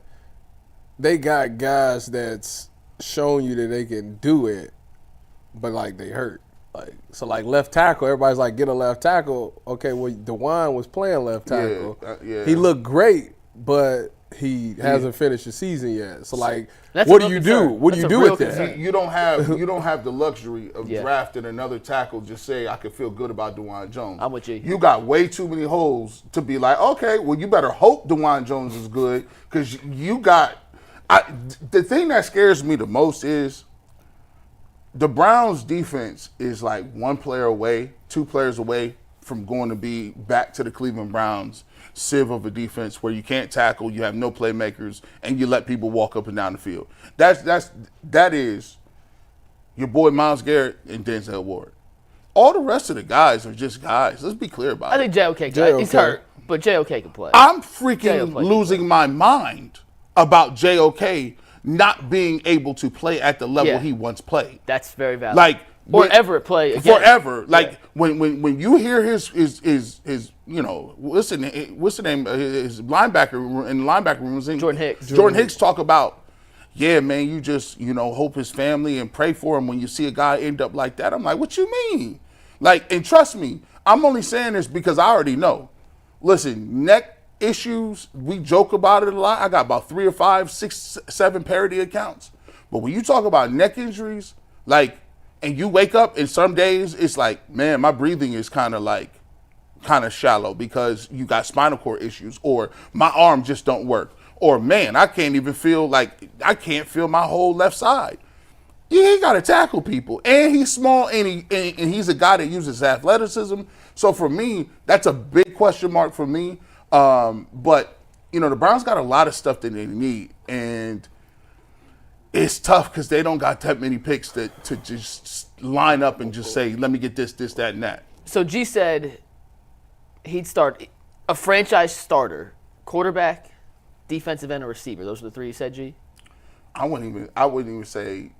[SPEAKER 3] they got guys that's showing you that they can do it, but like they hurt. Like left tackle, everybody's like, get a left tackle. Okay, well, DeWine was playing left tackle.
[SPEAKER 4] Yeah.
[SPEAKER 3] He looked great, but he hasn't finished the season yet. So like,
[SPEAKER 2] That's
[SPEAKER 3] what
[SPEAKER 2] a
[SPEAKER 3] do you
[SPEAKER 2] real
[SPEAKER 3] do?
[SPEAKER 2] concern.
[SPEAKER 3] What do
[SPEAKER 2] That's
[SPEAKER 3] you
[SPEAKER 2] a
[SPEAKER 3] do
[SPEAKER 2] real
[SPEAKER 3] with that?
[SPEAKER 2] concern.
[SPEAKER 4] You don't have the luxury of drafting another tackle. Just say I could feel good about DeWine Jones.
[SPEAKER 2] I'm with you.
[SPEAKER 4] You got way too many holes to be like, okay, well, you better hope DeWine Jones is good because you got. The thing that scares me the most is the Browns' defense is like 1 player away, 2 players away from going to be back to the Cleveland Browns sieve of a defense where you can't tackle, you have no playmakers, and you let people walk up and down the field. That is your boy Myles Garrett and Denzel Ward. All the rest of the guys are just guys. Let's be clear about it.
[SPEAKER 2] I think JOK, he's hurt, but JOK can play.
[SPEAKER 4] I'm freaking losing my mind about JOK not being able to play at the level he once played.
[SPEAKER 2] That's very valid.
[SPEAKER 4] Like
[SPEAKER 2] or ever play again.
[SPEAKER 4] Forever. Like when you hear his you know, what's the name? His linebacker in the linebacker room was
[SPEAKER 2] Jordan Hicks.
[SPEAKER 4] Jordan Hicks talk about, yeah, man, you just, you know, hope his family and pray for him when you see a guy end up like that. I'm like, what you mean? Like, and trust me, I'm only saying this because I already know. Listen, neck issues, we joke about it a lot. I got about 3 or 5, 6, 7 parody accounts. But when you talk about neck injuries, like, and you wake up and some days it's like, man, my breathing is kind of shallow because you got spinal cord issues, or my arm just don't work, or man, I can't feel my whole left side. Yeah, he got to tackle people, and he's small, and he's a guy that uses athleticism. So for me, that's a big question mark for me. But you know, the Browns got a lot of stuff that they need, and it's tough because they don't got that many picks to just line up and just say, let me get this, that, and that.
[SPEAKER 2] So G said he'd start a franchise starter, quarterback, defensive end, or receiver. Those are the 3 you said, G?
[SPEAKER 4] I wouldn't even say.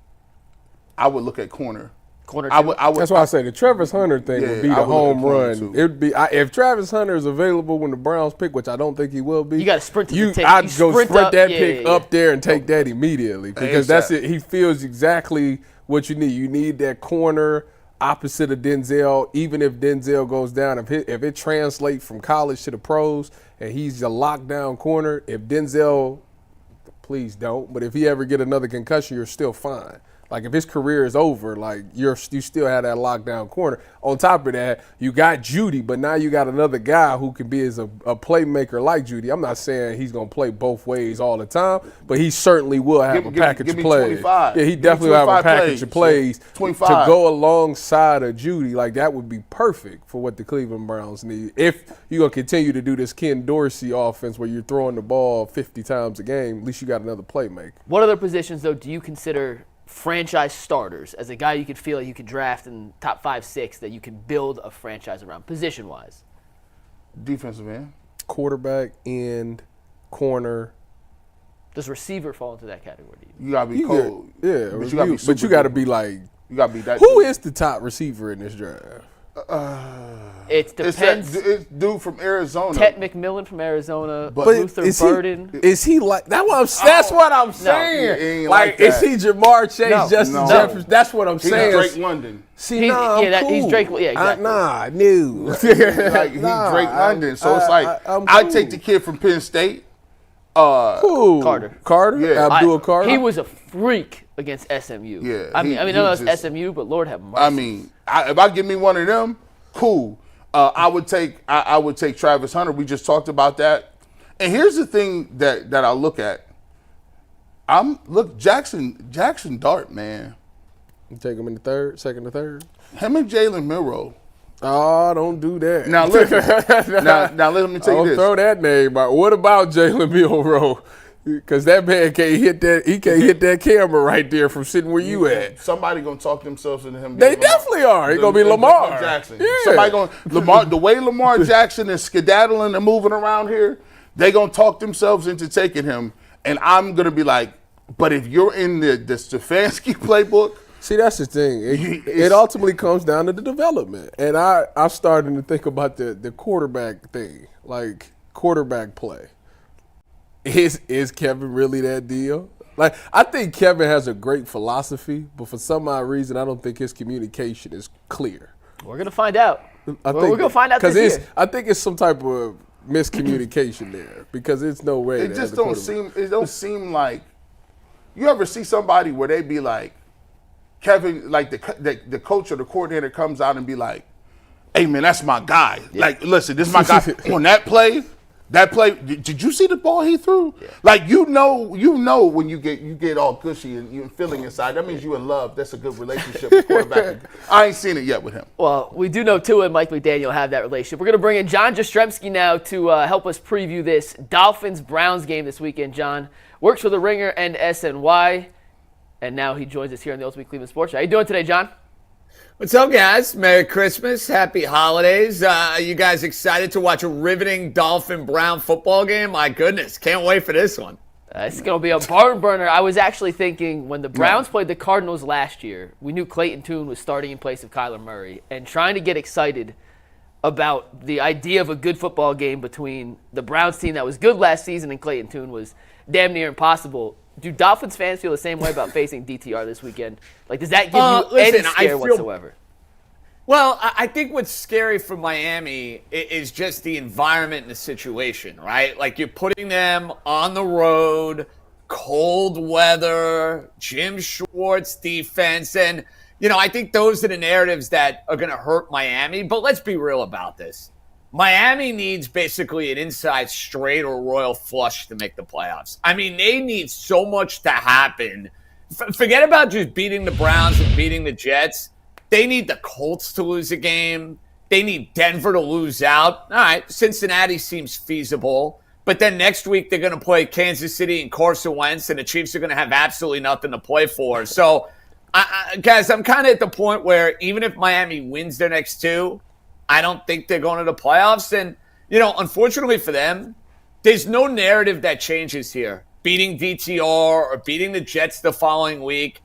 [SPEAKER 4] I would look at corner.
[SPEAKER 2] Corner
[SPEAKER 4] I
[SPEAKER 2] two?
[SPEAKER 4] would.
[SPEAKER 3] That's why I say the Travis Hunter thing would be
[SPEAKER 4] I
[SPEAKER 3] the
[SPEAKER 4] would look at
[SPEAKER 3] home
[SPEAKER 4] corner
[SPEAKER 3] run.
[SPEAKER 4] too.
[SPEAKER 3] It would be if Travis Hunter is available when the Browns pick, which I don't think he will be.
[SPEAKER 2] You gotta sprint to the tape.
[SPEAKER 3] I'd
[SPEAKER 2] You
[SPEAKER 3] go
[SPEAKER 2] sprint
[SPEAKER 3] sprint
[SPEAKER 2] up,
[SPEAKER 3] that
[SPEAKER 2] yeah,
[SPEAKER 3] pick
[SPEAKER 2] yeah,
[SPEAKER 3] up there and take that immediately because that's
[SPEAKER 4] ASAP.
[SPEAKER 3] it. He feels exactly what you need. You need that corner opposite of Denzel. Even if Denzel goes down, if it translates from college to the pros and he's a lockdown corner, if Denzel, please don't. But if he ever get another concussion, you're still fine. Like if his career is over, like you still have that lockdown corner. On top of that, you got Judy, but now you got another guy who can be as a playmaker like Judy. I'm not saying he's gonna play both ways all the time, but he certainly will have a package
[SPEAKER 4] give
[SPEAKER 3] of
[SPEAKER 4] me
[SPEAKER 3] plays.
[SPEAKER 4] 25.
[SPEAKER 3] Yeah, he
[SPEAKER 4] Give me
[SPEAKER 3] definitely will have a
[SPEAKER 4] 25
[SPEAKER 3] package of plays
[SPEAKER 4] 25.
[SPEAKER 3] to go alongside of Judy. Like that would be perfect for what the Cleveland Browns need. If you're gonna continue to do this Ken Dorsey offense where you're throwing the ball 50 times a game, at least you got another playmaker.
[SPEAKER 2] What other positions, though, do you consider franchise starters as a guy you could feel like you could draft in top 5, 6 that you could build a franchise around, position-wise?
[SPEAKER 4] Defensive end.
[SPEAKER 3] Quarterback, end, corner.
[SPEAKER 2] Does receiver fall into that category?
[SPEAKER 4] You gotta be
[SPEAKER 3] You
[SPEAKER 4] cold.
[SPEAKER 3] get- yeah,
[SPEAKER 4] but you gotta be.
[SPEAKER 3] but you got to be like,
[SPEAKER 4] You gotta be that.
[SPEAKER 3] who
[SPEAKER 4] dude.
[SPEAKER 3] is the top receiver in this draft?
[SPEAKER 2] It
[SPEAKER 4] It's
[SPEAKER 2] depends.
[SPEAKER 4] it's dude from Arizona.
[SPEAKER 2] Tet McMillan from Arizona,
[SPEAKER 4] But
[SPEAKER 2] Luther
[SPEAKER 3] is
[SPEAKER 2] Burden.
[SPEAKER 3] Is he like that? That's what I'm saying.
[SPEAKER 4] he ain't
[SPEAKER 3] like,
[SPEAKER 4] like
[SPEAKER 3] is
[SPEAKER 4] that.
[SPEAKER 3] he Jamar Chase,
[SPEAKER 2] No.
[SPEAKER 3] Justin
[SPEAKER 4] No.
[SPEAKER 3] Jefferson? That's what I'm
[SPEAKER 4] He's
[SPEAKER 3] saying.
[SPEAKER 4] Drake London.
[SPEAKER 3] See,
[SPEAKER 2] He's-
[SPEAKER 3] nah, I'm
[SPEAKER 2] yeah, that- he's
[SPEAKER 3] cool.
[SPEAKER 2] Drake- yeah, exactly.
[SPEAKER 3] Nah, no.
[SPEAKER 4] Like he's Drake London. So it's like
[SPEAKER 3] I'm
[SPEAKER 4] I'd
[SPEAKER 3] cool.
[SPEAKER 4] take the kid from Penn State.
[SPEAKER 3] Cool.
[SPEAKER 2] Carter.
[SPEAKER 4] Yeah.
[SPEAKER 3] Abdul Carter.
[SPEAKER 2] He was a freak against SMU.
[SPEAKER 4] Yeah,
[SPEAKER 2] I mean,
[SPEAKER 4] he
[SPEAKER 2] I know
[SPEAKER 4] was
[SPEAKER 2] that's
[SPEAKER 4] just-
[SPEAKER 2] SMU, but Lord have mercy.
[SPEAKER 4] I mean, if I give me one of them, cool. I would take Travis Hunter. We just talked about that. And here's the thing that I look at. Jackson Dart, man.
[SPEAKER 3] You take him in the second or third.
[SPEAKER 4] Him and Jalen Milroe.
[SPEAKER 3] Oh, don't do that.
[SPEAKER 4] Now listen. now let me tell you
[SPEAKER 3] Don't
[SPEAKER 4] this.
[SPEAKER 3] throw that name out. What about Jalen Milroe? Because that man can't hit that. He can't hit that camera right there from sitting where you at.
[SPEAKER 4] Somebody gonna talk themselves into him.
[SPEAKER 3] They definitely are. He gonna be Lamar
[SPEAKER 4] Jackson.
[SPEAKER 3] Yeah.
[SPEAKER 4] Somebody gonna the way Lamar Jackson is skedaddling and moving around here. They gonna talk themselves into taking him, and I'm gonna be like, but if you're in the Stefanski playbook.
[SPEAKER 3] See, that's the thing. It ultimately comes down to the development. And I'm starting to think about the quarterback thing, like quarterback play. Is Kevin really that deal? Like, I think Kevin has a great philosophy, but for some odd reason, I don't think his communication is clear.
[SPEAKER 2] We're going to find out.
[SPEAKER 3] We're
[SPEAKER 2] going to find out this year.
[SPEAKER 3] I think it's some type of miscommunication there because it's no way.
[SPEAKER 4] It just don't seem like. You ever see somebody where they be like, Kevin, like the coach or the coordinator comes out and be like, "Hey man, that's my guy. Yeah. Like, listen, this is my guy on that play. That play, did you see the ball he threw? Yeah. Like you know when you get all gushy and you're feeling inside. That means you in love. That's a good relationship with quarterback. I ain't seen it yet with him.
[SPEAKER 2] Well, we do know Tua and Mike McDaniel have that relationship. We're going to bring in John Jastremski now to help us preview this Dolphins-Browns game this weekend. John works for The Ringer and SNY, and now he joins us here on the Ultimate Cleveland Sports Show. How you doing today, John?
[SPEAKER 7] What's up, guys? Merry Christmas. Happy holidays. You guys excited to watch a riveting Dolphin-Brown football game? My goodness. Can't wait for this one.
[SPEAKER 2] It's going to be a barn burner. I was actually thinking when the Browns played the Cardinals last year, we knew Clayton Tune was starting in place of Kyler Murray, and trying to get excited about the idea of a good football game between the Browns team that was good last season and Clayton Tune was damn near impossible. Do Dolphins fans feel the same way about facing DTR this weekend? Like, does that give you any scare whatsoever?
[SPEAKER 7] Well, I think what's scary for Miami is just the environment and the situation, right? Like, you're putting them on the road, cold weather, Jim Schwartz defense, and, I think those are the narratives that are going to hurt Miami. But let's be real about this. Miami needs basically an inside straight or royal flush to make the playoffs. I mean, they need so much to happen. Forget about just beating the Browns and beating the Jets. They need the Colts to lose a game. They need Denver to lose out. All right, Cincinnati seems feasible. But then next week they're going to play Kansas City and Carson Wentz, and the Chiefs are going to have absolutely nothing to play for. So, guys, I'm kind of at the point where even if Miami wins their next two, I don't think they're going to the playoffs. And, unfortunately for them, there's no narrative that changes here. Beating DTR or beating the Jets the following week.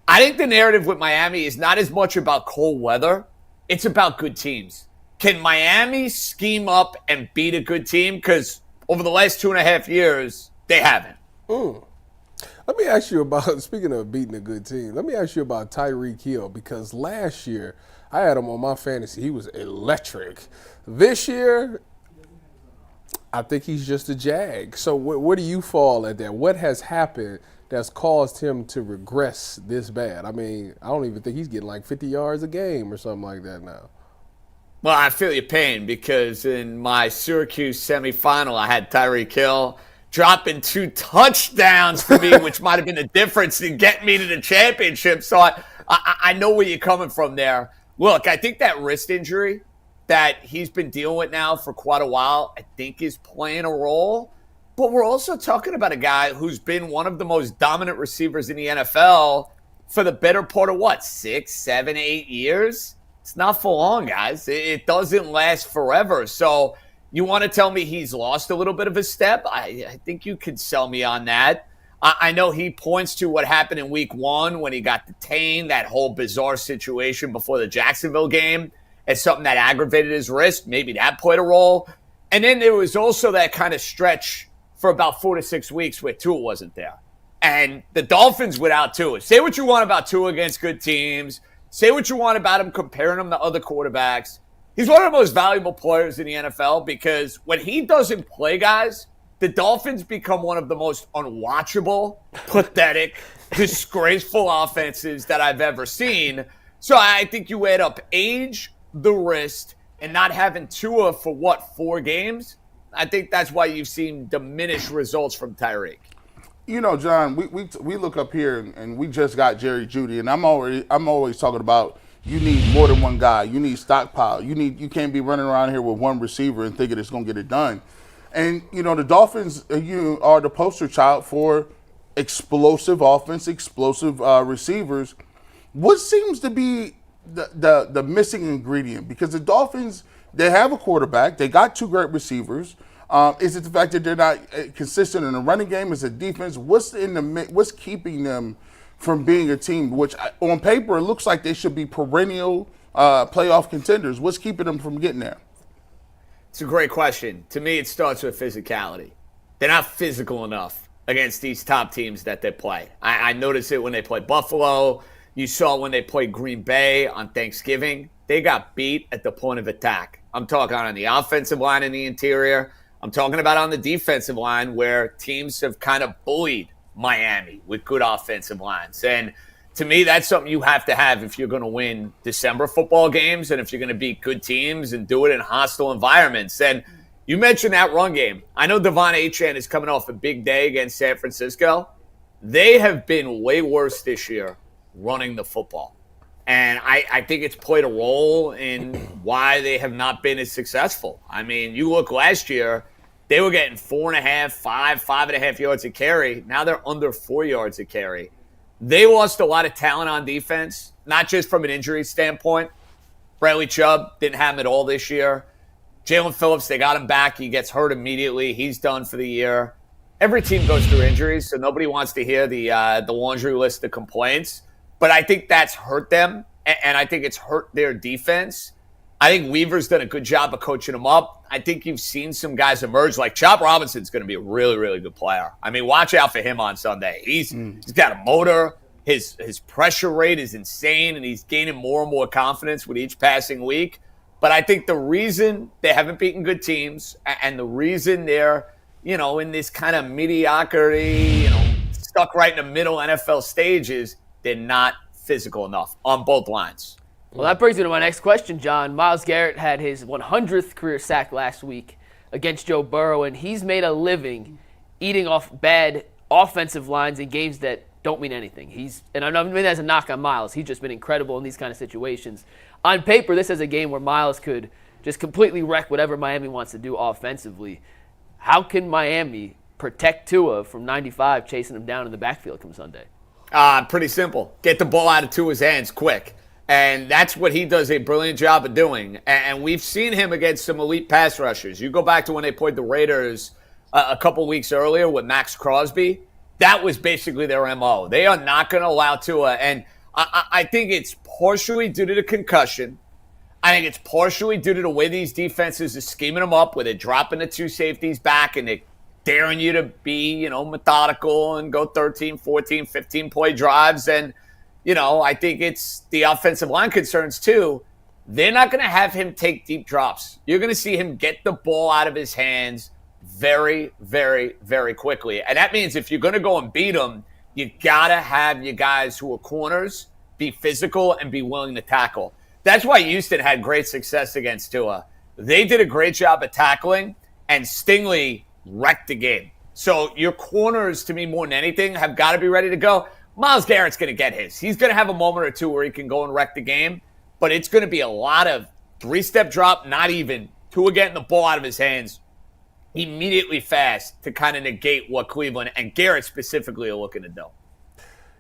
[SPEAKER 7] I think the narrative with Miami is not as much about cold weather. It's about good teams. Can Miami scheme up and beat a good team? Because over the last 2.5 years, they haven't.
[SPEAKER 3] Let me ask you about, speaking of beating a good team, let me ask you about Tyreek Hill, because last year I had him on my fantasy. He was electric. This year, I think he's just a jag. So where do you fall at that? What has happened that's caused him to regress this bad? I mean, I don't even think he's getting like 50 yards a game or something like that now.
[SPEAKER 7] Well, I feel your pain because in my Syracuse semifinal, I had Tyreek Hill dropping 2 touchdowns for me, which might have been the difference in getting me to the championship. So I know where you're coming from there. Look, I think that wrist injury that he's been dealing with now for quite a while, I think is playing a role. But we're also talking about a guy who's been one of the most dominant receivers in the NFL for the better part of 6, 7, 8 years? It's not for long, guys. It doesn't last forever. So you want to tell me he's lost a little bit of a step? I think you could sell me on that. I know he points to what happened in week 1 when he got detained, that whole bizarre situation before the Jacksonville game, as something that aggravated his wrist. Maybe that played a role. And then there was also that kind of stretch for about 4 to 6 weeks where Tua wasn't there. And the Dolphins without Tua. Say what you want about Tua against good teams. Say what you want about him, comparing him to other quarterbacks. He's one of the most valuable players in the NFL because when he doesn't play, guys, the Dolphins become one of the most unwatchable, pathetic, disgraceful offenses that I've ever seen. So I think you add up age, the wrist, and not having Tua for 4 games. I think that's why you've seen diminished results from Tyreek.
[SPEAKER 4] You know, John, we look up here and we just got Jerry Jeudy, and I'm always talking about you need more than one guy. You need stockpile. You can't be running around here with one receiver and thinking it's going to get it done. And you know, the Dolphins are the poster child for explosive offense, explosive receivers. What seems to be the missing ingredient? Because the Dolphins, they have a quarterback, they got 2 great receivers. Is it the fact that they're not consistent in the running game? Is it defense? What's keeping them from being a team which, on paper, it looks like they should be perennial playoff contenders? What's keeping them from getting there?
[SPEAKER 7] It's a great question. To me, it starts with physicality. They're not physical enough against these top teams that they play. I noticed it when they played Buffalo. You saw when they played Green Bay on Thanksgiving. They got beat at the point of attack. I'm talking on the offensive line in the interior. I'm talking about on the defensive line where teams have kind of bullied Miami with good offensive lines. And to me, that's something you have to have if you're going to win December football games and if you're going to beat good teams and do it in hostile environments. And you mentioned that run game. I know Devon Achane is coming off a big day against San Francisco. They have been way worse this year running the football. And I think it's played a role in why they have not been as successful. I mean, you look last year, they were getting 4.5, 5.5 yards a carry. Now they're under 4 yards a carry. They lost a lot of talent on defense, not just from an injury standpoint. Bradley Chubb didn't have him at all this year. Jalen Phillips, they got him back. He gets hurt immediately. He's done for the year. Every team goes through injuries, so nobody wants to hear the laundry list of complaints. But I think that's hurt them, and I think it's hurt their defense. I think Weaver's done a good job of coaching them up. I think you've seen some guys emerge. Like Chop Robinson's going to be a really, really good player. I mean, watch out for him on Sunday. He's got a motor. His pressure rate is insane, and he's gaining more and more confidence with each passing week. But I think the reason they haven't beaten good teams and the reason they're, in this kind of mediocrity, stuck right in the middle NFL stage is they're not physical enough on both lines.
[SPEAKER 2] Well, that brings me to my next question, John. Myles Garrett had his 100th career sack last week against Joe Burrow, and he's made a living eating off bad offensive lines in games that don't mean anything. And I don't mean that as a knock on Myles. He's just been incredible in these kind of situations. On paper, this is a game where Myles could just completely wreck whatever Miami wants to do offensively. How can Miami protect Tua from 95 chasing him down in the backfield come Sunday?
[SPEAKER 7] Pretty simple. Get the ball out of Tua's hands quick. And that's what he does a brilliant job of doing. And we've seen him against some elite pass rushers. You go back to when they played the Raiders a couple weeks earlier with Max Crosby. That was basically their MO. They are not going to allow Tua. And I think it's partially due to the concussion. I think it's partially due to the way these defenses are scheming them up, where they're dropping the 2 safeties back and they're daring you to be, methodical and go 13, 14, 15-play drives. And, I think it's the offensive line concerns too. They're not going to have him take deep drops. You're going to see him get the ball out of his hands very, very, very quickly. And that means if you're going to go and beat him, you got to have your guys who are corners be physical and be willing to tackle. That's why Houston had great success against Tua. They did a great job at tackling, and Stingley wrecked the game. So your corners, to me, more than anything, have got to be ready to go. Myles Garrett's going to get his. He's going to have a moment or two where he can go and wreck the game, but it's going to be a lot of 3-step drop, not even. Tua getting the ball out of his hands immediately fast to kind of negate what Cleveland and Garrett specifically are looking to do.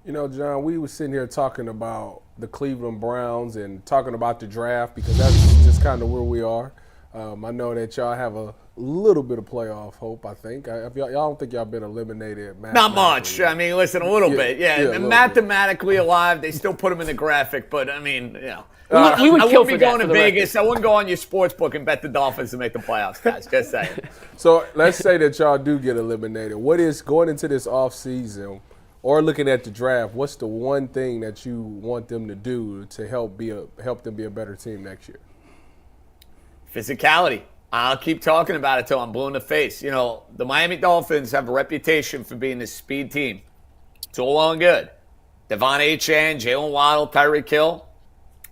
[SPEAKER 3] John, we were sitting here talking about the Cleveland Browns and talking about the draft because that's just kind of where we are. I know that y'all have a little bit of playoff hope, I think. Y'all don't think y'all been eliminated?
[SPEAKER 7] Not much. I mean, listen, a little bit. Yeah,
[SPEAKER 3] a little
[SPEAKER 7] mathematically alive. They still put them in the graphic, but I mean,
[SPEAKER 2] we would
[SPEAKER 7] I
[SPEAKER 2] kill
[SPEAKER 7] wouldn't be
[SPEAKER 2] for that,
[SPEAKER 7] going
[SPEAKER 2] for
[SPEAKER 7] to
[SPEAKER 2] the
[SPEAKER 7] Vegas. I wouldn't go on your sports book and bet the Dolphins to make the playoffs, guys. Just saying.
[SPEAKER 3] So let's say that y'all do get eliminated. What is going into this offseason or looking at the draft, what's the one thing that you want them to do to help them be a better team next year?
[SPEAKER 7] Physicality. I'll keep talking about it till I'm blue in the face. The Miami Dolphins have a reputation for being this speed team. It's all well and good. Devon Achane, Jalen Waddle, Tyreek Hill.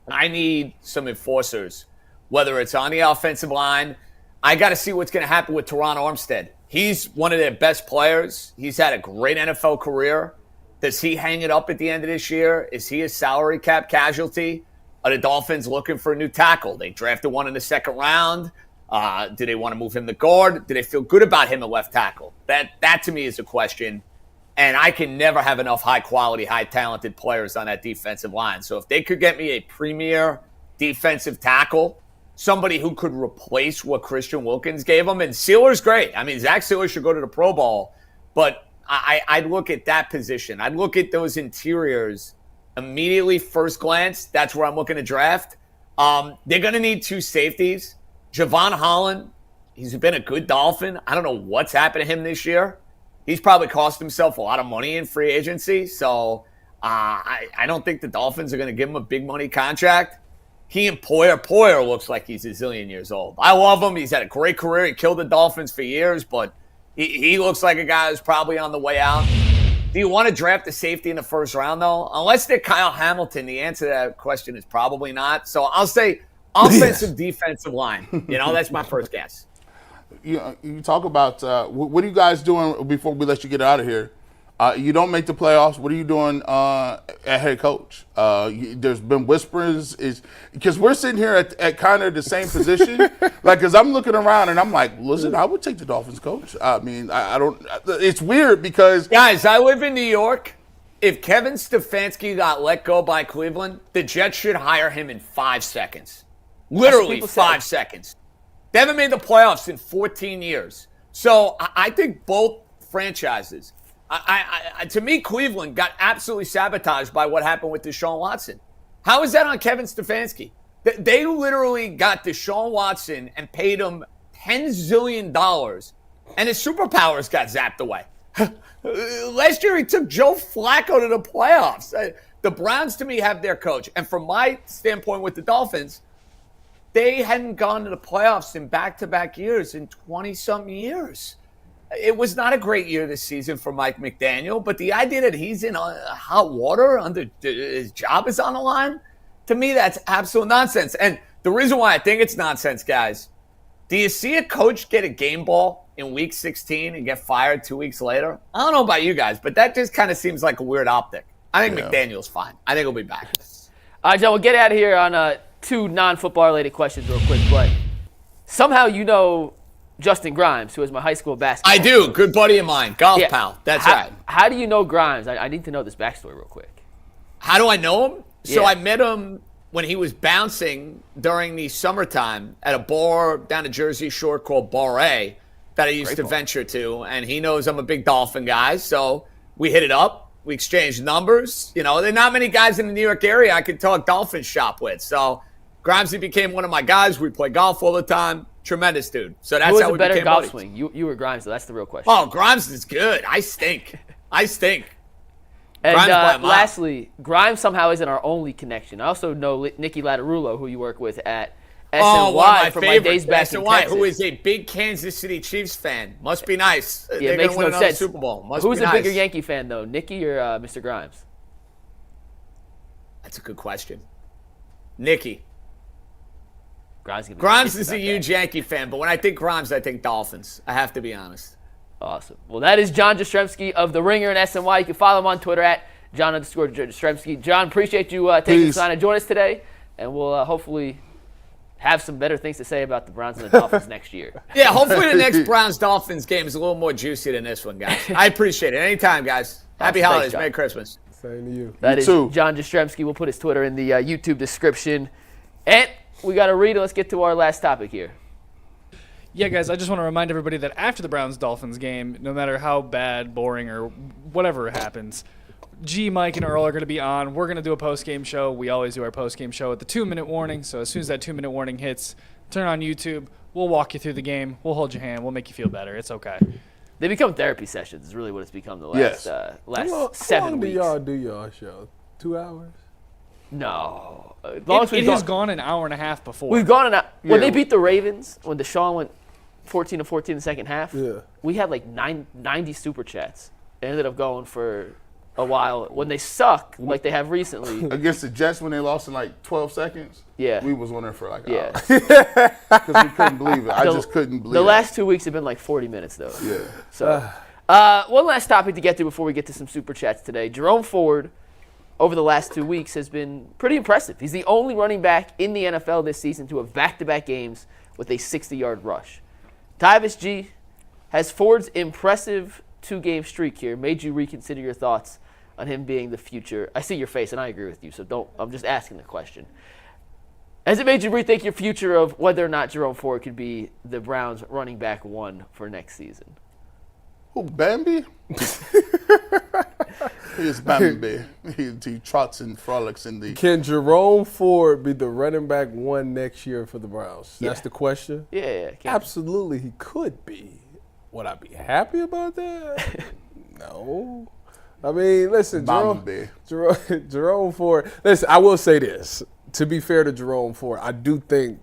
[SPEAKER 7] I need some enforcers, whether it's on the offensive line. I got to see what's going to happen with Teron Armstead. He's one of their best players. He's had a great NFL career. Does he hang it up at the end of this year? Is he a salary cap casualty? Are the Dolphins looking for a new tackle? They drafted one in the second round. Do they want to move him to guard? Do they feel good about him at left tackle? That to me is a question. And I can never have enough high-quality, high-talented players on that defensive line. So if they could get me a premier defensive tackle, somebody who could replace what Christian Wilkins gave them, and Sealer's great. I mean, Zach Sealer should go to the Pro Bowl. But I'd look at that position. I'd look at those interiors immediately, first glance. That's where I'm looking to draft. They're going to need 2 safeties. Javon Holland, he's been a good Dolphin. I don't know what's happened to him this year. He's probably cost himself a lot of money in free agency. So I don't think the Dolphins are going to give him a big money contract. He and Poyer looks like he's a zillion years old. I love him. He's had a great career. He killed the Dolphins for years, but he looks like a guy who's probably on the way out. Do you want to draft a safety in the first round, though? Unless they're Kyle Hamilton, the answer to that question is probably not. So I'll say offensive, defensive line. That's my first guess.
[SPEAKER 4] You talk about what are you guys doing before we let you get out of here? You don't make the playoffs. What are you doing at head coach? There's been whispers because we're sitting here at kind of the same position. Because I'm looking around and I'm like, listen, I would take the Dolphins coach. I mean, I don't. It's weird because
[SPEAKER 7] guys, I live in New York. If Kevin Stefanski got let go by Cleveland, the Jets should hire him in 5 seconds. Literally 5 seconds. They haven't made the playoffs in 14 years. So I think both franchises. To me, Cleveland got absolutely sabotaged by what happened with Deshaun Watson. How is that on Kevin Stefanski? They literally got Deshaun Watson and paid him $10 zillion, and his superpowers got zapped away. Last year, he took Joe Flacco to the playoffs. The Browns, to me, have their coach. And from my standpoint with the Dolphins, they hadn't gone to the playoffs in back-to-back years in 20-something years. It was not a great year this season for Mike McDaniel, but the idea that he's in hot water, his job is on the line, to me, that's absolute nonsense. And the reason why I think it's nonsense, guys, do you see a coach get a game ball in Week 16 and get fired 2 weeks later? I don't know about you guys, but that just kind of seems like a weird optic. I think McDaniel's fine. I think he'll be back.
[SPEAKER 2] All right, John, we'll get out of here on 2 non-football related questions real quick, but somehow you know Justin Grimes, who was my high school basketball
[SPEAKER 7] I do.
[SPEAKER 2] coach.
[SPEAKER 7] Good buddy of mine. Golf pal. That's right.
[SPEAKER 2] How do you know Grimes? I need to know this backstory real quick.
[SPEAKER 7] How do I know him? So
[SPEAKER 2] Yeah.
[SPEAKER 7] I met him when he was bouncing during the summertime at a bar down the Jersey Shore called Bar A that I used to venture to. And he knows I'm a big Dolphin guy. So We hit it up. We exchanged numbers. You know, there are not many guys in the New York area I could talk Dolphins shop with. So Grimesy became one of my guys. We play golf all the time. Tremendous dude. So that's
[SPEAKER 2] Who was
[SPEAKER 7] how
[SPEAKER 2] a
[SPEAKER 7] we
[SPEAKER 2] better
[SPEAKER 7] became
[SPEAKER 2] golf
[SPEAKER 7] buddies.
[SPEAKER 2] swing? You or Grimes? So that's the real question.
[SPEAKER 7] Oh, Grimes is good. I stink.
[SPEAKER 2] And
[SPEAKER 7] Grimes by a mile.
[SPEAKER 2] lastly, Grimes somehow isn't our only connection. I also know Nicky Lattarulo, who you work with at SNY
[SPEAKER 7] Oh, one of my
[SPEAKER 2] from my
[SPEAKER 7] favorites.
[SPEAKER 2] days back in
[SPEAKER 7] SNY,
[SPEAKER 2] Texas.
[SPEAKER 7] who is a big Kansas City Chiefs fan. Must be nice.
[SPEAKER 2] Yeah,
[SPEAKER 7] They're
[SPEAKER 2] it makes
[SPEAKER 7] gonna win
[SPEAKER 2] no
[SPEAKER 7] another
[SPEAKER 2] sense.
[SPEAKER 7] Super Bowl. Must
[SPEAKER 2] Who's
[SPEAKER 7] be
[SPEAKER 2] a bigger
[SPEAKER 7] nice.
[SPEAKER 2] Yankee fan, though, Nicky or Mr. Grimes?
[SPEAKER 7] That's a good question. Nicky.
[SPEAKER 2] Grimes, gonna be
[SPEAKER 7] Grimes
[SPEAKER 2] pissed
[SPEAKER 7] is a
[SPEAKER 2] about
[SPEAKER 7] huge
[SPEAKER 2] that.
[SPEAKER 7] Yankee fan, but when I think Grimes, I think Dolphins. I have to be honest.
[SPEAKER 2] Awesome. Well, that is John Jastremski of The Ringer in SNY. You can follow him on Twitter at John_Jastremski. John, appreciate you taking the time to join us today, and we'll hopefully have some better things to say about the Browns and the Dolphins next year.
[SPEAKER 7] Yeah, hopefully the next Browns-Dolphins game is a little more juicy than this one, guys. I appreciate it. Anytime, guys. Happy
[SPEAKER 2] Thanks,
[SPEAKER 7] holidays.
[SPEAKER 2] John.
[SPEAKER 7] Merry Christmas.
[SPEAKER 3] Same to you.
[SPEAKER 2] That is
[SPEAKER 4] too.
[SPEAKER 2] John Jastremski. We'll put his Twitter in the YouTube description. And we got to read it. Let's get to our last topic here.
[SPEAKER 5] Yeah, guys, I just want to remind everybody that after the Browns-Dolphins game, no matter how bad, boring, or whatever happens, G, Mike, and Earl are going to be on. We're going to do a post-game show. We always do our post-game show at the 2-minute warning. So as soon as that 2-minute warning hits, turn on YouTube. We'll walk you through the game. We'll hold your hand. We'll make you feel better. It's okay.
[SPEAKER 2] They become therapy sessions is really what it's become the last,
[SPEAKER 4] Yes.
[SPEAKER 2] last
[SPEAKER 3] How
[SPEAKER 2] 7
[SPEAKER 3] long
[SPEAKER 2] weeks.
[SPEAKER 3] do y'all do y'all show? 2 hours?
[SPEAKER 2] No. As long as
[SPEAKER 5] It
[SPEAKER 2] we've
[SPEAKER 5] has
[SPEAKER 2] gone,
[SPEAKER 5] gone an hour and a half before.
[SPEAKER 2] we've gone in when
[SPEAKER 4] Yeah.
[SPEAKER 2] they beat the Ravens, when Deshaun went 14-14 in the second half,
[SPEAKER 3] Yeah.
[SPEAKER 2] we had like 90 super chats. It ended up going for a while. When they suck, like they have recently,
[SPEAKER 4] Against the Jets when they lost in like 12 seconds,
[SPEAKER 2] Yeah.
[SPEAKER 4] we was on there for like an
[SPEAKER 2] yeah.
[SPEAKER 4] hour. Because we couldn't believe it. I
[SPEAKER 2] The-
[SPEAKER 4] just couldn't believe
[SPEAKER 2] The
[SPEAKER 4] it.
[SPEAKER 2] last 2 weeks have been like 40 minutes, though.
[SPEAKER 4] Yeah.
[SPEAKER 2] So, one last topic to get to before we get to some super chats today. Jerome Ford, over the last 2 weeks, has been pretty impressive. He's the only running back in the NFL this season to have back-to-back games with a 60-yard rush. Tyvis G, has Ford's impressive 2-game streak here made you reconsider your thoughts on him being the future? I see your face, and I agree with you, so I'm just asking the question. Has it made you rethink your future of whether or not Jerome Ford could be the Browns' running back 1 for next season?
[SPEAKER 4] Who, Bambi? He is Bambi. He trots and frolics in the...
[SPEAKER 3] Can Jerome Ford be the running back 1 next year for the Browns? That's
[SPEAKER 2] Yeah.
[SPEAKER 3] the question?
[SPEAKER 2] Yeah.
[SPEAKER 3] Absolutely, he could be. Would I be happy about that? No. I mean, listen,
[SPEAKER 4] Bambi.
[SPEAKER 3] Jerome Ford. Listen, I will say this. To be fair to Jerome Ford, I do think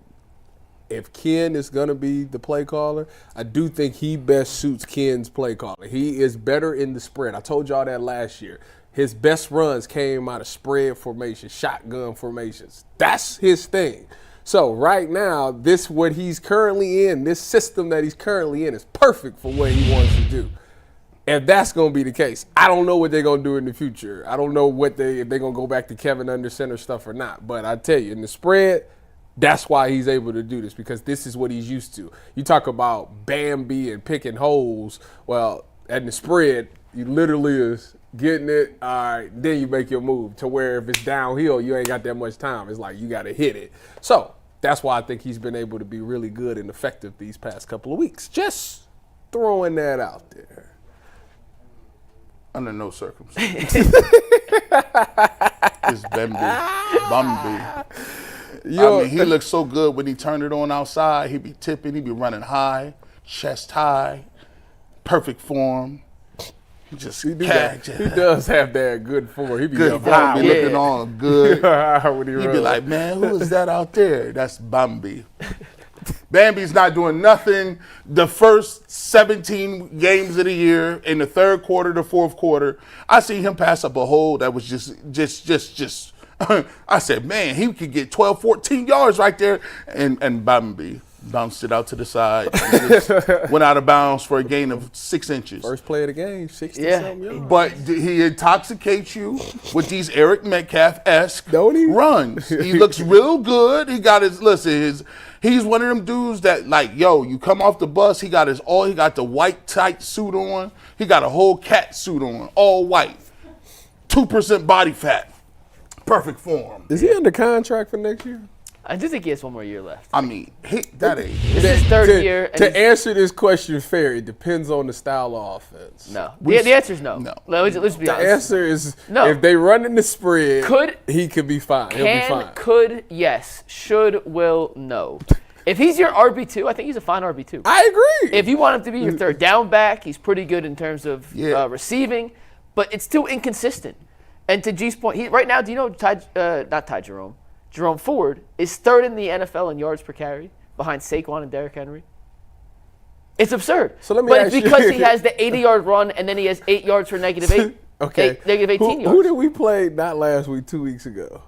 [SPEAKER 3] if Ken is going to be the play caller, I do think he best suits Ken's play caller. He is better in the spread. I told y'all that last year. His best runs came out of spread formation, shotgun formations. That's his thing. So right now, what he's currently in, this system that he's currently in is perfect for what he wants to do. If that's going to be the case, I don't know what they're going to do in the future. I don't know if they're going to go back to Kevin under center stuff or not. But I tell you, in the spread, that's why he's able to do this, because this is what he's used to. You talk about Bambi and picking holes. Well, at the spread, you literally is getting it, all right, then you make your move to where if it's downhill, you ain't got that much time. It's like you got to hit it. So that's why I think he's been able to be really good and effective these past couple of weeks. Just throwing that out there.
[SPEAKER 4] Under no circumstances. It's Bambi.
[SPEAKER 3] Yo,
[SPEAKER 4] I mean, he looks so good when he turned it on outside. He be tipping. He be running high, chest high, perfect form.
[SPEAKER 3] he
[SPEAKER 4] He
[SPEAKER 3] does have that good form. He be
[SPEAKER 4] good
[SPEAKER 3] up
[SPEAKER 4] form.
[SPEAKER 3] high
[SPEAKER 4] Be
[SPEAKER 3] with
[SPEAKER 4] looking on good.
[SPEAKER 3] when he
[SPEAKER 4] He be
[SPEAKER 3] runs.
[SPEAKER 4] like, man, who is that out there? That's Bambi. Bambi's not doing nothing. The first 17 games of the year, in the third quarter, the fourth quarter, I see him pass up a hole that was just. I said, man, he could get 12, 14 yards right there. And Bambi bounced it out to the side. And just went out of bounds for a gain of 6 inches.
[SPEAKER 3] First play of the game, 60
[SPEAKER 2] Yeah.
[SPEAKER 3] something yards.
[SPEAKER 4] But he intoxicates you with these Eric Metcalf-esque
[SPEAKER 3] Don't he?
[SPEAKER 4] runs. He looks real good. He got he's one of them dudes that, like, yo, you come off the bus, he got the white tight suit on. He got a whole cat suit on, all white. 2% body fat. Perfect form.
[SPEAKER 3] Is he under contract for next year?
[SPEAKER 2] I do think he has one more year left.
[SPEAKER 4] I mean, that ain't.
[SPEAKER 2] This is his third year. And
[SPEAKER 3] To answer this question fair, it depends on the style of offense.
[SPEAKER 2] no. The answer is no.
[SPEAKER 4] No.
[SPEAKER 2] Let's be
[SPEAKER 3] The
[SPEAKER 2] honest.
[SPEAKER 3] answer is
[SPEAKER 2] No.
[SPEAKER 3] if they run in the spread,
[SPEAKER 2] Could-
[SPEAKER 3] he could be fine. He'll be fine.
[SPEAKER 2] Could, yes. Should, will, no. If he's your RB2, I think he's a fine RB2.
[SPEAKER 3] I agree.
[SPEAKER 2] If you want him to be your third down back, he's pretty good in terms of
[SPEAKER 4] Yeah.
[SPEAKER 2] receiving, but it's too inconsistent. And to G's point, right now, do you know Jerome Ford is third in the NFL in yards per carry behind Saquon and Derrick Henry? It's absurd.
[SPEAKER 3] So let me
[SPEAKER 2] but
[SPEAKER 3] ask
[SPEAKER 2] it's
[SPEAKER 3] you-
[SPEAKER 2] because he has the 80-yard run and then he has 8 yards for -8.
[SPEAKER 3] Okay.
[SPEAKER 2] Negative 18 yards.
[SPEAKER 3] Who did we play not last week, 2 weeks ago?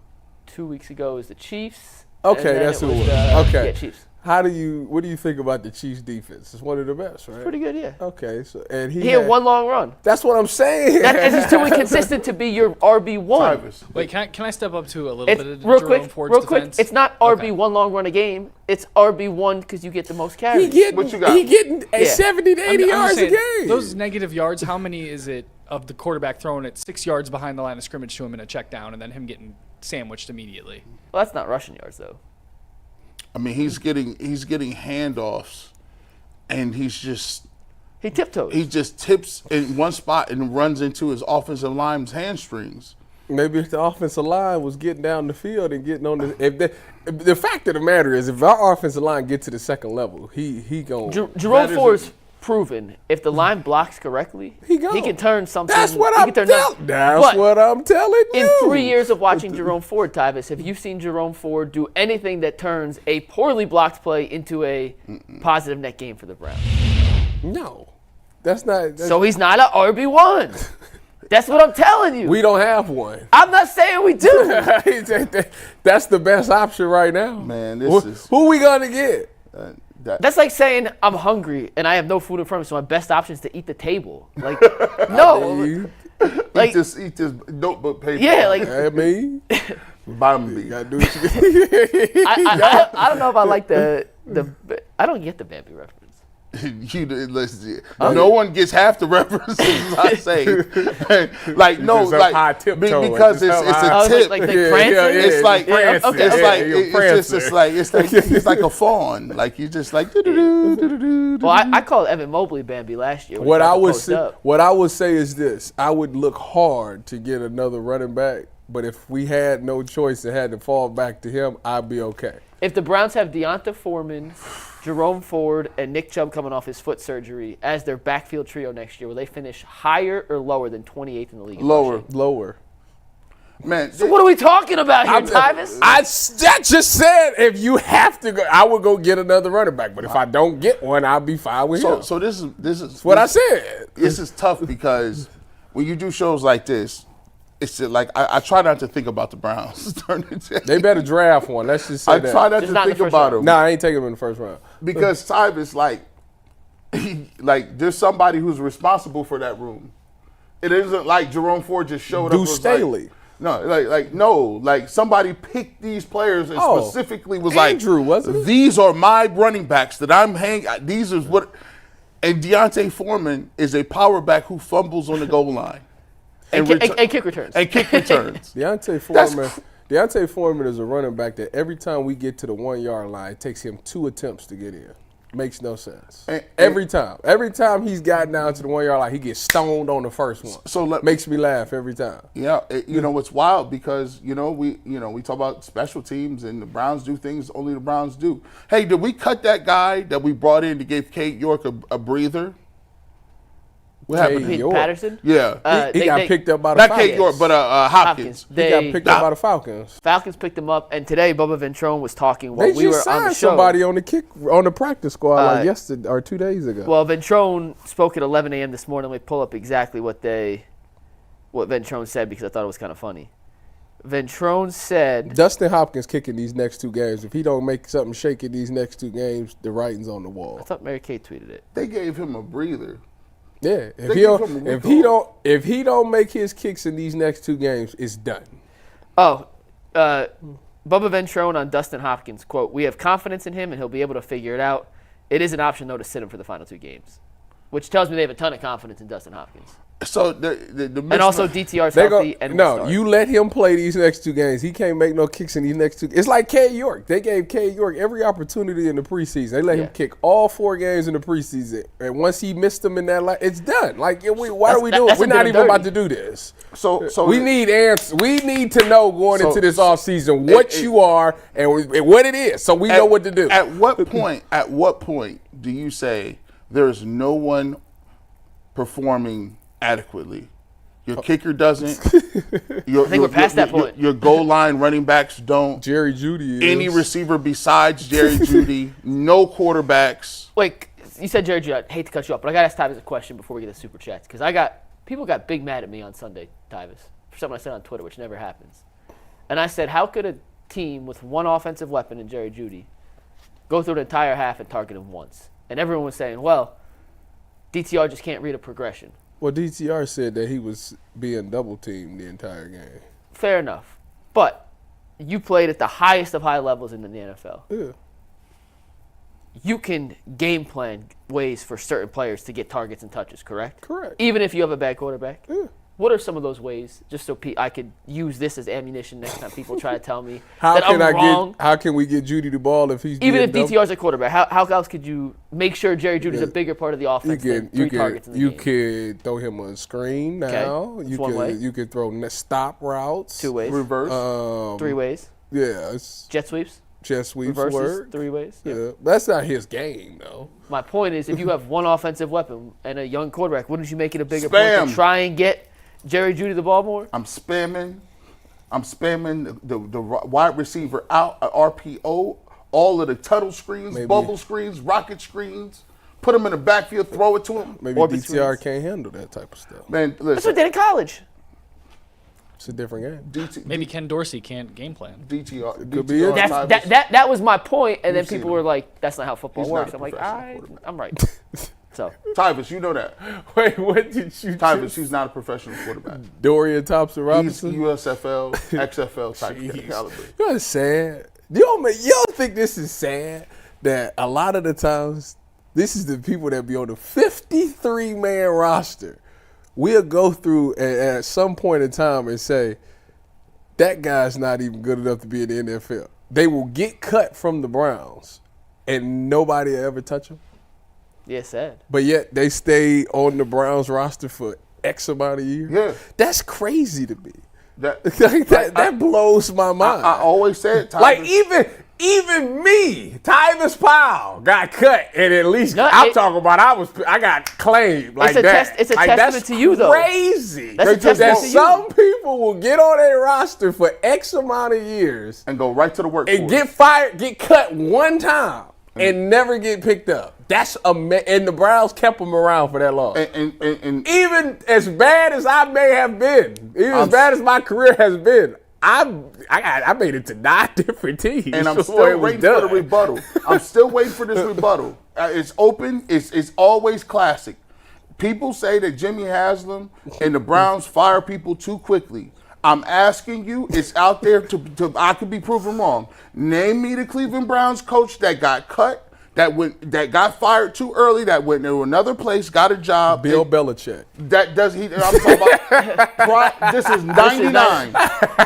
[SPEAKER 2] 2 weeks ago was the Chiefs.
[SPEAKER 3] Okay,
[SPEAKER 2] and then
[SPEAKER 3] that's who it was.
[SPEAKER 2] the-
[SPEAKER 3] Okay.
[SPEAKER 2] Yeah, Chiefs.
[SPEAKER 3] What do you think about the Chiefs defense? It's one of the best, right?
[SPEAKER 2] Pretty good, yeah.
[SPEAKER 3] Okay, so and
[SPEAKER 2] He had one long run.
[SPEAKER 3] That's what I'm saying.
[SPEAKER 2] It's too inconsistent to be your RB1.
[SPEAKER 4] Travis.
[SPEAKER 5] Wait, can I step up to a little
[SPEAKER 2] It's
[SPEAKER 5] bit of
[SPEAKER 2] real
[SPEAKER 5] Jerome
[SPEAKER 2] quick.
[SPEAKER 5] Ford's
[SPEAKER 2] Real quick.
[SPEAKER 5] defense?
[SPEAKER 2] It's not RB1 long run a game. It's RB1 because you get the most carries.
[SPEAKER 4] What you got?
[SPEAKER 3] He getting
[SPEAKER 2] Yeah.
[SPEAKER 3] 70 to 80
[SPEAKER 5] I'm
[SPEAKER 3] yards
[SPEAKER 5] just
[SPEAKER 3] a
[SPEAKER 5] saying,
[SPEAKER 3] game.
[SPEAKER 5] Those negative yards, how many is it of the quarterback throwing it 6 yards behind the line of scrimmage to him in a check down and then him getting sandwiched immediately?
[SPEAKER 2] Well, that's not rushing yards though.
[SPEAKER 4] I mean, he's getting handoffs, and
[SPEAKER 2] He tiptoes.
[SPEAKER 4] he just tips in one spot and runs into his offensive line's hamstrings.
[SPEAKER 3] Maybe if the offensive line was getting down the field and getting on the fact of the matter is, if our offensive line get to the second level, he going.
[SPEAKER 2] Jerome Ford's proven if the line blocks correctly,
[SPEAKER 3] He
[SPEAKER 2] can turn something.
[SPEAKER 3] That's what
[SPEAKER 2] he
[SPEAKER 3] I'm
[SPEAKER 2] can turn
[SPEAKER 3] telling. That's
[SPEAKER 2] But
[SPEAKER 3] what I'm telling you.
[SPEAKER 2] in 3 years of watching Jerome Ford, Tyvis, have you seen Jerome Ford do anything that turns a poorly blocked play into a positive net gain for the Browns?
[SPEAKER 3] No, that's not.
[SPEAKER 2] So he's not an RB1. That's what I'm telling you.
[SPEAKER 3] We don't have one.
[SPEAKER 2] I'm not saying we do.
[SPEAKER 3] That's the best option right now.
[SPEAKER 4] Man, this is-
[SPEAKER 3] who we gonna get?
[SPEAKER 2] That's like saying I'm hungry and I have no food in front of me, so my best option is to eat the table. Like, no. Like,
[SPEAKER 4] Eat this notebook paper.
[SPEAKER 2] yeah, like
[SPEAKER 3] I mean,
[SPEAKER 4] Bottom B.
[SPEAKER 3] gotta do what you
[SPEAKER 2] I don't know if I like the I don't get the Bambi reference.
[SPEAKER 4] No one gets half the references I say. Like no,
[SPEAKER 3] just up
[SPEAKER 4] like
[SPEAKER 3] high tiptoe.
[SPEAKER 4] because
[SPEAKER 3] It's
[SPEAKER 4] it's
[SPEAKER 3] just up
[SPEAKER 4] a
[SPEAKER 2] Oh,
[SPEAKER 4] tip.
[SPEAKER 2] like
[SPEAKER 3] Yeah,
[SPEAKER 2] prancing?
[SPEAKER 3] yeah,
[SPEAKER 4] It's like
[SPEAKER 3] prancing.
[SPEAKER 2] okay,
[SPEAKER 4] it's
[SPEAKER 2] okay.
[SPEAKER 4] like
[SPEAKER 3] You're
[SPEAKER 4] it's like a fawn. Like you just like do-do-do.
[SPEAKER 2] Well, I called Evan Mobley Bambi last year. When
[SPEAKER 3] What
[SPEAKER 2] he tried
[SPEAKER 3] I
[SPEAKER 2] to
[SPEAKER 3] would
[SPEAKER 2] post
[SPEAKER 3] say,
[SPEAKER 2] up.
[SPEAKER 3] what I would say is this: I would look hard to get another running back, but if we had no choice and had to fall back to him, I'd be okay.
[SPEAKER 2] If the Browns have Deonta Foreman, Jerome Ford, and Nick Chubb coming off his foot surgery as their backfield trio next year, will they finish higher or lower than 28th in the league? in rushing?
[SPEAKER 3] Lower.
[SPEAKER 4] Man,
[SPEAKER 2] So what are we talking about here, Tyvis?
[SPEAKER 3] I just said if you have to go, I would go get another running back. But if I don't get one, I'll be fine with him.
[SPEAKER 4] so this is
[SPEAKER 3] That's what I said.
[SPEAKER 4] This is tough because when you do shows like this, it's like I try not to think about the Browns.
[SPEAKER 3] They better draft one. Let's just say
[SPEAKER 4] I
[SPEAKER 3] that.
[SPEAKER 4] try not
[SPEAKER 2] Just
[SPEAKER 4] to
[SPEAKER 2] not in
[SPEAKER 4] think
[SPEAKER 2] the first
[SPEAKER 4] about
[SPEAKER 2] round.
[SPEAKER 4] them
[SPEAKER 3] Nah, I ain't taking him in the first round.
[SPEAKER 4] because Tyvis like there's somebody who's responsible for that room. It isn't like Jerome Ford just showed up.
[SPEAKER 3] Deuce
[SPEAKER 4] and was
[SPEAKER 3] Staley.
[SPEAKER 4] Like somebody picked these players and
[SPEAKER 3] Oh,
[SPEAKER 4] specifically was
[SPEAKER 3] Andrew,
[SPEAKER 4] like,
[SPEAKER 3] wasn't it?
[SPEAKER 4] these are my running backs that I'm hanging. These is what, and Deonta Foreman is a power back who fumbles on the goal line
[SPEAKER 2] and kick returns.
[SPEAKER 4] and kick returns.
[SPEAKER 3] Deonta Foreman is a running back that every time we get to the 1 yard line, it takes him 2 attempts to get in. Makes no sense. Every time he's gotten down to the 1 yard line, he gets stoned on the first one.
[SPEAKER 4] So
[SPEAKER 3] makes me laugh every time.
[SPEAKER 4] Yeah, it's wild because we talk about special teams and the Browns do things only the Browns do. Hey, did we cut that guy that we brought in to give Kate York a breather? What happened?
[SPEAKER 3] Kate
[SPEAKER 2] Pete
[SPEAKER 3] York.
[SPEAKER 2] Patterson.
[SPEAKER 4] Yeah,
[SPEAKER 3] He got picked up by the
[SPEAKER 4] not
[SPEAKER 3] Falcons.
[SPEAKER 4] Kate York, but Hopkins.
[SPEAKER 3] He got picked up by the Falcons.
[SPEAKER 2] Falcons picked him up, and today Bubba Ventrone was talking while
[SPEAKER 3] They
[SPEAKER 2] we were
[SPEAKER 3] just
[SPEAKER 2] on the
[SPEAKER 3] signed
[SPEAKER 2] show.
[SPEAKER 3] somebody on the practice squad like
[SPEAKER 2] Uh,
[SPEAKER 3] yesterday or 2 days ago.
[SPEAKER 2] Well, Ventrone spoke at 11 a.m. this morning. Let me pull up exactly what Ventrone said because I thought it was kind of funny. Ventrone said,
[SPEAKER 3] Dustin Hopkins kicking these next 2 games. If he don't make something shake in these next 2 games, the writing's on the
[SPEAKER 2] I
[SPEAKER 3] wall.
[SPEAKER 2] thought Mary Kay tweeted it.
[SPEAKER 4] They gave him a breather.
[SPEAKER 3] Yeah, if
[SPEAKER 4] They
[SPEAKER 3] he
[SPEAKER 4] give him a
[SPEAKER 3] if he don't make his kicks in these next 2 games, it's done.
[SPEAKER 2] Oh, Bubba Ventrone on Dustin Hopkins, quote, "We have confidence in him and he'll be able to figure it out. It is an option, though, to sit him for the final 2 games," which tells me they have a ton of confidence in Dustin Hopkins.
[SPEAKER 4] So the
[SPEAKER 2] And also DTR's
[SPEAKER 3] They
[SPEAKER 2] healthy
[SPEAKER 3] go,
[SPEAKER 2] and will
[SPEAKER 3] no,
[SPEAKER 2] start.
[SPEAKER 3] you let him play these next 2 games. He can't make no kicks in these next 2. It's like K. York. They gave K. York every opportunity in the preseason. They let him kick all 4 games in the preseason. And once he missed them in that, it's done. Like, why do we do it? We're not even about to do this.
[SPEAKER 4] So
[SPEAKER 3] we need answers. We need to know going into this offseason what you are and what it is, so we know what to do.
[SPEAKER 4] At what point do you say there's no one performing adequately? Your kicker doesn't.
[SPEAKER 2] I think we're past that point.
[SPEAKER 4] Your goal line running backs don't.
[SPEAKER 3] Jerry Jeudy is.
[SPEAKER 4] Any receiver besides Jerry Jeudy. No quarterbacks.
[SPEAKER 2] Wait, you said Jerry Jeudy. I hate to cut you off, but I got to ask Tyvis a question before we get to super chats because people got big mad at me on Sunday, Tyvis, for something I said on Twitter, which never happens. And I said, how could a team with one offensive weapon in Jerry Jeudy go through the entire half and target him once? And everyone was saying, well, DTR just can't read a progression.
[SPEAKER 3] Well, DTR said that he was being double teamed the entire game.
[SPEAKER 2] Fair enough. But you played at the highest of high levels in the NFL.
[SPEAKER 3] Yeah.
[SPEAKER 2] You can game plan ways for certain players to get targets and touches, correct?
[SPEAKER 3] Correct.
[SPEAKER 2] Even if you have a bad quarterback?
[SPEAKER 3] Yeah.
[SPEAKER 2] What are some of those ways, just so I could use this as ammunition next time people try to tell me
[SPEAKER 3] How
[SPEAKER 2] that I'm wrong?
[SPEAKER 3] How can we get Jeudy the ball if he's
[SPEAKER 2] Even if
[SPEAKER 3] being
[SPEAKER 2] DTR's a quarterback, how else could you make sure Jerry Judy's a bigger part of the offense than 3 targets in the game?
[SPEAKER 3] You could throw him a screen now.
[SPEAKER 2] That's one way.
[SPEAKER 3] You could throw stop routes.
[SPEAKER 2] 2 ways.
[SPEAKER 4] Reverse.
[SPEAKER 2] 3 ways.
[SPEAKER 3] Yeah.
[SPEAKER 2] Jet sweeps.
[SPEAKER 3] Jet sweeps
[SPEAKER 2] Reverses.
[SPEAKER 3] work.
[SPEAKER 2] 3 ways.
[SPEAKER 3] Yeah. That's not his game, though.
[SPEAKER 2] My point is, if you have one offensive weapon and a young quarterback, wouldn't you make it a bigger point to try and get Jerry Jeudy the ball more?
[SPEAKER 4] I'm spamming the wide receiver out, RPO, all of the tuttle screens, bubble screens, rocket screens. Put him in the backfield, throw it to him.
[SPEAKER 3] Maybe
[SPEAKER 2] Or
[SPEAKER 3] DTR
[SPEAKER 2] betweens.
[SPEAKER 3] can't handle that type of stuff.
[SPEAKER 4] Man,
[SPEAKER 2] That's what
[SPEAKER 4] listen.
[SPEAKER 2] they did in college.
[SPEAKER 3] It's a different game.
[SPEAKER 5] Maybe Ken Dorsey can't game plan.
[SPEAKER 4] DTR.
[SPEAKER 3] Could be it.
[SPEAKER 2] That was my point, and then
[SPEAKER 4] We've seen
[SPEAKER 2] people
[SPEAKER 4] him.
[SPEAKER 2] were like, "That's not how football
[SPEAKER 4] He's
[SPEAKER 2] works."
[SPEAKER 4] not
[SPEAKER 2] I'm
[SPEAKER 4] a
[SPEAKER 2] like,
[SPEAKER 4] professional
[SPEAKER 2] I'm right. So
[SPEAKER 4] Tyvis, you know that.
[SPEAKER 3] Wait, what did you
[SPEAKER 4] Tyvis, he's not a professional quarterback.
[SPEAKER 3] Dorian Thompson
[SPEAKER 4] He's
[SPEAKER 3] Robinson?
[SPEAKER 4] USFL, XFL type caliber.
[SPEAKER 3] You know what's sad? You don't think this is sad that a lot of the times this is the people that be on the 53-man roster. We'll go through at some point in time and say, that guy's not even good enough to be in the NFL. They will get cut from the Browns and nobody will ever touch them.
[SPEAKER 2] yeah, sad.
[SPEAKER 3] But yet they stay on the Browns roster for X amount of years.
[SPEAKER 4] Yeah.
[SPEAKER 3] That's crazy to me.
[SPEAKER 4] That
[SPEAKER 3] That blows my mind.
[SPEAKER 4] I always said, Tyvis.
[SPEAKER 3] Like even me, Tyvis Powell got cut, and at least
[SPEAKER 2] No,
[SPEAKER 3] I'm talking about I got claimed like
[SPEAKER 2] a
[SPEAKER 3] that.
[SPEAKER 2] it's a
[SPEAKER 3] Like,
[SPEAKER 2] testament
[SPEAKER 3] that's
[SPEAKER 2] to you, though.
[SPEAKER 3] Crazy.
[SPEAKER 2] That's a
[SPEAKER 3] that
[SPEAKER 2] testament to you.
[SPEAKER 3] some people will get on a roster for X amount of years
[SPEAKER 4] and go right to the workforce.
[SPEAKER 3] and get fired, get cut one time, and never get picked up. That's and the Browns kept him around for that long.
[SPEAKER 4] And
[SPEAKER 3] Even as bad as I may have been, even as bad as my career has been, I made it to 9 different teams.
[SPEAKER 4] And I'm
[SPEAKER 3] before
[SPEAKER 4] still
[SPEAKER 3] it was
[SPEAKER 4] waiting for the
[SPEAKER 3] done.
[SPEAKER 4] rebuttal. I'm still waiting for this rebuttal. It's open. It's always classic. People say that Jimmy Haslam and the Browns fire people too quickly. I'm asking you, it's out there to I could be proven wrong. Name me the Cleveland Browns coach that got cut, that got fired too early, that went to another place, got a job.
[SPEAKER 3] Bill Belichick.
[SPEAKER 4] That does he? I'm talking about. This is 99.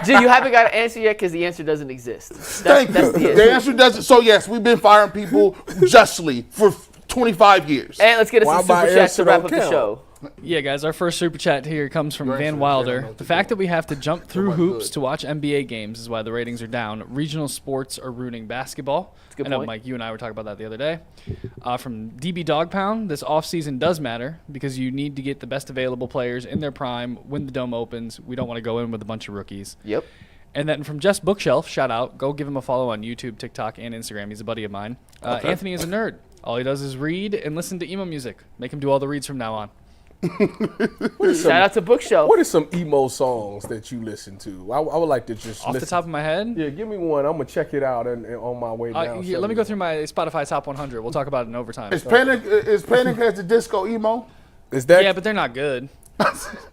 [SPEAKER 2] G, you haven't got an answer yet because the answer doesn't exist.
[SPEAKER 4] Thank you.
[SPEAKER 2] The
[SPEAKER 4] The answer doesn't. So yes, we've been firing people justly for 25 years.
[SPEAKER 2] And let's get us
[SPEAKER 3] Why
[SPEAKER 2] some
[SPEAKER 3] my
[SPEAKER 2] super chats to
[SPEAKER 3] answer
[SPEAKER 2] wrap
[SPEAKER 3] don't
[SPEAKER 2] up the
[SPEAKER 3] count?
[SPEAKER 2] show.
[SPEAKER 5] Yeah, guys, our first super chat here comes from
[SPEAKER 4] Your
[SPEAKER 5] Van
[SPEAKER 4] answer,
[SPEAKER 5] Wilder.
[SPEAKER 4] Van,
[SPEAKER 5] The fact that we have to jump through
[SPEAKER 4] Somebody
[SPEAKER 5] hoops
[SPEAKER 4] good.
[SPEAKER 5] to watch NBA games is why the ratings are down. Regional sports are ruining basketball.
[SPEAKER 2] a good
[SPEAKER 5] I know,
[SPEAKER 2] point.
[SPEAKER 5] Mike, you and I were talking about that the other day. From DB Dog Pound, this offseason does matter because you need to get the best available players in their prime when the dome opens. We don't want to go in with a bunch of rookies.
[SPEAKER 2] Yep.
[SPEAKER 5] And then from Just Bookshelf, shout out, go give him a follow on YouTube, TikTok, and Instagram. He's a buddy of mine. Anthony is a nerd. All he does is read and listen to emo music. Make him do all the reads from now on.
[SPEAKER 2] Shout out to Bookshelf.
[SPEAKER 3] What are some emo songs that you listen to? I would like to just
[SPEAKER 5] Off the
[SPEAKER 3] listen.
[SPEAKER 5] top of my head,
[SPEAKER 3] Yeah, give me one. I'm gonna check it out and on my way down.
[SPEAKER 5] yeah, let me go through my Spotify Top 100. We'll talk about it in overtime.
[SPEAKER 4] Is Panic has the disco emo?
[SPEAKER 3] Is that?
[SPEAKER 5] Yeah, but they're not good.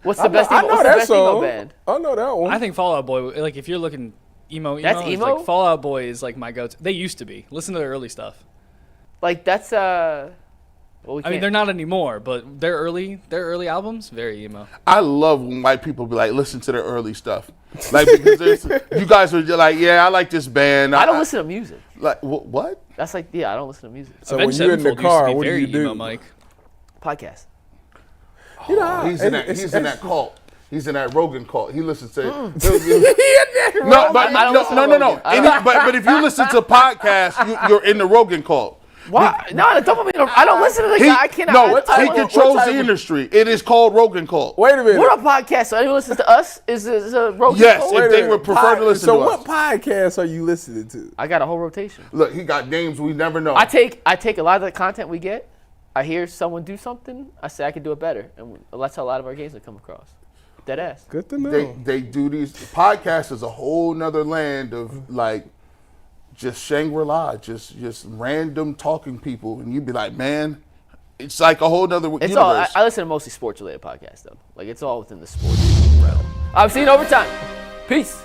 [SPEAKER 2] What's the best
[SPEAKER 3] I
[SPEAKER 2] emo?
[SPEAKER 3] know
[SPEAKER 2] What's the
[SPEAKER 3] that
[SPEAKER 2] best emo
[SPEAKER 3] song.
[SPEAKER 2] band?
[SPEAKER 3] I know that one.
[SPEAKER 5] I think Fall Out Boy, like if you're looking emo,
[SPEAKER 2] That's
[SPEAKER 5] it's
[SPEAKER 2] emo?
[SPEAKER 5] like Fall Out Boy is like my go-to. They used to be. Listen to their early stuff.
[SPEAKER 2] Like that's Well, we
[SPEAKER 5] I mean,
[SPEAKER 2] can't-
[SPEAKER 5] they're not anymore, but their early albums, very emo.
[SPEAKER 4] I love when white people be like, listen to their early stuff. Like, because you guys are just like, yeah, I like this band.
[SPEAKER 2] I don't listen to music.
[SPEAKER 4] Like, what?
[SPEAKER 2] That's like, yeah, I don't listen to music.
[SPEAKER 3] So
[SPEAKER 5] Avenged
[SPEAKER 3] when you're in the
[SPEAKER 5] Sevenfold used to
[SPEAKER 3] car,
[SPEAKER 5] be
[SPEAKER 3] what do
[SPEAKER 5] very
[SPEAKER 3] you do?
[SPEAKER 5] emo, Mike.
[SPEAKER 2] Podcast.
[SPEAKER 3] You know,
[SPEAKER 4] He's in that cult. He's in that Rogan cult. He listens to.
[SPEAKER 2] Mm.
[SPEAKER 4] No, but
[SPEAKER 2] I don't listen to
[SPEAKER 4] no.
[SPEAKER 2] Rogan. I don't-
[SPEAKER 4] But if you listen to podcasts, you're in the Rogan cult.
[SPEAKER 2] Why? No, don't put me. I don't listen to the guy. I cannot.
[SPEAKER 4] No,
[SPEAKER 2] I
[SPEAKER 4] he
[SPEAKER 2] don't-
[SPEAKER 4] controls
[SPEAKER 3] what type
[SPEAKER 4] the
[SPEAKER 3] of-
[SPEAKER 4] industry. It is called Rogan cult.
[SPEAKER 3] Wait a minute.
[SPEAKER 2] What a podcast! So anyone listens to us is a Rogan
[SPEAKER 4] Yes,
[SPEAKER 2] cult?
[SPEAKER 4] if
[SPEAKER 3] Wait a
[SPEAKER 4] they
[SPEAKER 3] minute.
[SPEAKER 4] would prefer to listen
[SPEAKER 3] so
[SPEAKER 4] to
[SPEAKER 3] what
[SPEAKER 4] us.
[SPEAKER 3] podcast are you listening to?
[SPEAKER 2] I got a whole rotation.
[SPEAKER 4] Look, he got names we never know.
[SPEAKER 2] I take a lot of the content we get. I hear someone do something. I say I can do it better, and that's how a lot of our games have come across. Dead ass.
[SPEAKER 3] Good to know.
[SPEAKER 4] They do these podcasts is a whole nother land of like just Shangri-La, just random talking people, and you'd be like, man, it's like a whole nother
[SPEAKER 2] It's
[SPEAKER 4] universe.
[SPEAKER 2] all. I listen to mostly sports related podcasts though. Like it's all within the sports realm. I'm seeing overtime. Peace.